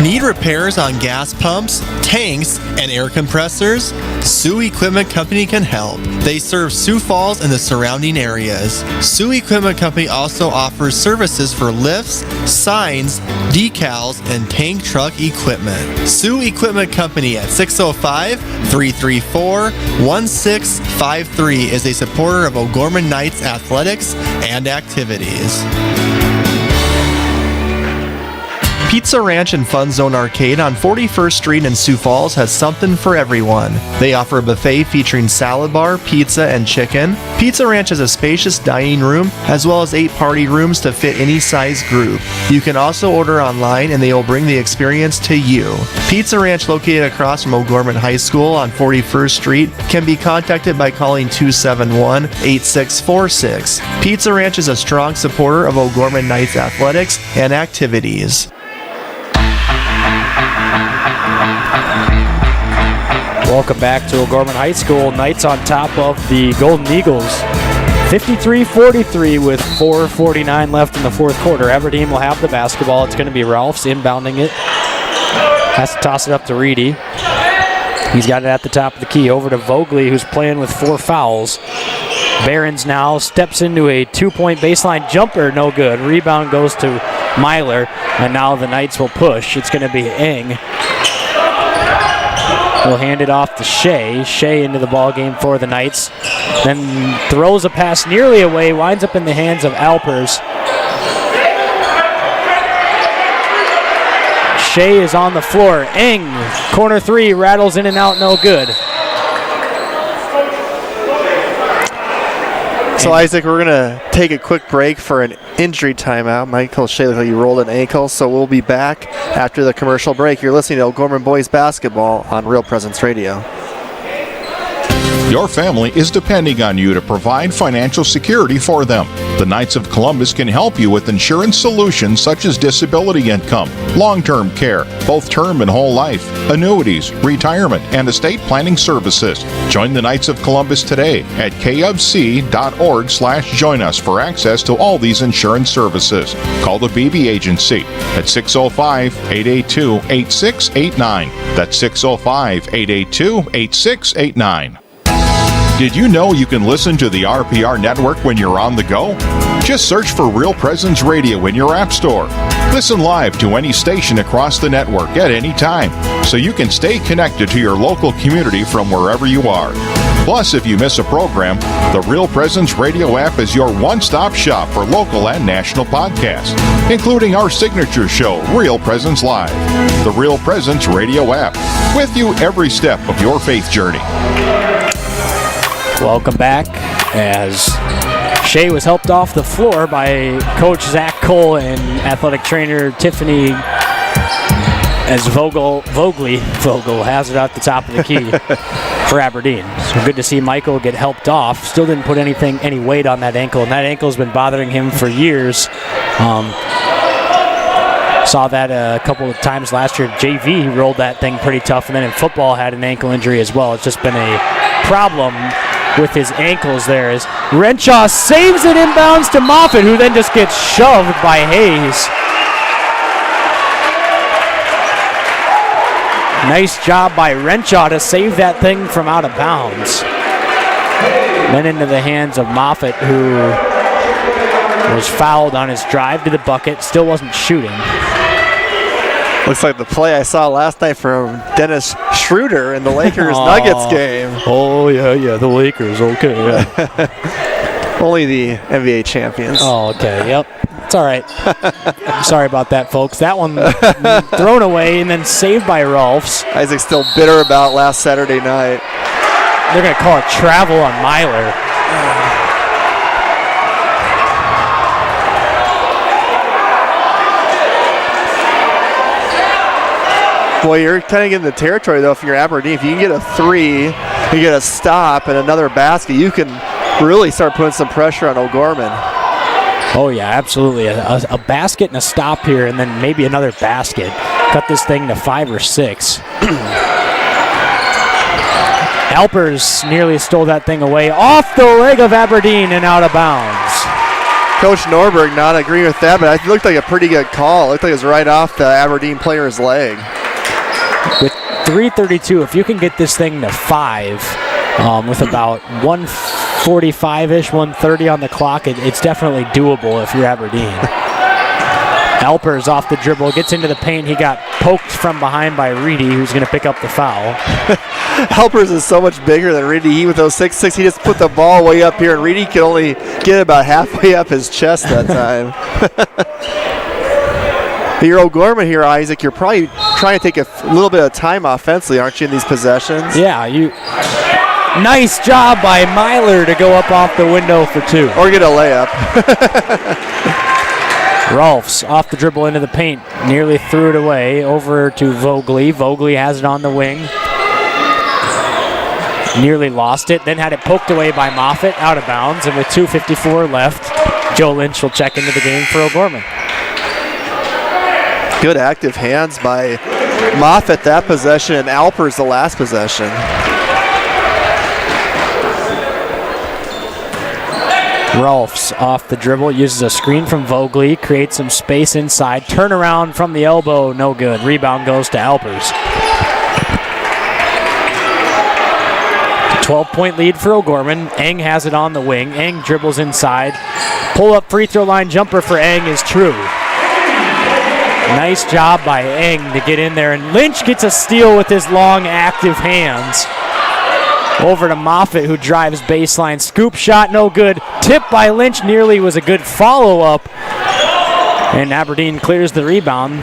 Need repairs on gas pumps, tanks, and air compressors? Sioux Equipment Company can help. They serve Sioux Falls and the surrounding areas. Sioux Equipment Company also offers services for lifts, signs, decals, and tank truck equipment. Sioux Equipment Company at 605-334-1653 is a supporter of O'Gorman Knights athletics and activities. Pizza Ranch and Fun Zone Arcade on 41st Street in Sioux Falls has something for everyone. They offer a buffet featuring salad bar, pizza, and chicken. Pizza Ranch has a spacious dining room as well as 8 party rooms to fit any size group. You can also order online and they will bring the experience to you. Pizza Ranch, located across from O'Gorman High School on 41st Street, can be contacted by calling 271-8646. Pizza Ranch is a strong supporter of O'Gorman Knights athletics and activities. Welcome back to O'Gorman High School. Knights on top of the Golden Eagles. 53-43 with 4:49 left in the fourth quarter. Aberdeen will have the basketball. It's going to be Ralphs inbounding it. Has to toss it up to Reedy. He's got it at the top of the key. Over to Vogley, who's playing with 4 fouls. Behrens now steps into a 2-point baseline jumper. No good. Rebound goes to Myler, and now the Knights will push. It's going to be Eng. Will hand it off to Shea. Shea into the ball game for the Knights. Then throws a pass nearly away, winds up in the hands of Alpers. Shea is on the floor. Eng, corner 3, rattles in and out, no good. So, Isaac, we're going to take a quick break for an injury timeout. Michael Shea looked like he rolled an ankle, so we'll be back after the commercial break. You're listening to O'Gorman Boys Basketball on Real Presence Radio. Your family is depending on you to provide financial security for them. The Knights of Columbus can help you with insurance solutions such as disability income, long-term care, both term and whole life, annuities, retirement, and estate planning services. Join the Knights of Columbus today at kfc.org/join us for access to all these insurance services. Call the BB Agency at 605-882-8689. That's 605-882-8689. Did you know you can listen to the RPR network when you're on the go? Just search for Real Presence Radio in your app store. Listen live to any station across the network at any time, so you can stay connected to your local community from wherever you are. Plus, if you miss a program, the Real Presence Radio app is your one-stop shop for local and national podcasts, including our signature show, Real Presence Live. The Real Presence Radio app, with you every step of your faith journey. Welcome back, as Shea was helped off the floor by Coach Zach Cole and athletic trainer Tiffany, as Vogel has it at the top of the key for Aberdeen. So good to see Michael get helped off. Still didn't put any weight on that ankle, and that ankle's been bothering him for years. Saw that a couple of times last year. JV, he rolled that thing pretty tough, and then in football had an ankle injury as well. It's just been a problem with his ankles there, as Renshaw saves it inbounds to Moffitt, who then just gets shoved by Hayes. Nice job by Renshaw to save that thing from out of bounds. Then into the hands of Moffitt, who was fouled on his drive to the bucket, still wasn't shooting. Looks like the play I saw last night from Dennis Schroeder in the Lakers-Nuggets game. Oh, yeah, the Lakers, okay. Yeah. Only the NBA champions. Oh, okay, yep. It's all right. I'm sorry about that, folks. That one thrown away and then saved by Rolfs. Isaac's still bitter about last Saturday night. They're going to call it travel on Myler. Well, you're kind of getting the territory, though, if you're Aberdeen. If you can get a 3, you get a stop and another basket, you can really start putting some pressure on O'Gorman. Oh, yeah, absolutely. A basket and a stop here, and then maybe another basket. Cut this thing to 5 or 6. Alpers nearly stole that thing away off the leg of Aberdeen and out of bounds. Coach Norberg not agreeing with that, but it looked like a pretty good call. It looked like it was right off the Aberdeen player's leg. With 3:32, if you can get this thing to 5 with about 1:45-ish, 1:30 on the clock, it's definitely doable if you're Aberdeen. Alpers off the dribble, gets into the paint. He got poked from behind by Reedy, who's going to pick up the foul. Alpers is so much bigger than Reedy. He, with those 6'6", he just put the ball way up here, and Reedy could only get about halfway up his chest that time. You're O'Gorman here, Isaac. You're probably trying to take a little bit of time offensively, aren't you, in these possessions? Yeah, nice job by Myler to go up off the window for 2. Or get a layup. Rolfs off the dribble into the paint. Nearly threw it away. Over to Vogely. Vogely has it on the wing. Nearly lost it. Then had it poked away by Moffitt. Out of bounds. And with 2:54 left, Joe Lynch will check into the game for O'Gorman. Good active hands by Moffitt that possession, and Alpers the last possession. Rolfs off the dribble, uses a screen from Vogely, creates some space inside, turnaround from the elbow, no good. Rebound goes to Alpers. 12-point lead for O'Gorman. Eng has it on the wing. Eng dribbles inside. Pull-up free throw line jumper for Eng is true. Nice job by Eng to get in there, and Lynch gets a steal with his long, active hands. Over to Moffitt, who drives baseline. Scoop shot, no good. Tip by Lynch nearly was a good follow-up. And Aberdeen clears the rebound.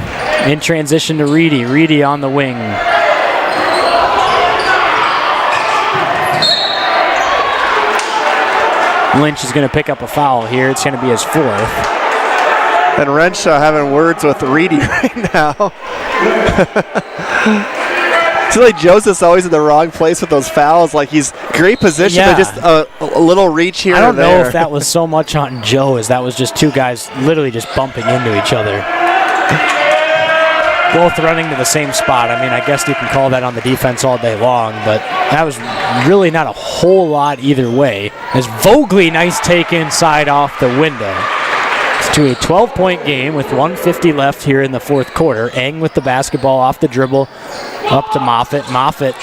In transition to Reedy. Reedy on the wing. Lynch is going to pick up a foul here. It's going to be his 4th. And Renshaw having words with Reedy right now. I feel like Joseph's always in the wrong place with those fouls. Like, he's great position, but just a little reach here and there. I don't know if that was so much on Joe as that was just two guys literally just bumping into each other. Both running to the same spot. I mean, I guess you can call that on the defense all day long, but that was really not a whole lot either way. As Vogely, nice take inside off the window. It's to a 12-point game with 1:50 left here in the fourth quarter. Eng with the basketball off the dribble. Up to Moffitt. Moffitt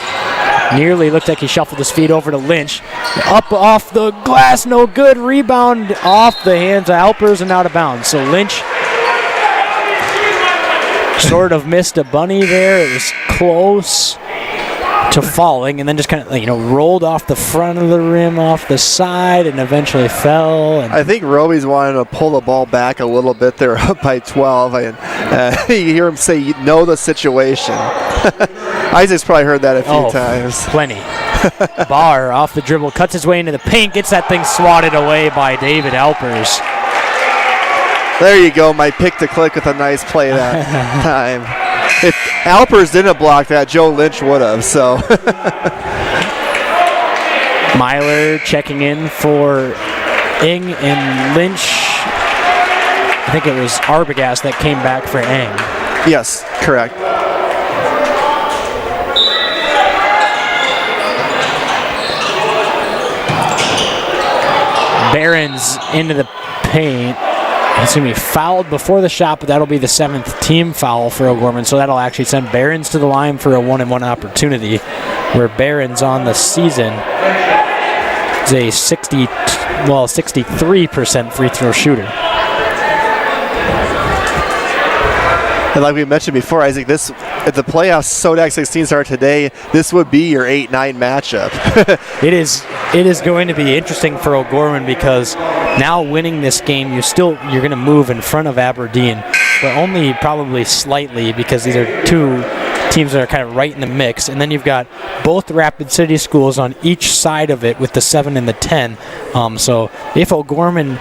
nearly looked like he shuffled his feet over to Lynch. Up off the glass, no good. Rebound off the hands of Alpers and out of bounds. So Lynch sort of missed a bunny there. It was close to falling and then just kind of, rolled off the front of the rim, off the side, and eventually fell. And I think Roby's wanted to pull the ball back a little bit. They're up by 12. You hear him say, "You know the situation." Isaac's probably heard that a few times. Plenty. Barr off the dribble, cuts his way into the paint, gets that thing swatted away by David Alpers. There you go, my pick to click with a nice play that time. If Alpers didn't block that, Joe Lynch would have, so. Myler checking in for Eng and Lynch. I think it was Arbogast that came back for Eng. Yes, correct. Barron's into the paint. He's going to be fouled before the shot, but that'll be the 7th team foul for O'Gorman, so that'll actually send Barron's to the line for a 1-and-1 opportunity, where Barron's on the season is a 63% free throw shooter. And like we mentioned before, Isaac, if the playoffs Sodak 16 start today, this would be your 8-9 matchup. It is it is going to be interesting for O'Gorman because now winning this game, you're going to move in front of Aberdeen, but only probably slightly because these are two teams that are kind of right in the mix. And then you've got both Rapid City schools on each side of it with the 7 and the 10. So if O'Gorman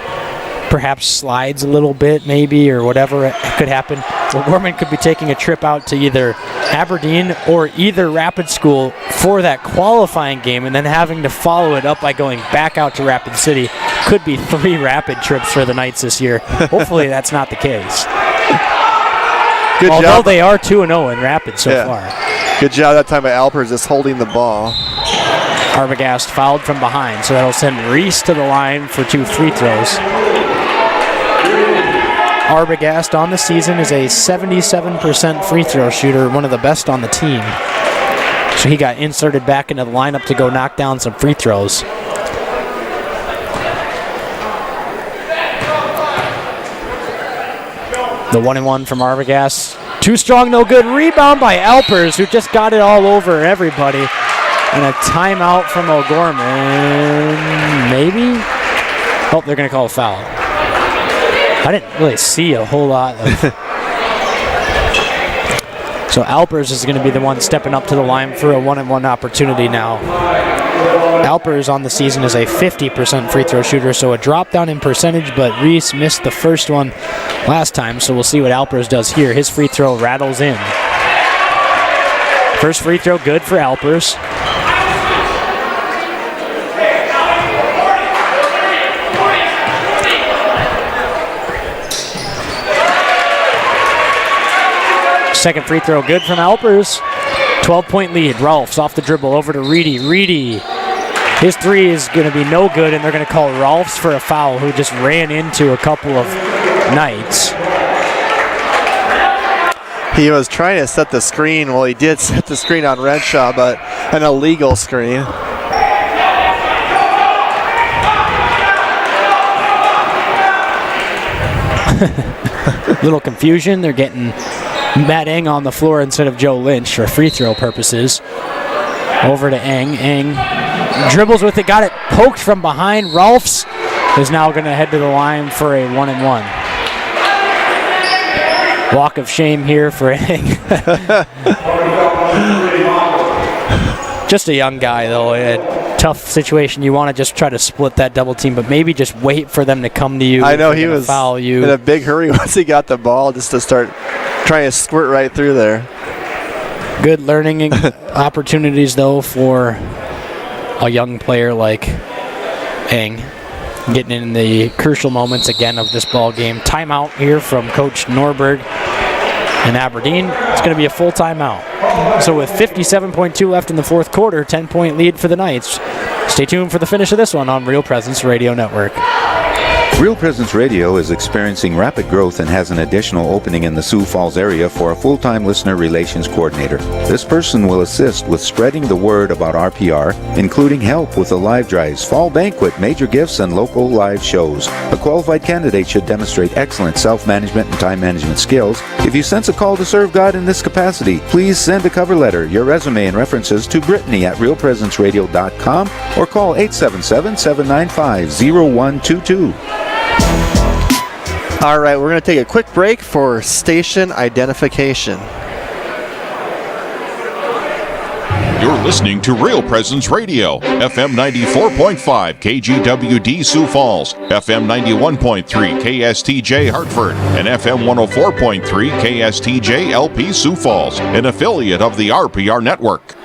perhaps slides a little bit maybe or whatever could happen, O'Gorman could be taking a trip out to either Aberdeen or either Rapid School for that qualifying game and then having to follow it up by going back out to Rapid City. Could be 3 Rapid trips for the Knights this year. Hopefully that's not the case. Good Although job. they are 2-0 in Rapid so far. Good job that time by Alpers just holding the ball. Arbogast fouled from behind, so that'll send Reese to the line for 2 free throws. Arbogast on the season is a 77% free throw shooter, one of the best on the team. So he got inserted back into the lineup to go knock down some free throws. The 1-and-1 from Arbogast. Too strong, no good. Rebound by Alpers, who just got it all over everybody. And a timeout from O'Gorman. Maybe? Oh, they're going to call a foul. I didn't really see a whole lot of... So Alpers is going to be the one stepping up to the line for a 1-and-1 opportunity now. Alpers on the season is a 50% free throw shooter, so a drop down in percentage, but Reese missed the first one last time, so we'll see what Alpers does here. His free throw rattles in. First free throw good for Alpers. Second free throw good from Alpers. 12-point lead. Rolfs off the dribble over to Reedy. Reedy, his 3 is going to be no good, and they're going to call Rolfs for a foul, who just ran into a couple of Knights. He was trying to set the screen. Well, he did set the screen on Renshaw, but an illegal screen. Little confusion. They're getting Matt Eng on the floor instead of Joe Lynch for free throw purposes. Over to Eng. Eng dribbles with it, got it poked from behind. Rolfs is now going to head to the line for a 1-and-1. Walk of shame here for Eng. Just a young guy, though. A tough situation. You want to just try to split that double team, but maybe just wait for them to come to you. I know he was foul you in a big hurry once he got the ball just to start trying to squirt right through there. Good learning opportunities, though, for a young player like Eng. Getting in the crucial moments again of this ball game. Timeout here from Coach Norberg in Aberdeen. It's going to be a full timeout. So with 57.2 left in the fourth quarter, 10-point lead for the Knights. Stay tuned for the finish of this one on Real Presence Radio Network. Real Presence Radio is experiencing rapid growth and has an additional opening in the Sioux Falls area for a full-time listener relations coordinator. This person will assist with spreading the word about RPR, including help with the live drives, fall banquet, major gifts, and local live shows. A qualified candidate should demonstrate excellent self-management and time management skills. If you sense a call to serve God in this capacity, please send a cover letter, your resume, and references to Brittany at realpresenceradio.com or call 877-795-0122. All right, we're going to take a quick break for station identification. You're listening to Real Presence Radio, FM 94.5 KGWD Sioux Falls, FM 91.3 KSTJ Hartford, and FM 104.3 KSTJ LP Sioux Falls, an affiliate of the RPR Network.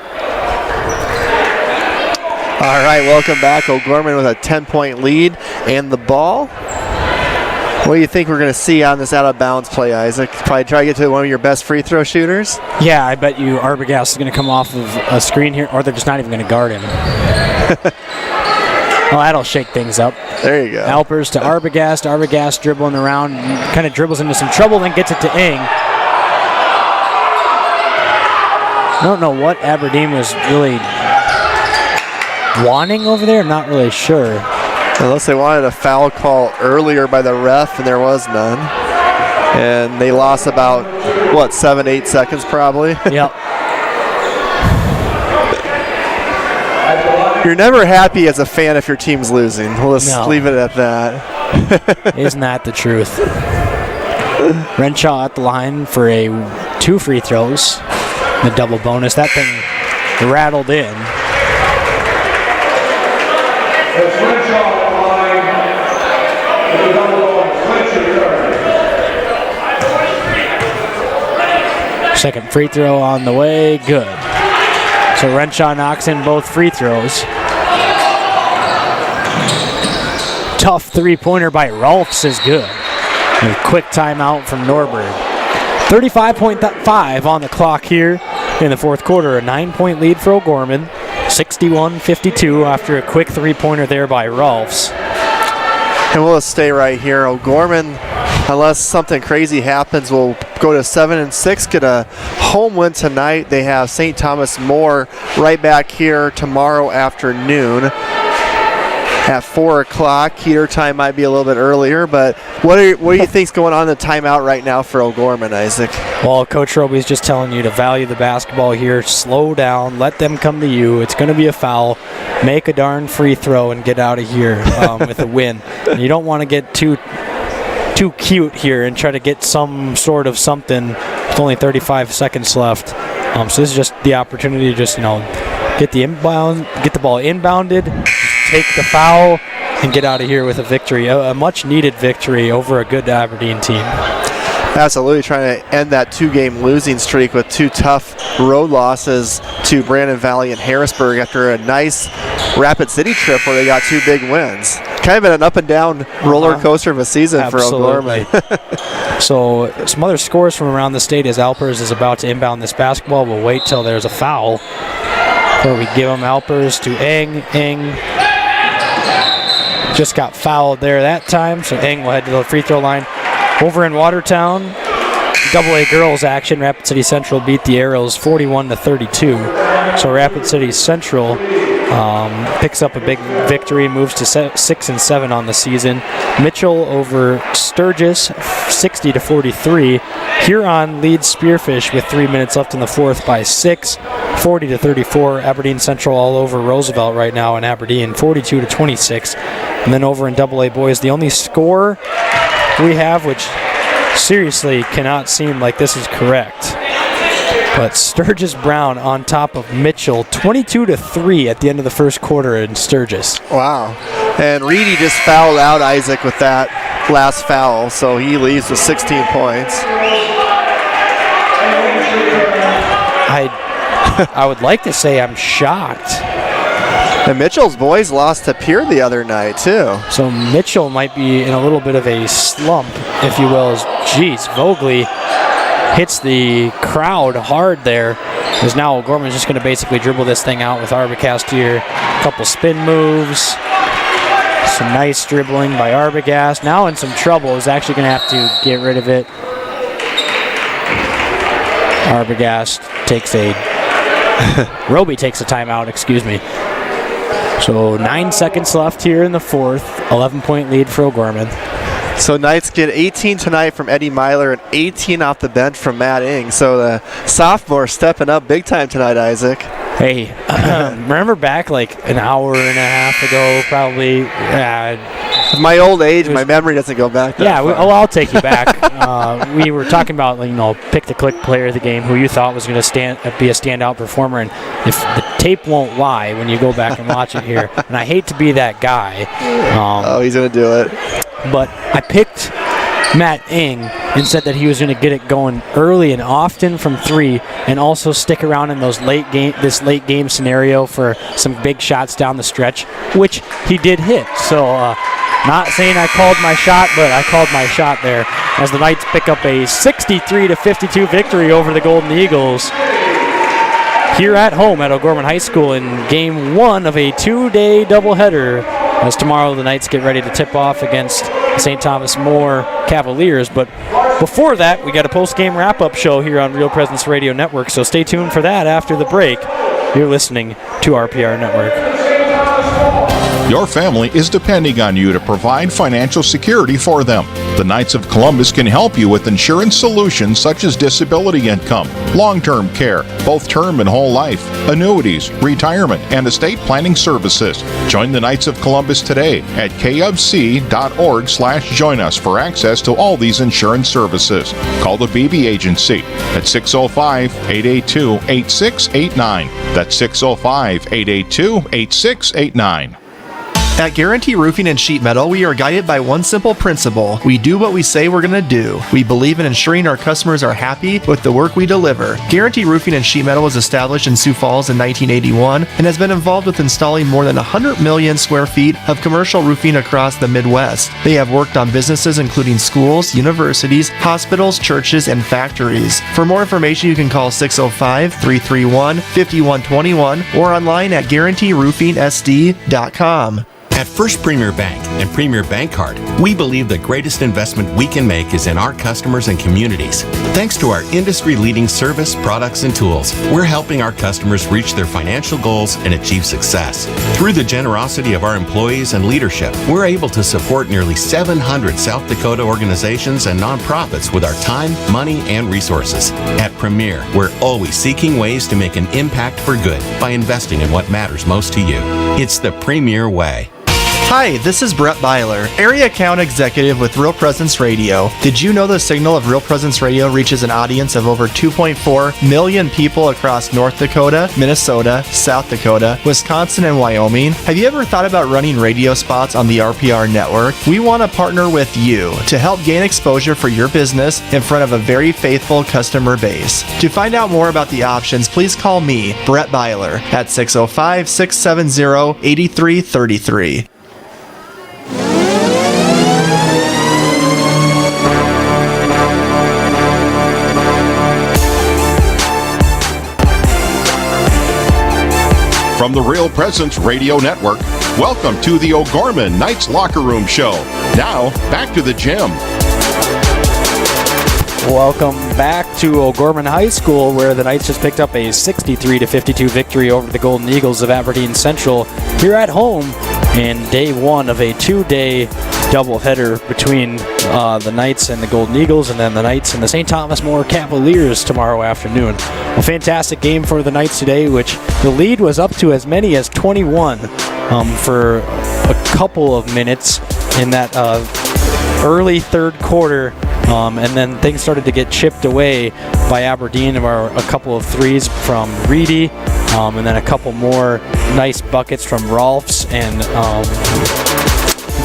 All right, welcome back. O'Gorman with a 10-point lead and the ball. What do you think we're going to see on this out-of-bounds play, Isaac? Probably try to get to one of your best free throw shooters? Yeah, I bet you Arbogast is going to come off of a screen here, or they're just not even going to guard him. Well, that'll shake things up. There you go. Alpers to Arbogast. Arbogast dribbling around, kind of dribbles into some trouble, then gets it to Eng. I don't know what Aberdeen was really wanting over there. I'm not really sure. Unless they wanted a foul call earlier by the ref, and there was none. And they lost about, 7-8 seconds probably? Yep. You're never happy as a fan if your team's losing. We'll just leave it at that. Isn't that the truth? Renshaw at the line for 2 free throws. The double bonus. That thing rattled in. Second free throw on the way. Good. So Renshaw knocks in both free throws. Tough three-pointer by Rolfs is good. And a quick timeout from Norberg. 35.5 on the clock here in the fourth quarter. A 9-point lead for O'Gorman. 61-52 after a quick three-pointer there by Rolfs. And we'll stay right here. O'Gorman, unless something crazy happens, will go to 7-6, get a home win tonight. They have St. Thomas More right back here tomorrow afternoon at 4 o'clock. Heater time might be a little bit earlier, but what do you think's going on in the timeout right now for O'Gorman, Isaac? Well, Coach Roby's just telling you to value the basketball here. Slow down. Let them come to you. It's going to be a foul. Make a darn free throw and get out of here with a win. And you don't want to get too cute here and try to get some sort of something with only 35 seconds left. So this is just the opportunity to just, get the ball inbounded, take the foul, and get out of here with a victory. A much-needed victory over a good Aberdeen team. Absolutely, trying to end that 2-game losing streak with 2 tough road losses to Brandon Valley and Harrisburg after a nice Rapid City trip where they got 2 big wins. Kind of been an up-and-down roller coaster of a season for O'Gorman. So some other scores from around the state as Alpers is about to inbound this basketball. We'll wait till there's a foul where we give them Alpers to Eng. Eng just got fouled there that time, so Eng will head to the free throw line. Over in Watertown, AA girls action. Rapid City Central beat the Arrows 41-32. So Rapid City Central picks up a big victory, moves to 6-7 on the season. Mitchell over Sturgis 60-43. Huron leads Spearfish with 3 minutes left in the fourth by 6, 40-34. Aberdeen Central all over Roosevelt right now in Aberdeen, 42-26. And then over in AA boys, the only score we have, which seriously cannot seem like this is correct, but Sturgis Brown on top of Mitchell, 22-3 at the end of the first quarter in Sturgis. Wow. And Reedy just fouled out Isaac with that last foul, so he leaves with 16 points. I would like to say I'm shocked. And Mitchell's boys lost to Pierre the other night, too. So Mitchell might be in a little bit of a slump, if you will. Vogely hits the crowd hard there. Because now O'Gorman's just going to basically dribble this thing out with Arbogast here. A couple spin moves. Some nice dribbling by Arbogast. Now in some trouble. Is actually going to have to get rid of it. Arbogast takes Roby takes a timeout, excuse me. So 9 seconds left here in the fourth. 11-point lead for O'Gorman. So Knights get 18 tonight from Eddie Myler and 18 off the bench from Matt Ing. So the sophomore stepping up big time tonight, Isaac. Hey, remember back like an hour and a half ago, probably. My old age, my memory doesn't go back that far. I'll take you back. We were talking about, pick the click player of the game, who you thought was going to be a standout performer, and if the tape won't lie when you go back and watch it here, and I hate to be that guy. He's going to do it. But I picked Matt Ing and said that he was going to get it going early and often from 3, and also stick around in this late game scenario for some big shots down the stretch, which he did hit. So not saying I called my shot, but I called my shot there as the Knights pick up a 63-52 victory over the Golden Eagles here at home at O'Gorman High School in Game 1 of a 2-day doubleheader, as tomorrow the Knights get ready to tip off against St. Thomas More Cavaliers. But before that, we got a post-game wrap-up show here on Real Presence Radio Network, so stay tuned for that after the break. You're listening to RPR Network. Your family is depending on you to provide financial security for them. The Knights of Columbus can help you with insurance solutions such as disability income, long-term care, both term and whole life, annuities, retirement, and estate planning services. Join the Knights of Columbus today at kfc.org/join us for access to all these insurance services. Call the BB Agency at 605-882-8689. That's 605-882-8689. At Guarantee Roofing and Sheet Metal, we are guided by one simple principle. We do what we say we're going to do. We believe in ensuring our customers are happy with the work we deliver. Guarantee Roofing and Sheet Metal was established in Sioux Falls in 1981 and has been involved with installing more than 100 million square feet of commercial roofing across the Midwest. They have worked on businesses including schools, universities, hospitals, churches, and factories. For more information, you can call 605-331-5121 or online at guaranteeroofingsd.com. At First Premier Bank and Premier Bank Card, we believe the greatest investment we can make is in our customers and communities. Thanks to our industry-leading service, products, and tools, we're helping our customers reach their financial goals and achieve success. Through the generosity of our employees and leadership, we're able to support nearly 700 South Dakota organizations and nonprofits with our time, money, and resources. At Premier, we're always seeking ways to make an impact for good by investing in what matters most to you. It's the Premier way. Hi, this is Brett Byler, Area Account Executive with Real Presence Radio. Did you know the signal of Real Presence Radio reaches an audience of over 2.4 million people across North Dakota, Minnesota, South Dakota, Wisconsin, and Wyoming? Have you ever thought about running radio spots on the RPR network? We want to partner with you to help gain exposure for your business in front of a very faithful customer base. To find out more about the options, please call me, Brett Byler, at 605-670-8333. From the Real Presence Radio Network, welcome to the O'Gorman Knights Locker Room Show. Now, back to the gym. Welcome back to O'Gorman High School, where the Knights just picked up a 63-52 victory over the Golden Eagles of Aberdeen Central here at home in day one of a two-day doubleheader between the Knights and the Golden Eagles, and then the Knights and the St. Thomas More Cavaliers tomorrow afternoon. A fantastic game for the Knights today, which the lead was up to as many as 21 for a couple of minutes in that early third quarter. And then things started to get chipped away by Aberdeen. A couple of threes from Reedy, and then a couple more nice buckets from Rolfs and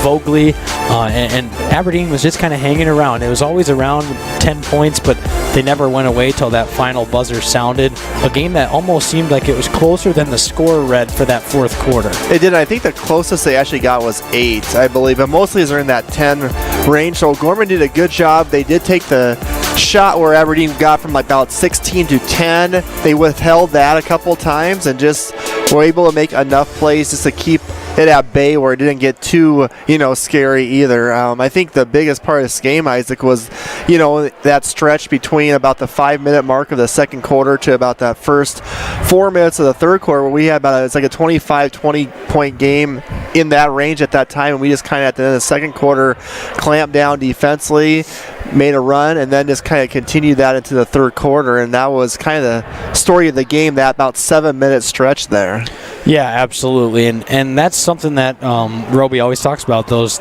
Vogley. And Aberdeen was just kind of hanging around. It was always around 10 points, but they never went away till that final buzzer sounded. A game that almost seemed like it was closer than the score read for that fourth quarter. It did. I think the closest they actually got was 8, I believe, but mostly they're in that 10 range. So Gorman did a good job. They did take the shot where Aberdeen got from about 16 to 10. They withheld that a couple times and just were able to make enough plays just to keep it at bay where it didn't get too, scary either. I think the biggest part of this game, Isaac, was, that stretch between about the 5-minute mark of the second quarter to about that first 4 minutes of the third quarter, where we had it's like a 25-20 point game in that range at that time, and we just kind of at the end of the second quarter clamped down defensively, made a run, and then just kind of continued that into the third quarter, and that was kind of the story of the game, that about 7-minute stretch there. Yeah, absolutely, and that's something that Roby always talks about, those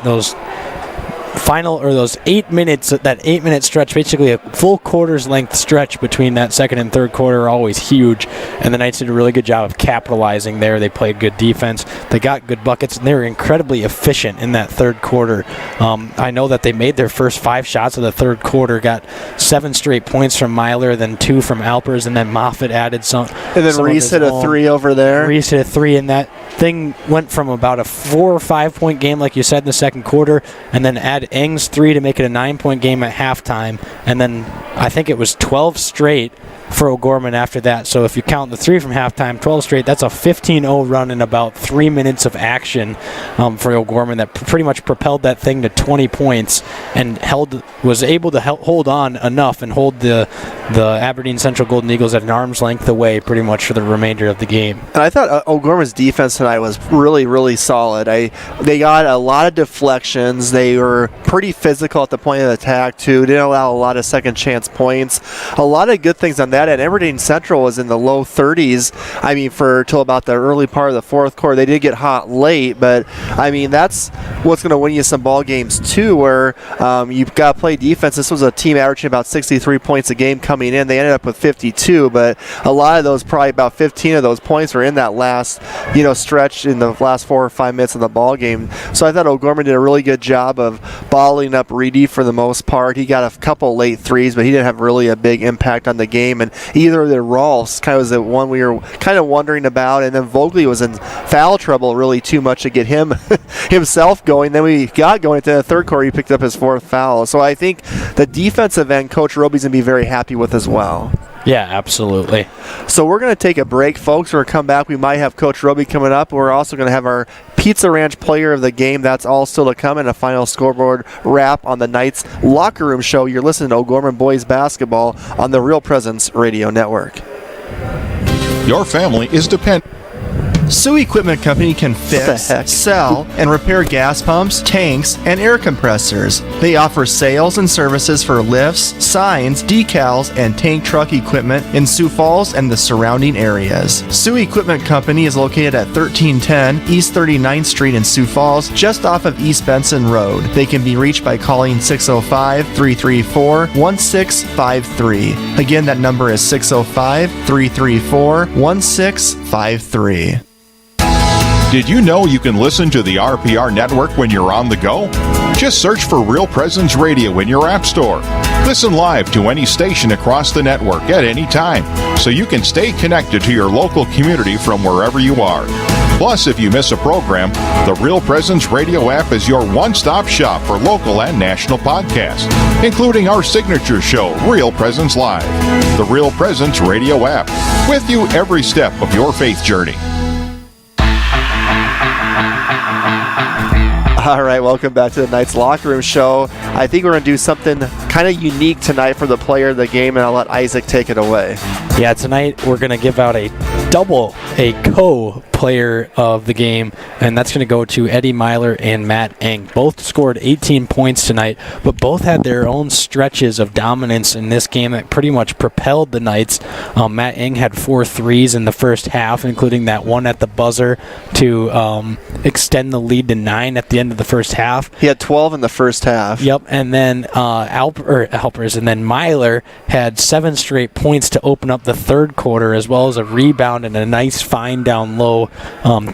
final, or those 8 minutes, that 8-minute stretch, basically a full quarter's length stretch between that second and third quarter, are always huge, and the Knights did a really good job of capitalizing there. They played good defense, they got good buckets, and they were incredibly efficient in that third quarter. I know that they made their first 5 shots of the third quarter, got 7 straight points from Myler, then 2 from Alpers, and then Moffitt added some. And then Reese hit a 3 over there. Reese hit a 3, and that thing went from about a 4 or 5 point game, like you said, in the second quarter, and then add Eng's 3 to make it a 9-point game at halftime, and then I think it was 12 straight for O'Gorman after that. So if you count the 3 from halftime, 12 straight, that's a 15-0 run in about 3 minutes of action for O'Gorman that pretty much propelled that thing to 20 points and was able to hold on enough and hold the Aberdeen Central Golden Eagles at an arm's length away pretty much for the remainder of the game. And I thought O'Gorman's defense tonight tonight was really, really solid. They got a lot of deflections. They were pretty physical at the point of attack, too. Didn't allow a lot of second chance points. A lot of good things on that end. Aberdeen Central was in the low 30s, till about the early part of the fourth quarter. They did get hot late, but, that's what's going to win you some ball games, too, where you've got to play defense. This was a team averaging about 63 points a game coming in. They ended up with 52, but a lot of those, probably about 15 of those points were in that last, stretch in the last 4 or 5 minutes of the ball game. So I thought O'Gorman did a really good job of balling up Reedy for the most part. He got a couple late threes, but he didn't have really a big impact on the game. And either of the Rolfs kind of was the one we were kind of wondering about. And then Vogley was in foul trouble really too much to get him himself going. Then we got going into the third quarter. He picked up his 4th foul. So I think the defensive end, Coach Roby's going to be very happy with as well. Yeah, absolutely. So we're going to take a break, folks. We're going to come back. We might have Coach Roby coming up. We're also going to have our Pizza Ranch player of the game. That's all still to come, and a final scoreboard wrap on the Knights Locker Room Show. You're listening to O'Gorman Boys Basketball on the Real Presence Radio Network. Your family is dependent. Sioux Equipment Company can fix, sell, and repair gas pumps, tanks, and air compressors. They offer sales and services for lifts, signs, decals, and tank truck equipment in Sioux Falls and the surrounding areas. Sioux Equipment Company is located at 1310 East 39th Street in Sioux Falls, just off of East Benson Road. They can be reached by calling 605-334-1653. Again, that number is 605-334-1653. Did you know you can listen to the RPR network when you're on the go? Just search for Real Presence Radio in your app store. Listen live to any station across the network at any time, so you can stay connected to your local community from wherever you are. Plus, if you miss a program, the Real Presence Radio app is your one-stop shop for local and national podcasts, including our signature show, Real Presence Live. The Real Presence Radio app, with you every step of your faith journey. All right, welcome back to the Knights Locker Room Show. I think we're going to do something kind of unique tonight for the player of the game, and I'll let Isaac take it away. Yeah, tonight we're going to give out a co-player of the game, and that's going to go to Eddie Myler and Matt Eng. Both scored 18 points tonight, but both had their own stretches of dominance in this game that pretty much propelled the Knights. Matt Eng had 4 threes in the first half, including that one at the buzzer to extend the lead to 9 at the end of the first half. He had 12 in the first half. Yep, and then Alpers, and then Myler had 7 straight points to open up the third quarter, as well as a rebound and a nice find down low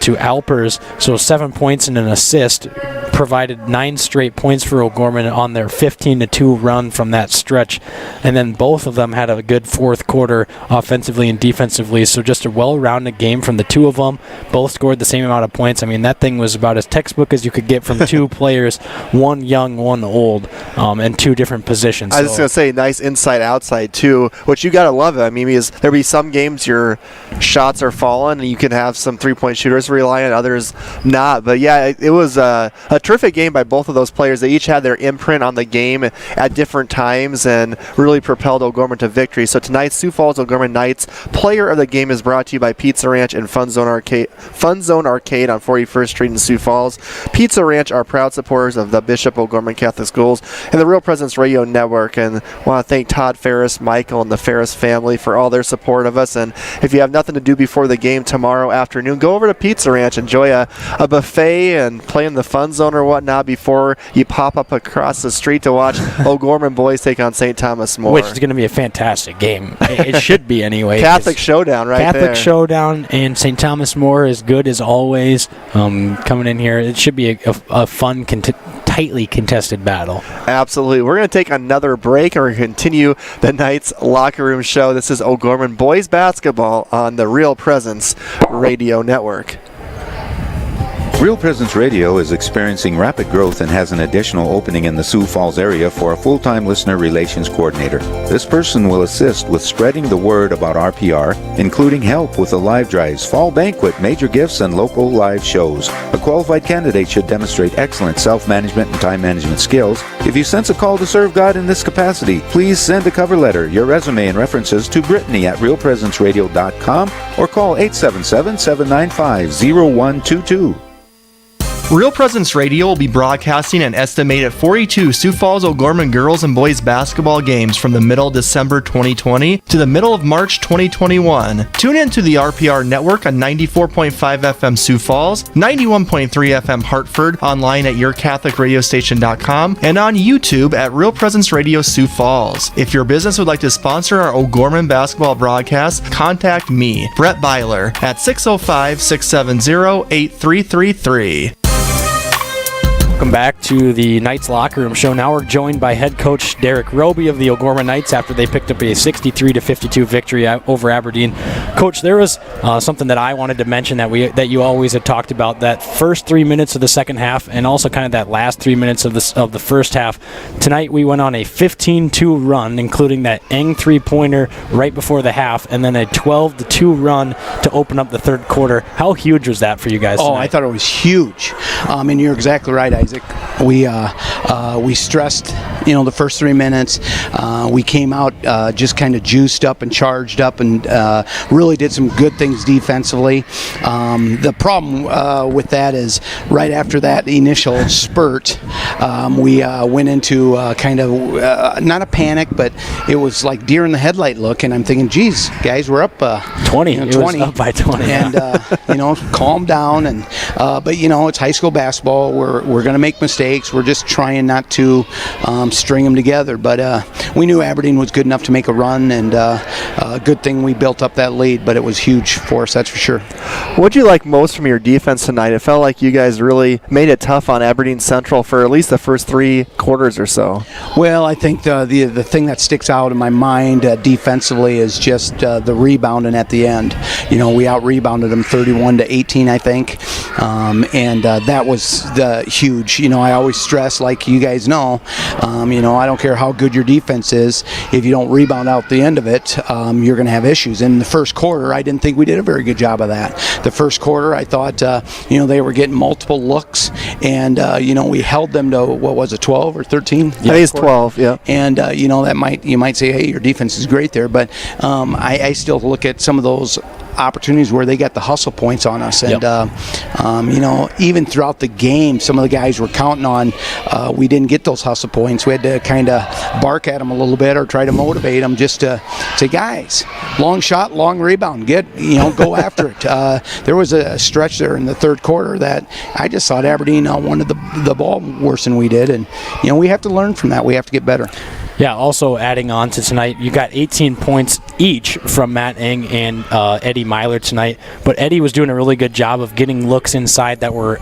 to Alpers. So 7 points and an assist provided 9 straight points for O'Gorman on their 15-2 run from that stretch. And then both of them had a good fourth quarter offensively and defensively. So just a well-rounded game from the two of them. Both scored the same amount of points. I mean, that thing was about as textbook as you could get from two players, one young, one old, and 2 different positions. I was just going to say, nice inside-outside, too, which you got to love it. I mean, because there'll be some games your shots are falling, and you can have some three-point shooters rely on, others not. But, yeah, it was a terrific game by both of those players. They each had their imprint on the game at different times and really propelled O'Gorman to victory. So tonight, Sioux Falls O'Gorman Knights player of the game is brought to you by Pizza Ranch and Fun Zone Arcade on 41st Street in Sioux Falls. Pizza Ranch are proud supporters of the Bishop O'Gorman Catholic Schools and the Real Presence Radio Network. And I want to thank Todd Ferris, Michael, and the Ferris family for all their support of us. And if you have nothing to do before the game tomorrow afternoon, go over to Pizza Ranch, enjoy a buffet and play in the Fun Zone or whatnot before you pop up across the street to watch O'Gorman boys take on St. Thomas More. Which is going to be a fantastic game. It should be anyway. Catholic showdown right Catholic there. Showdown, and St. Thomas More is good as always. Coming in here, it should be a fun, tightly contested battle. Absolutely. We're going to take another break and we're going to continue the Knights Locker Room Show. This is O'Gorman Boys Basketball on the Real Presence Radio Network. Real Presence Radio is experiencing rapid growth and has an additional opening in the Sioux Falls area for a full-time listener relations coordinator. This person will assist with spreading the word about RPR, including help with the live drives, fall banquet, major gifts, and local live shows. A qualified candidate should demonstrate excellent self-management and time management skills. If you sense a call to serve God in this capacity, please send a cover letter, your resume, and references to Brittany at realpresenceradio.com or call 877-795-0122. Real Presence Radio will be broadcasting an estimated 42 Sioux Falls O'Gorman girls and boys basketball games from the middle of December 2020 to the middle of March 2021. Tune in to the RPR network on 94.5 FM Sioux Falls, 91.3 FM Hartford, online at yourcatholicradiostation.com, and on YouTube at Real Presence Radio Sioux Falls. If your business would like to sponsor our O'Gorman basketball broadcast, contact me, Brett Byler, at 605-670-8333. Welcome back to the Knights Locker Room Show. Now we're joined by head coach Derek Roby of the O'Gorman Knights after they picked up a 63-52 victory over Aberdeen. Coach, there was something that I wanted to mention that you always had talked about, that first 3 minutes of the second half and also kind of that last 3 minutes of the first half. Tonight we went on a 15-2 run, including that Eng three-pointer right before the half, and then a 12-2 run to open up the third quarter. How huge was that for you guys tonight? I thought it was huge. And you're exactly right, Isaac. We stressed, the first 3 minutes. We came out just kind of juiced up and charged up and really did some good things defensively. The problem with that is right after that initial spurt, we went into kind of not a panic, but it was like deer in the headlight look. And I'm thinking, geez, guys, we're up 20. It was up by 20. And calm down. And but it's high school basketball. We're going to make mistakes. We're just trying not to string them together. But we knew Aberdeen was good enough to make a run, and good thing we built up that lead. But it was huge for us, that's for sure. What did you like most from your defense tonight? It felt like you guys really made it tough on Aberdeen Central for at least the first 3 quarters or so. Well, I think the thing that sticks out in my mind defensively is just the rebounding at the end. We out-rebounded them 31-18, I think, and that was huge. I always stress, like you guys know, I don't care how good your defense is, if you don't rebound out the end of it, you're going to have issues. In the first quarter, I didn't think we did a very good job of that. The first quarter, I thought, they were getting multiple looks, and, we held them to, 12 or 13? I think it's 12, yeah. And, you might say, hey, your defense is great there, but I still look at some of those opportunities where they got the hustle points on us, and even throughout the game, some of the guys were counting on we didn't get those hustle points. We had to kind of bark at them a little bit or try to motivate them, just to say, guys, long shot, long rebound, go after it. There was a stretch there in the third quarter that I just thought Aberdeen wanted the ball worse than we did, and we have to learn from that. We have to get better. Yeah, also adding on to tonight, you got 18 points each from Matt Eng and Eddie Myler tonight, but Eddie was doing a really good job of getting looks inside that were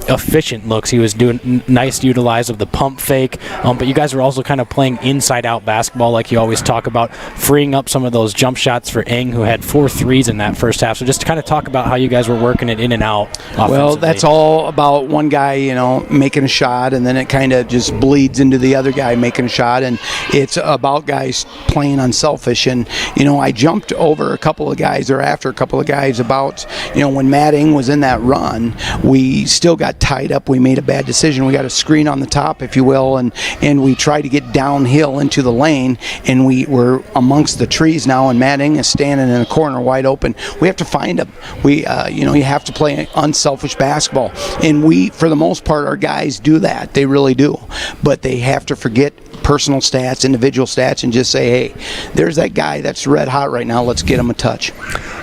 efficient looks. He was doing nice utilize of the pump fake, but you guys were also kind of playing inside-out basketball like you always talk about, freeing up some of those jump shots for Eng, who had 4 threes in that first half. So just to kind of talk about how you guys were working it in and out offensively. Well, that's all about one guy, making a shot, and then it kind of just bleeds into the other guy making a shot, and it's about guys playing unselfish. And I jumped over a couple of guys, or after a couple of guys, about when Matt Eng was in that run, we still got tied up. We made a bad decision. We got a screen on the top, if you will, and we tried to get downhill into the lane, and we were amongst the trees now, and Matt Eng is standing in a corner wide open. We have to find him. We you have to play unselfish basketball, and we, for the most part, our guys do that. They really do, but they have to forget personal stats, individual stats, and just say, hey, there's that guy that's red hot right now, let's get him a touch.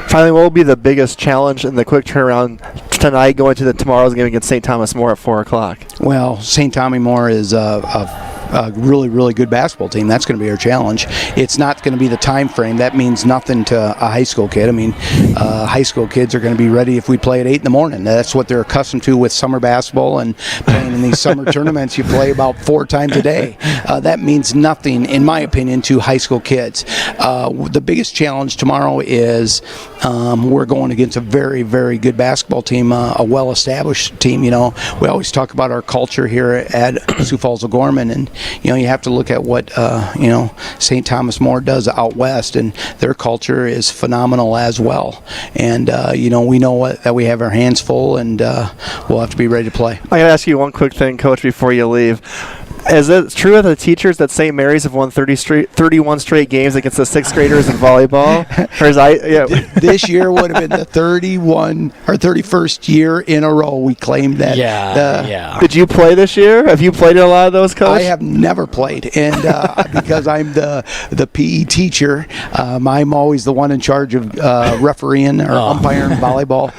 Finally, what will be the biggest challenge in the quick turnaround tonight going to tomorrow's game against St. Thomas More at 4 o'clock? Well, St. Tommy More is a a really, really good basketball team. That's going to be our challenge. It's not going to be the time frame. That means nothing to a high school kid. I mean, high school kids are going to be ready if we play at 8 in the morning. That's what they're accustomed to with summer basketball and playing in these summer tournaments. You play about 4 times a day. That means nothing, in my opinion, to high school kids. The biggest challenge tomorrow is we're going against a very, very good basketball team, a well-established team. You know, we always talk about our culture here at Sioux Falls O'Gorman, and you know, you have to look at what you know, St. Thomas More does out west, and their culture is phenomenal as well. And you know, we know that we have our hands full, and we'll have to be ready to play. I gotta ask you one quick thing, Coach, before you leave. Is it true of the teachers that St. Mary's have won 31 straight games against the 6th graders in volleyball? This year would have been the 31st year in a row we claimed that. Yeah. Did you play this year? Have you played in a lot of those, Coach? I have never played, and because I'm the PE teacher, I'm always the one in charge of refereeing or umpiring volleyball.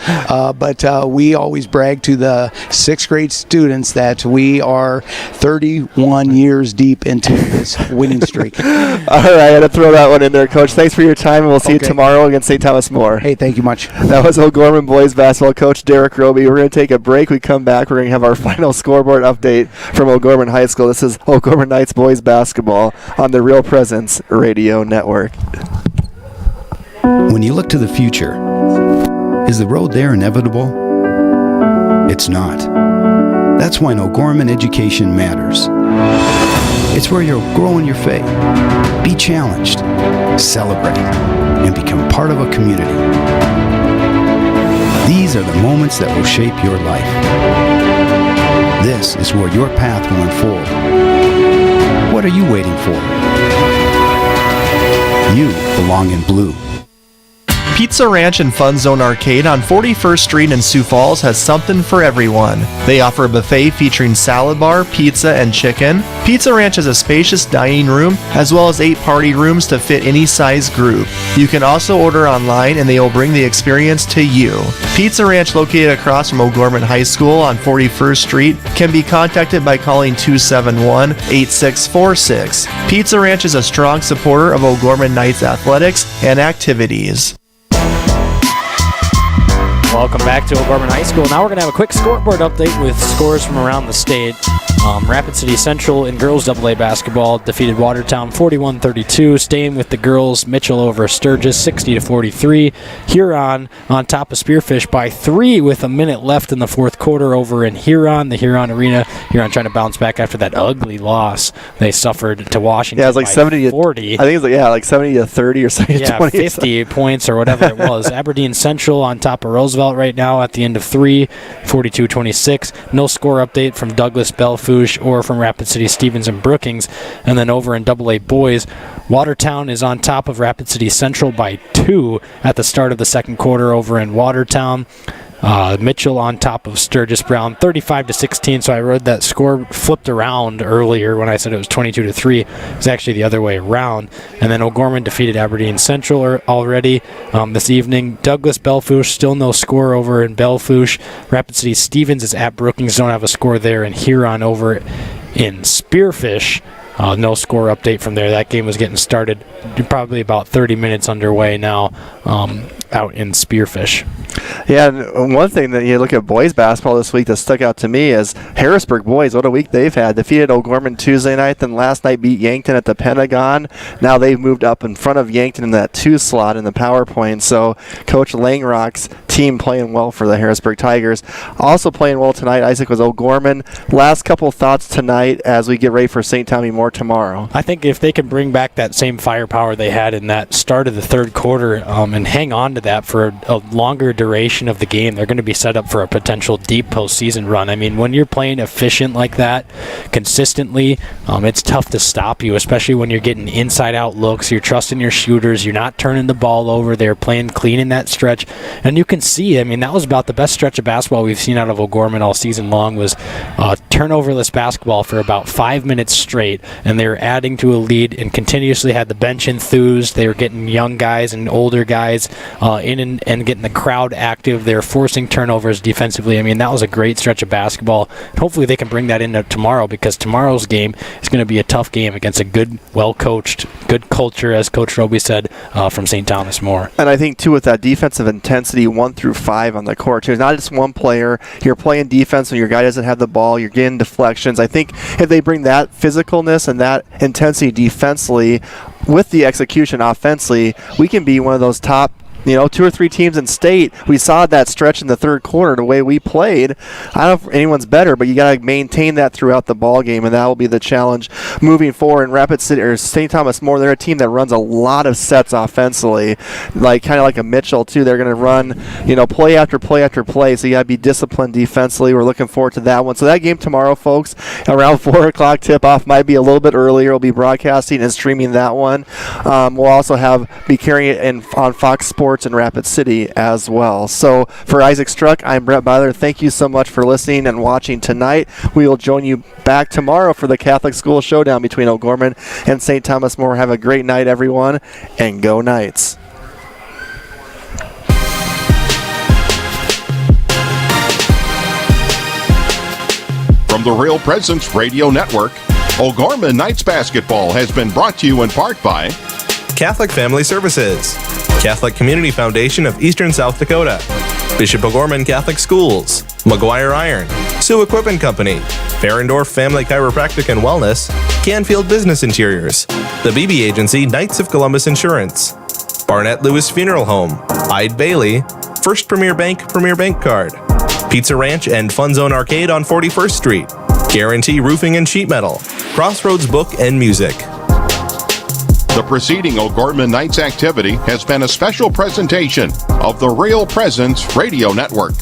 But we always brag to the 6th grade students that we are 31 years deep into this winning streak. All right, I had to throw that one in there, Coach. Thanks for your time, and we'll see you tomorrow against St. Thomas More. Hey, thank you much. That was O'Gorman boys basketball coach Derek Roby. We're going to take a break. We come back. We're going to have our final scoreboard update from O'Gorman High School. This is O'Gorman Knights boys basketball on the Real Presence Radio Network. When you look to the future, is the road there inevitable? It's not. That's why O'Gorman education matters. It's where you'll grow in your faith, be challenged, celebrate, and become part of a community. These are the moments that will shape your life. This is where your path will unfold. What are you waiting for? You belong in blue. Pizza Ranch and Fun Zone Arcade on 41st Street in Sioux Falls has something for everyone. They offer a buffet featuring salad bar, pizza, and chicken. Pizza Ranch has a spacious dining room as well as 8 party rooms to fit any size group. You can also order online and they will bring the experience to you. Pizza Ranch, located across from O'Gorman High School on 41st Street, can be contacted by calling 271-8646. Pizza Ranch is a strong supporter of O'Gorman Knights athletics and activities. Welcome back to O'Gorman High School. Now we're going to have a quick scoreboard update with scores from around the state. Rapid City Central in girls AA basketball defeated Watertown 41-32. Staying with the girls, Mitchell over Sturgis 60-43. Huron on top of Spearfish by 3 with a minute left in the fourth quarter over in Huron, the Huron Arena. Huron trying to bounce back after that ugly loss they suffered to Washington. Yeah, it was like 70-40. I think it was like 70-30 or 70-20. 50 points or whatever it was. Aberdeen Central on top of Roosevelt right now at the end of 3, 42-26. No score update from Douglas Belfouche or from Rapid City Stevens and Brookings. And then over in AA boys, Watertown is on top of Rapid City Central by 2 at the start of the second quarter over in Watertown. Mitchell on top of Sturgis Brown 35-16. So I read that score flipped around earlier when I said it was 22-3. It was actually the other way around. And then O'Gorman defeated Aberdeen Central already this evening. Douglas Belfouche, still no score over in Belfouche. Rapid City Stevens is at Brookings, don't have a score there. And Huron over in Spearfish. No score update from there. That game was getting started probably about 30 minutes underway now out in Spearfish. Yeah, and one thing that you look at boys basketball this week that stuck out to me is Harrisburg boys. What a week they've had. Defeated O'Gorman Tuesday night, then last night beat Yankton at the Pentagon. Now they've moved up in front of Yankton in that 2 slot in the PowerPoint. So Coach Langrock's team playing well for the Harrisburg Tigers. Also playing well tonight, Isaac, was O'Gorman. Last couple thoughts tonight as we get ready for St. Tommy Moore tomorrow. I think if they can bring back that same firepower they had in that start of the third quarter and hang on to that for a longer duration of the game, they're going to be set up for a potential deep postseason run. I mean, when you're playing efficient like that consistently, it's tough to stop you, especially when you're getting inside-out looks. You're trusting your shooters. You're not turning the ball over. They're playing clean in that stretch. And you can see, I mean, that was about the best stretch of basketball we've seen out of O'Gorman all season long, was turnoverless basketball for about 5 minutes straight. and they were adding to a lead and continuously had the bench enthused. They were getting young guys and older guys in and getting the crowd active. They were forcing turnovers defensively. I mean, that was a great stretch of basketball. And hopefully they can bring that into tomorrow, because tomorrow's game is going to be a tough game against a good, well-coached, good culture, as Coach Roby said, from St. Thomas More. And I think, too, with that defensive intensity 1 through 5 on the court, too, it's not just one player. You're playing defense when your guy doesn't have the ball. You're getting deflections. I think if they bring that physicalness and that intensity defensively with the execution offensively, we can be one of those top 2 or 3 teams in state. We saw that stretch in the third quarter, the way we played. I don't know if anyone's better, but you got to maintain that throughout the ball game, and that will be the challenge moving forward. In Rapid City or St. Thomas More, they're a team that runs a lot of sets offensively, kind of like a Mitchell too. They're going to run, play after play after play. So you got to be disciplined defensively. We're looking forward to that one. So that game tomorrow, folks, around 4:00 tip-off, might be a little bit earlier. We'll be broadcasting and streaming that one. We'll also be carrying it on Fox Sports in Rapid City as well. So for Isaac Struck, I'm Brett Byler. Thank you so much for listening and watching tonight. We will join you back tomorrow for the Catholic School Showdown between O'Gorman and St. Thomas More. Have a great night, everyone, and go Knights. From the Real Presence Radio Network, O'Gorman Knights basketball has been brought to you in part by Catholic Family Services, Catholic Community Foundation of Eastern South Dakota, Bishop O'Gorman Catholic Schools, McGuire Iron, Sioux Equipment Company, Ferendorf Family Chiropractic and Wellness, Canfield Business Interiors, the BB Agency Knights of Columbus Insurance, Barnett Lewis Funeral Home, Ide Bailey, First Premier Bank Card, Pizza Ranch and Fun Zone Arcade on 41st Street, Guarantee Roofing and Sheet Metal, Crossroads Book and Music. The preceding O'Gorman Knights activity has been a special presentation of the Real Presence Radio Network.